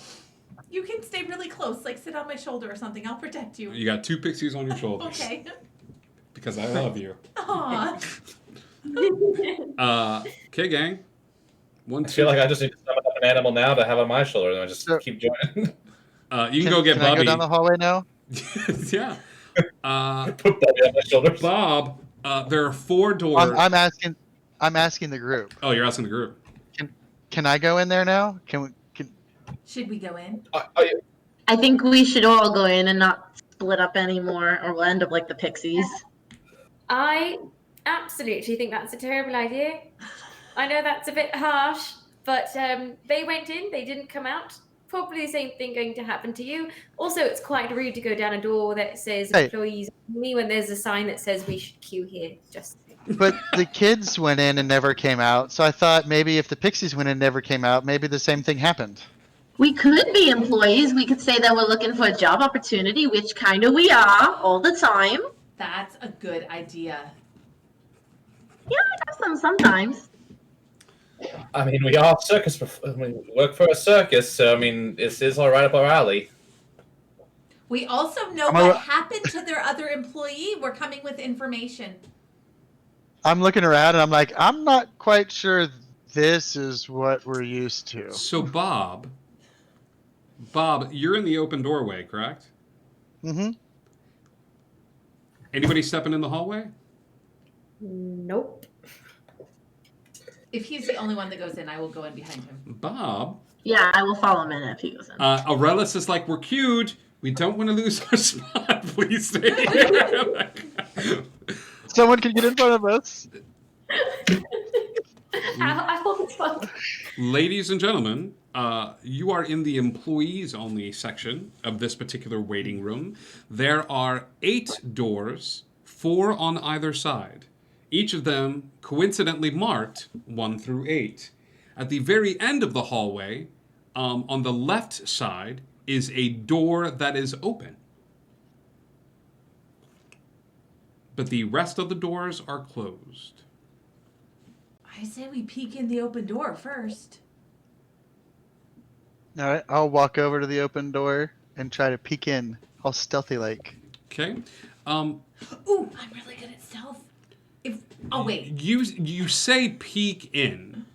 You can stay really close, like sit on my shoulder or something. I'll protect you. You got 2 pixies on your shoulders. Okay. Because I love you. Aw. Okay, gang. I feel like I just need to summon up an animal now to have on my shoulder, and I just keep joining. You can go get Can Bobby. I go down the hallway now? Yeah. Put Bobby on my shoulders. Bob, there are 4 doors. I'm asking the group. Oh, you're asking the group. Can I go in there now? Can Should we go in? I think we should all go in and not split up anymore, or we'll end up like the Pixies. I absolutely think that's a terrible idea. I know that's a bit harsh, but they went in, they didn't come out. Probably the same thing going to happen to you. Also, it's quite rude to go down a door that says Hey. employees only when there's a sign that says we should queue here. Just But the kids went in and never came out, so I thought maybe if the Pixies went in and never came out, maybe the same thing happened. We could be employees. We could say that we're looking for a job opportunity, which kind of we are all the time. That's a good idea. Yeah, I have some sometimes. I mean, we are circus. We work for a circus, so I mean, this is all right up our alley. We also know I'm what a- happened to their other employee. We're coming with information. I'm looking around and I'm like, I'm not quite sure this is what we're used to. So Bob, you're in the open doorway, correct? Mm-hmm. Anybody stepping in the hallway? nope. If he's the only one that goes in, I will go in behind him. Bob, Yeah, I will follow him in if he goes in. Aurelis is like, we're queued. We don't want to lose our spot. Please stay here. Someone can get in front of us. I hope it's fun. Ladies and gentlemen, you are in the employees only section of this particular waiting room. There are 8 doors, 4 on either side. Each of them coincidentally marked 1 through 8. At the very end of the hallway, on the left side, is a door that is open. But the rest of the doors are closed. I say we peek in the open door first. All right, I'll walk over to the open door and try to peek in, all stealthy like. Okay. Ooh, I'm really good at stealth. Oh wait. You say peek in.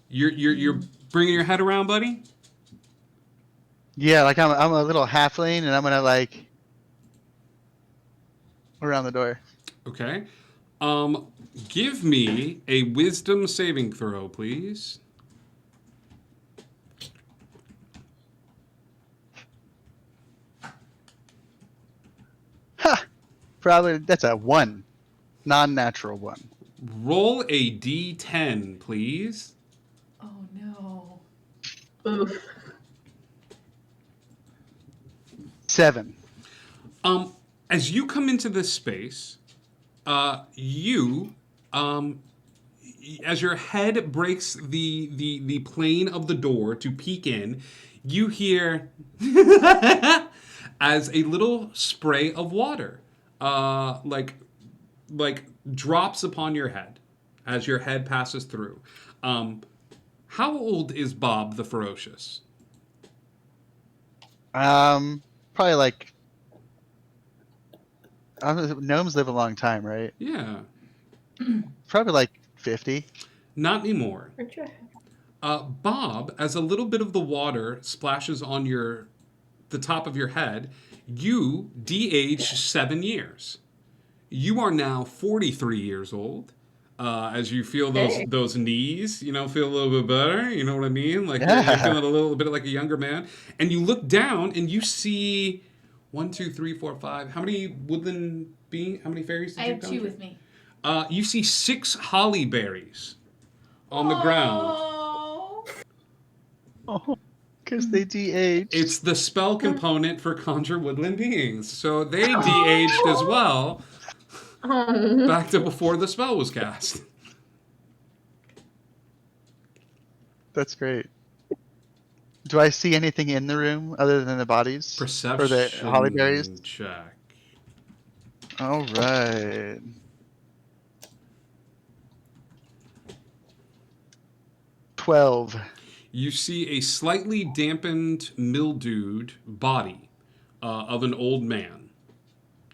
You're bringing your head around, buddy? Yeah, like I'm a little halfling and I'm gonna like around the door. Okay. Give me a wisdom saving throw, please. Ha! Probably that's a 1. Non-natural 1. Roll a d10, please. Oh no. Oof. 7. As you come into this space, you, as your head breaks the plane of the door to peek in, you hear as a little spray of water, like drops upon your head as your head passes through. How old is Bob the Ferocious? Probably like gnomes live a long time, right? Yeah. Probably like 50. Not anymore. Bob, as a little bit of the water splashes on the top of your head, you de-age 7 years. You are now 43 years old. As you feel those knees, feel a little bit better. You know what I mean? Like you're feeling a little bit like a younger man. And you look down and you see 1, 2, 3, 4, 5. How many woodland beings? How many fairies did I you have conjure? 2 with me. You see 6 holly berries on the ground. Oh, because they de-aged. It's the spell component for conjure woodland beings. So they de-aged as well. Back to before the spell was cast. That's great. Do I see anything in the room other than the bodies? Perception Or the hollyberries? check. All right. $12. You see a slightly dampened, mildewed body of an old man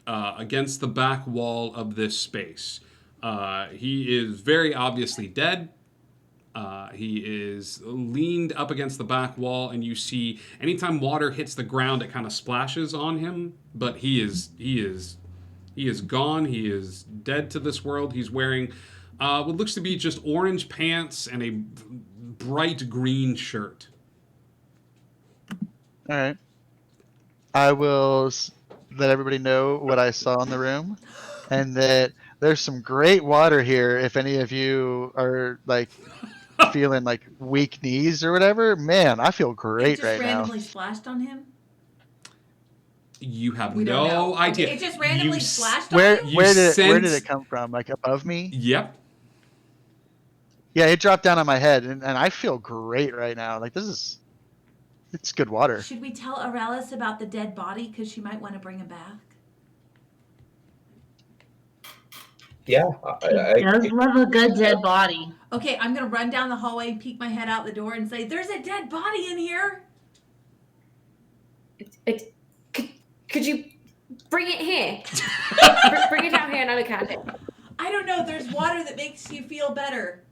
against the back wall of this space. He is very obviously dead. He is leaned up against the back wall, and you see anytime water hits the ground, it kind of splashes on him. But he is gone. He is dead to this world. He's wearing what looks to be just orange pants and a bright green shirt. All right. I will let everybody know what I saw in the room, and that there's some great water here. If any of you are like feeling like weak knees or whatever, man, I feel It great just right now. randomly splashed on him. You have We don't no know. idea. It just randomly You s- splashed Where on you. where did sense- it come from? Like above me? Yep. Yeah, it dropped down on my head, and I feel great right now. Like it's good water. Should we tell Aurelis about the dead body because she might want to bring him back? Yeah. He does love a good dead body. Okay, I'm gonna run down the hallway, peek my head out the door, and say, "There's a dead body in here." Could you bring it here? Bring it down here and I look at it. I don't know. There's water that makes you feel better.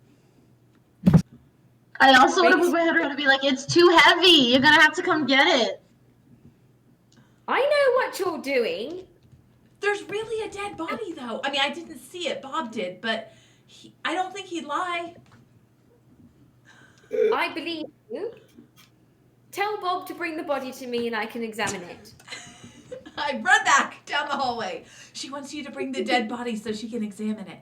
I also want to put my head around and be like, it's too heavy. You're gonna have to come get it. I know what you're doing. There's really a dead body, though. I mean, I didn't see it. Bob did, but I don't think he'd lie. I believe you. Tell Bob to bring the body to me and I can examine it. I run back down the hallway. She wants you to bring the dead body so she can examine it.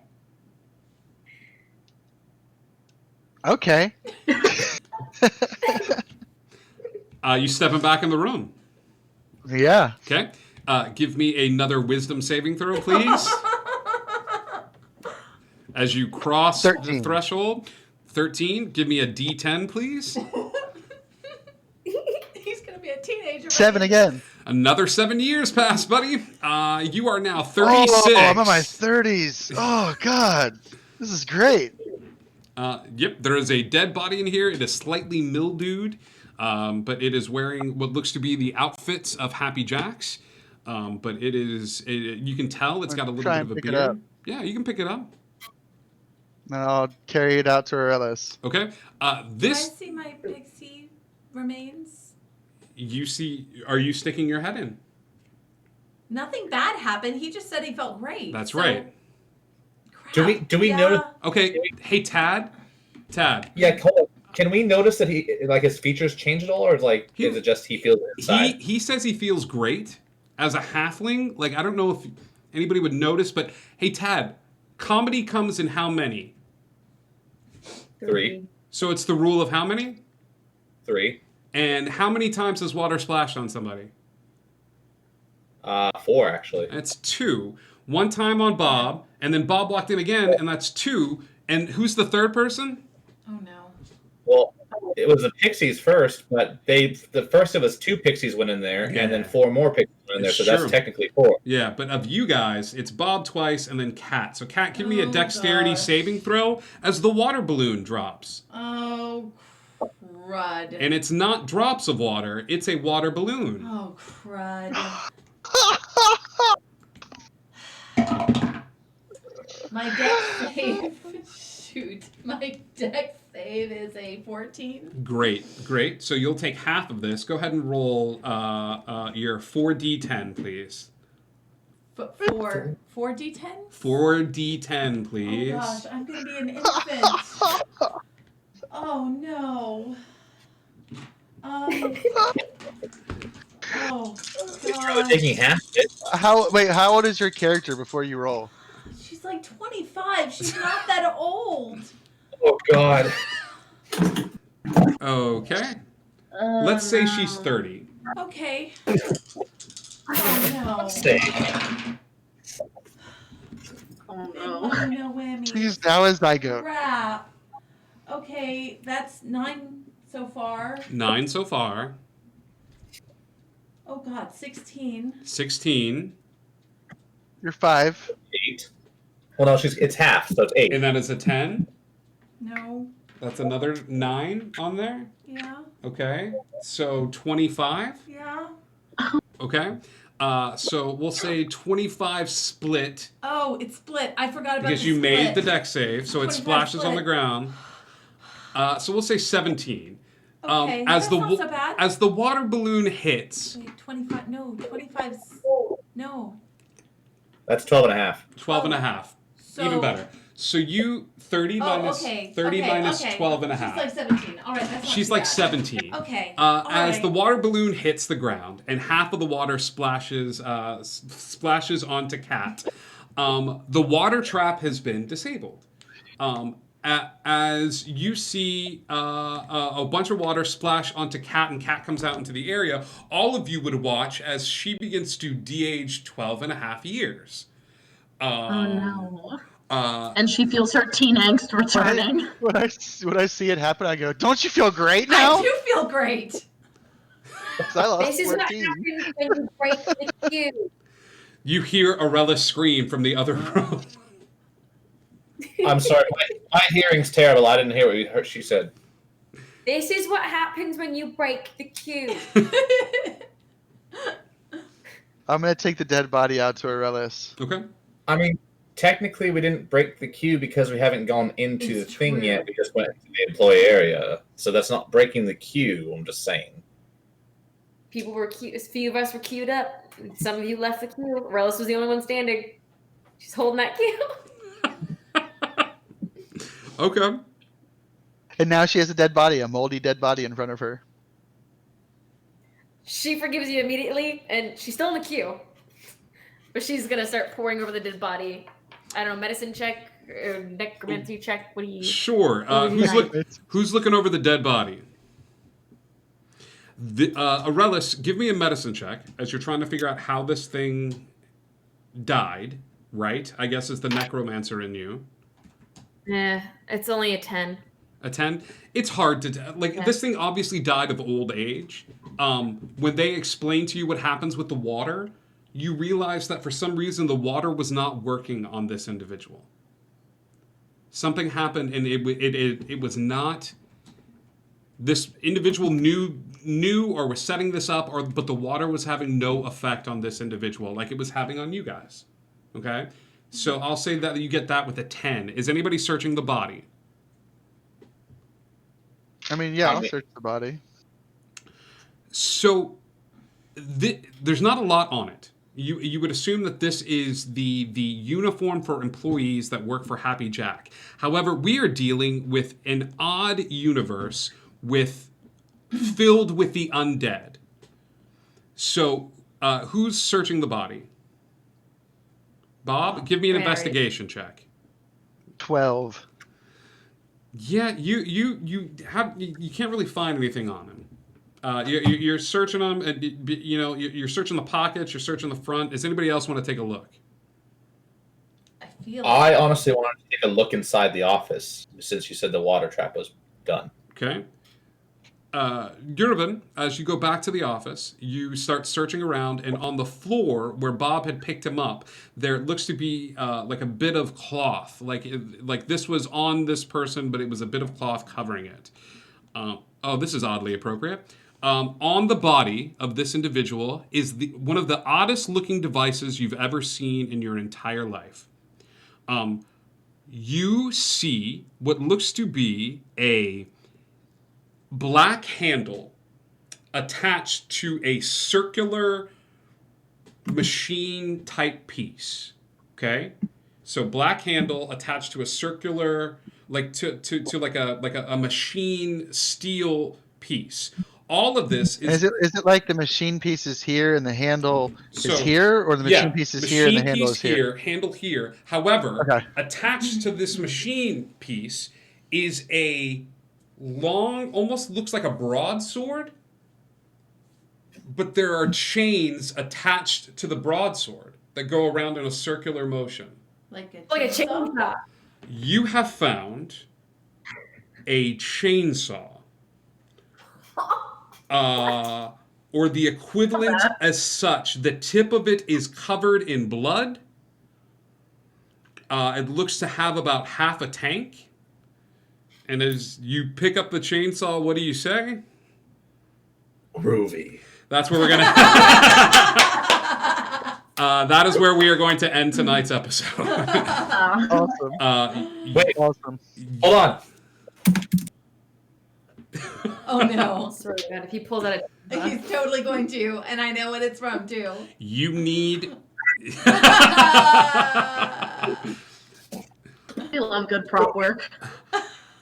Okay. You stepping back in the room. Yeah. Okay. Give me another wisdom saving throw, please. As you cross 13. the threshold. 13. Give me a D10, please. He's gonna be a teenager. 7 again. Another 7 years pass, buddy. You are now 36. Oh, I'm in my 30s. Oh God, this is great. Yep, there is a dead body in here. It is slightly mildewed, but it is wearing what looks to be the outfits of Happy Jacks. But you can tell it's got a little Try bit and of a pick it up. beard. Yeah, you can pick it up. And I'll carry it out to Aurelis. Okay. Can I This see my pixie remains? you see. Are you sticking your head in? Nothing bad happened. He just said he felt great. That's So- right. Crap. Do we Yeah. notice? Okay. Hey, Tad. Yeah, hold on. Can we notice that he like his features change at all, or is it just he feels it inside? He says he feels great as a halfling. Like I don't know if anybody would notice, but hey, Tad, comedy comes in how many? 3. So it's the rule of how many? 3. And how many times has water splashed on somebody? 4 actually. That's 2. 1 time on Bob, and then Bob walked in again, and that's 2. And who's the third person? Oh no. Well, it was the pixies first, but the first of us 2 pixies went in there, and then 4 more pixies went in there, so Sure. that's technically 4. Yeah, but of you guys, it's Bob twice and then Kat. So Kat, give me a Oh, dexterity gosh. saving throw as the water balloon drops. Oh, crud. And it's not drops of water, it's a water balloon. Oh, crud. My dex save. Shoot. My dex save is a 14. Great. So you'll take half of this. Go ahead and roll your 4d10, please. 4d10? 4d10, please. Oh gosh, I'm gonna be an infant. Oh no. Oh He's probably god. taking half of it. How old is your character before you roll? She's like 25. She's not that old. Oh God. Okay. Let's say she's 30. Okay. Oh no. Save. Oh Oh no whammy. Jeez, that was Zygote. Crap. Okay, that's 9 so far. 9 so far. Oh god, 16. 16. You're 5. 8. Well, no, it's half, so it's 8. And that is a 10. No. That's another 9 on there. Yeah. Okay. So 25. Yeah. Okay. So we'll say 25 split Oh, it's split. I forgot about because the you split. made the deck save, so it 25 splashes on the split. ground. So we'll say 17. Okay, As that's the not so bad. as the water balloon hits, Wait, 25. No, 25. No. That's 12 and a half. 12 and a half. So Even better. So you 30 minus 12 and a half. She's like 17. All right, that's not She's too like bad. 17. Okay. As the water balloon hits the ground and half of the water splashes onto Kat, the water trap has been disabled. As you see a bunch of water splash onto Kat and Kat comes out into the area, all of you would watch as she begins to de-age 12 and a half years. Oh no. And she feels her teen angst returning. When I see it happen, I go, "Don't you feel great now?" I do feel great. I lost This is what 14. happens when you break the queue. You hear Aurelis scream from the other room. I'm sorry, my hearing's terrible. I didn't hear what she said. This is what happens when you break the queue. I'm gonna take the dead body out to Aurelis. Okay. I mean, technically, we didn't break the queue because we haven't gone into the thing yet. We just went into the employee area, so that's not breaking the queue. I'm just saying. People were queued. A few of us were queued up. Some of you left the queue. Aurelis was the only one standing. She's holding that queue. Okay. And now she has a dead body, a moldy dead body in front of her. She forgives you immediately, and she's still in the queue. But she's gonna start pouring over the dead body. I don't know, medicine check or necromancy check. What do you? Sure. Who's looking over the dead body? Aurelis, give me a medicine check as you're trying to figure out how this thing died. Right? I guess is the necromancer in you. Yeah, it's only a 10. A 10? It's hard to this thing obviously died of old age. When they explain to you what happens with the water, you realize that for some reason the water was not working on this individual. Something happened and it was not. This individual knew or was setting this up, but the water was having no effect on this individual like it was having on you guys. Okay? So I'll say that you get that with a 10. Is anybody searching the body? I mean, yeah, I'll search the body. So there's not a lot on it. You would assume that this is the uniform for employees that work for Happy Jack. However, we are dealing with an odd universe filled with the undead. So who's searching the body? Bob, give me an investigation check. 12. Yeah, you can't really find anything on him. You're searching them, and you're searching the pockets, you're searching the front. Does anybody else want to take a look? I honestly wanted to take a look inside the office since you said the water trap was done. Okay. Gurvan, as you go back to the office, you start searching around, and on the floor where Bob had picked him up, there looks to be like a bit of cloth, like this was on this person, but it was a bit of cloth covering it. This is oddly appropriate. On the body of this individual is one of the oddest looking devices you've ever seen in your entire life. You see what looks to be a black handle attached to a circular machine type piece. Okay? So black handle attached to a circular, to a machine steel piece. All of this is it like the machine piece is here and the handle is here, or the machine piece is here and the handle is here? Handle here. However, attached to this machine piece is a long, almost looks like a broadsword, but there are chains attached to the broadsword that go around in a circular motion. Like a chainsaw. You have found a chainsaw. Or the equivalent as such. The tip of it is covered in blood. It looks to have about half a tank. And as you pick up the chainsaw, what do you say? Groovy. That's where we're going to... that is where we are going to end tonight's episode. Awesome. Wait. Awesome. Hold on. Oh no. Sorry, God, if he pulls out He's totally going to, and I know what it's from too. You need... I feel love good prop work.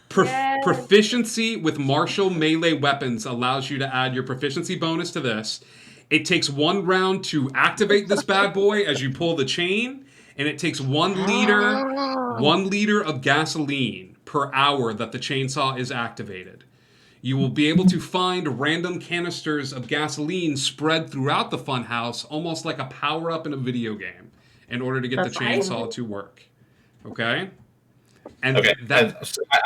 Proficiency with martial melee weapons allows you to add your proficiency bonus to this. It takes 1 round to activate this bad boy as you pull the chain, and it takes 1 liter of gasoline per hour that the chainsaw is activated. You will be able to find random canisters of gasoline spread throughout the funhouse, almost like a power-up in a video game, in order to get the chainsaw to work. Okay? And I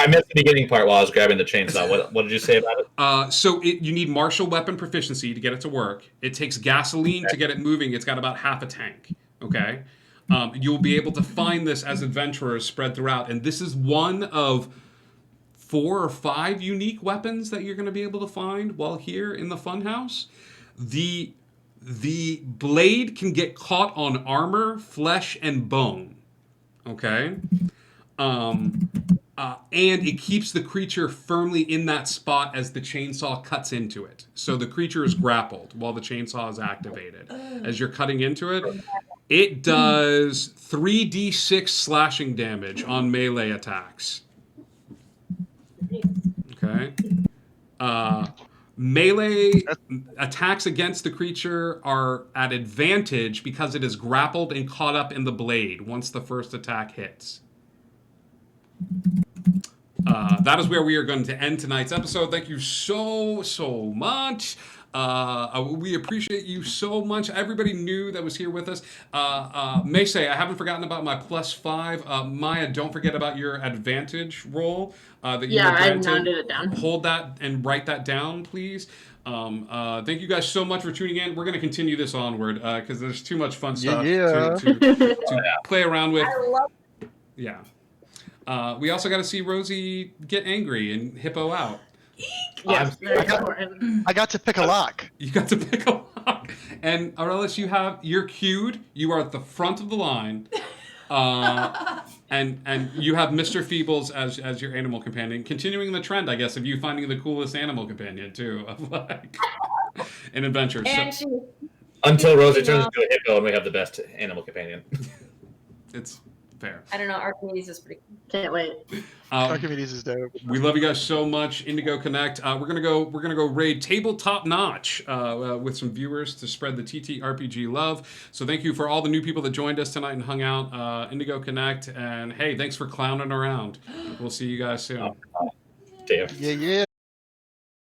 missed the beginning part while I was grabbing the chainsaw. What did you say about it? So you need martial weapon proficiency to get it to work. It takes gasoline to get it moving. It's got about half a tank. Okay? You'll be able to find this as adventurers spread throughout. And this is one of 4 or 5 unique weapons that you're going to be able to find while here in the funhouse. The blade can get caught on armor, flesh, and bone. Okay? And it keeps the creature firmly in that spot as the chainsaw cuts into it. So the creature is grappled while the chainsaw is activated. As you're cutting into it, it does 3d6 slashing damage on melee attacks. Okay. Melee attacks against the creature are at advantage because it is grappled and caught up in the blade once the first attack hits. That is where we are going to end tonight's episode. Thank you so much. We appreciate you so much. Everybody new that was here with us. Mace, I haven't forgotten about my +5. Maya, don't forget about your advantage roll that you were granted. I noted it down. Hold that and write that down, please. Thank you guys so much for tuning in. We're going to continue this onward because there's too much fun stuff to play around with. I love it. Yeah. We also got to see Rosie get angry and hippo out. Yes, I got to pick a lock. You got to pick a lock. And Aurelis, you're cued. You are at the front of the line. And you have Mr. Feebles as your animal companion. Continuing the trend, I guess, of you finding the coolest animal companion, too. Of like an adventure. Until Rosie turns into a hippo and we have the best animal companion. It's fair. I don't know. Archimedes is pretty cool. Can't wait. Archimedes is dope. We love you guys so much. Indigo Connect. We're gonna go raid Tabletop Notch with some viewers to spread the TTRPG love. So thank you for all the new people that joined us tonight and hung out. Indigo Connect, and hey, thanks for clowning around. We'll see you guys soon. Damn. Yeah.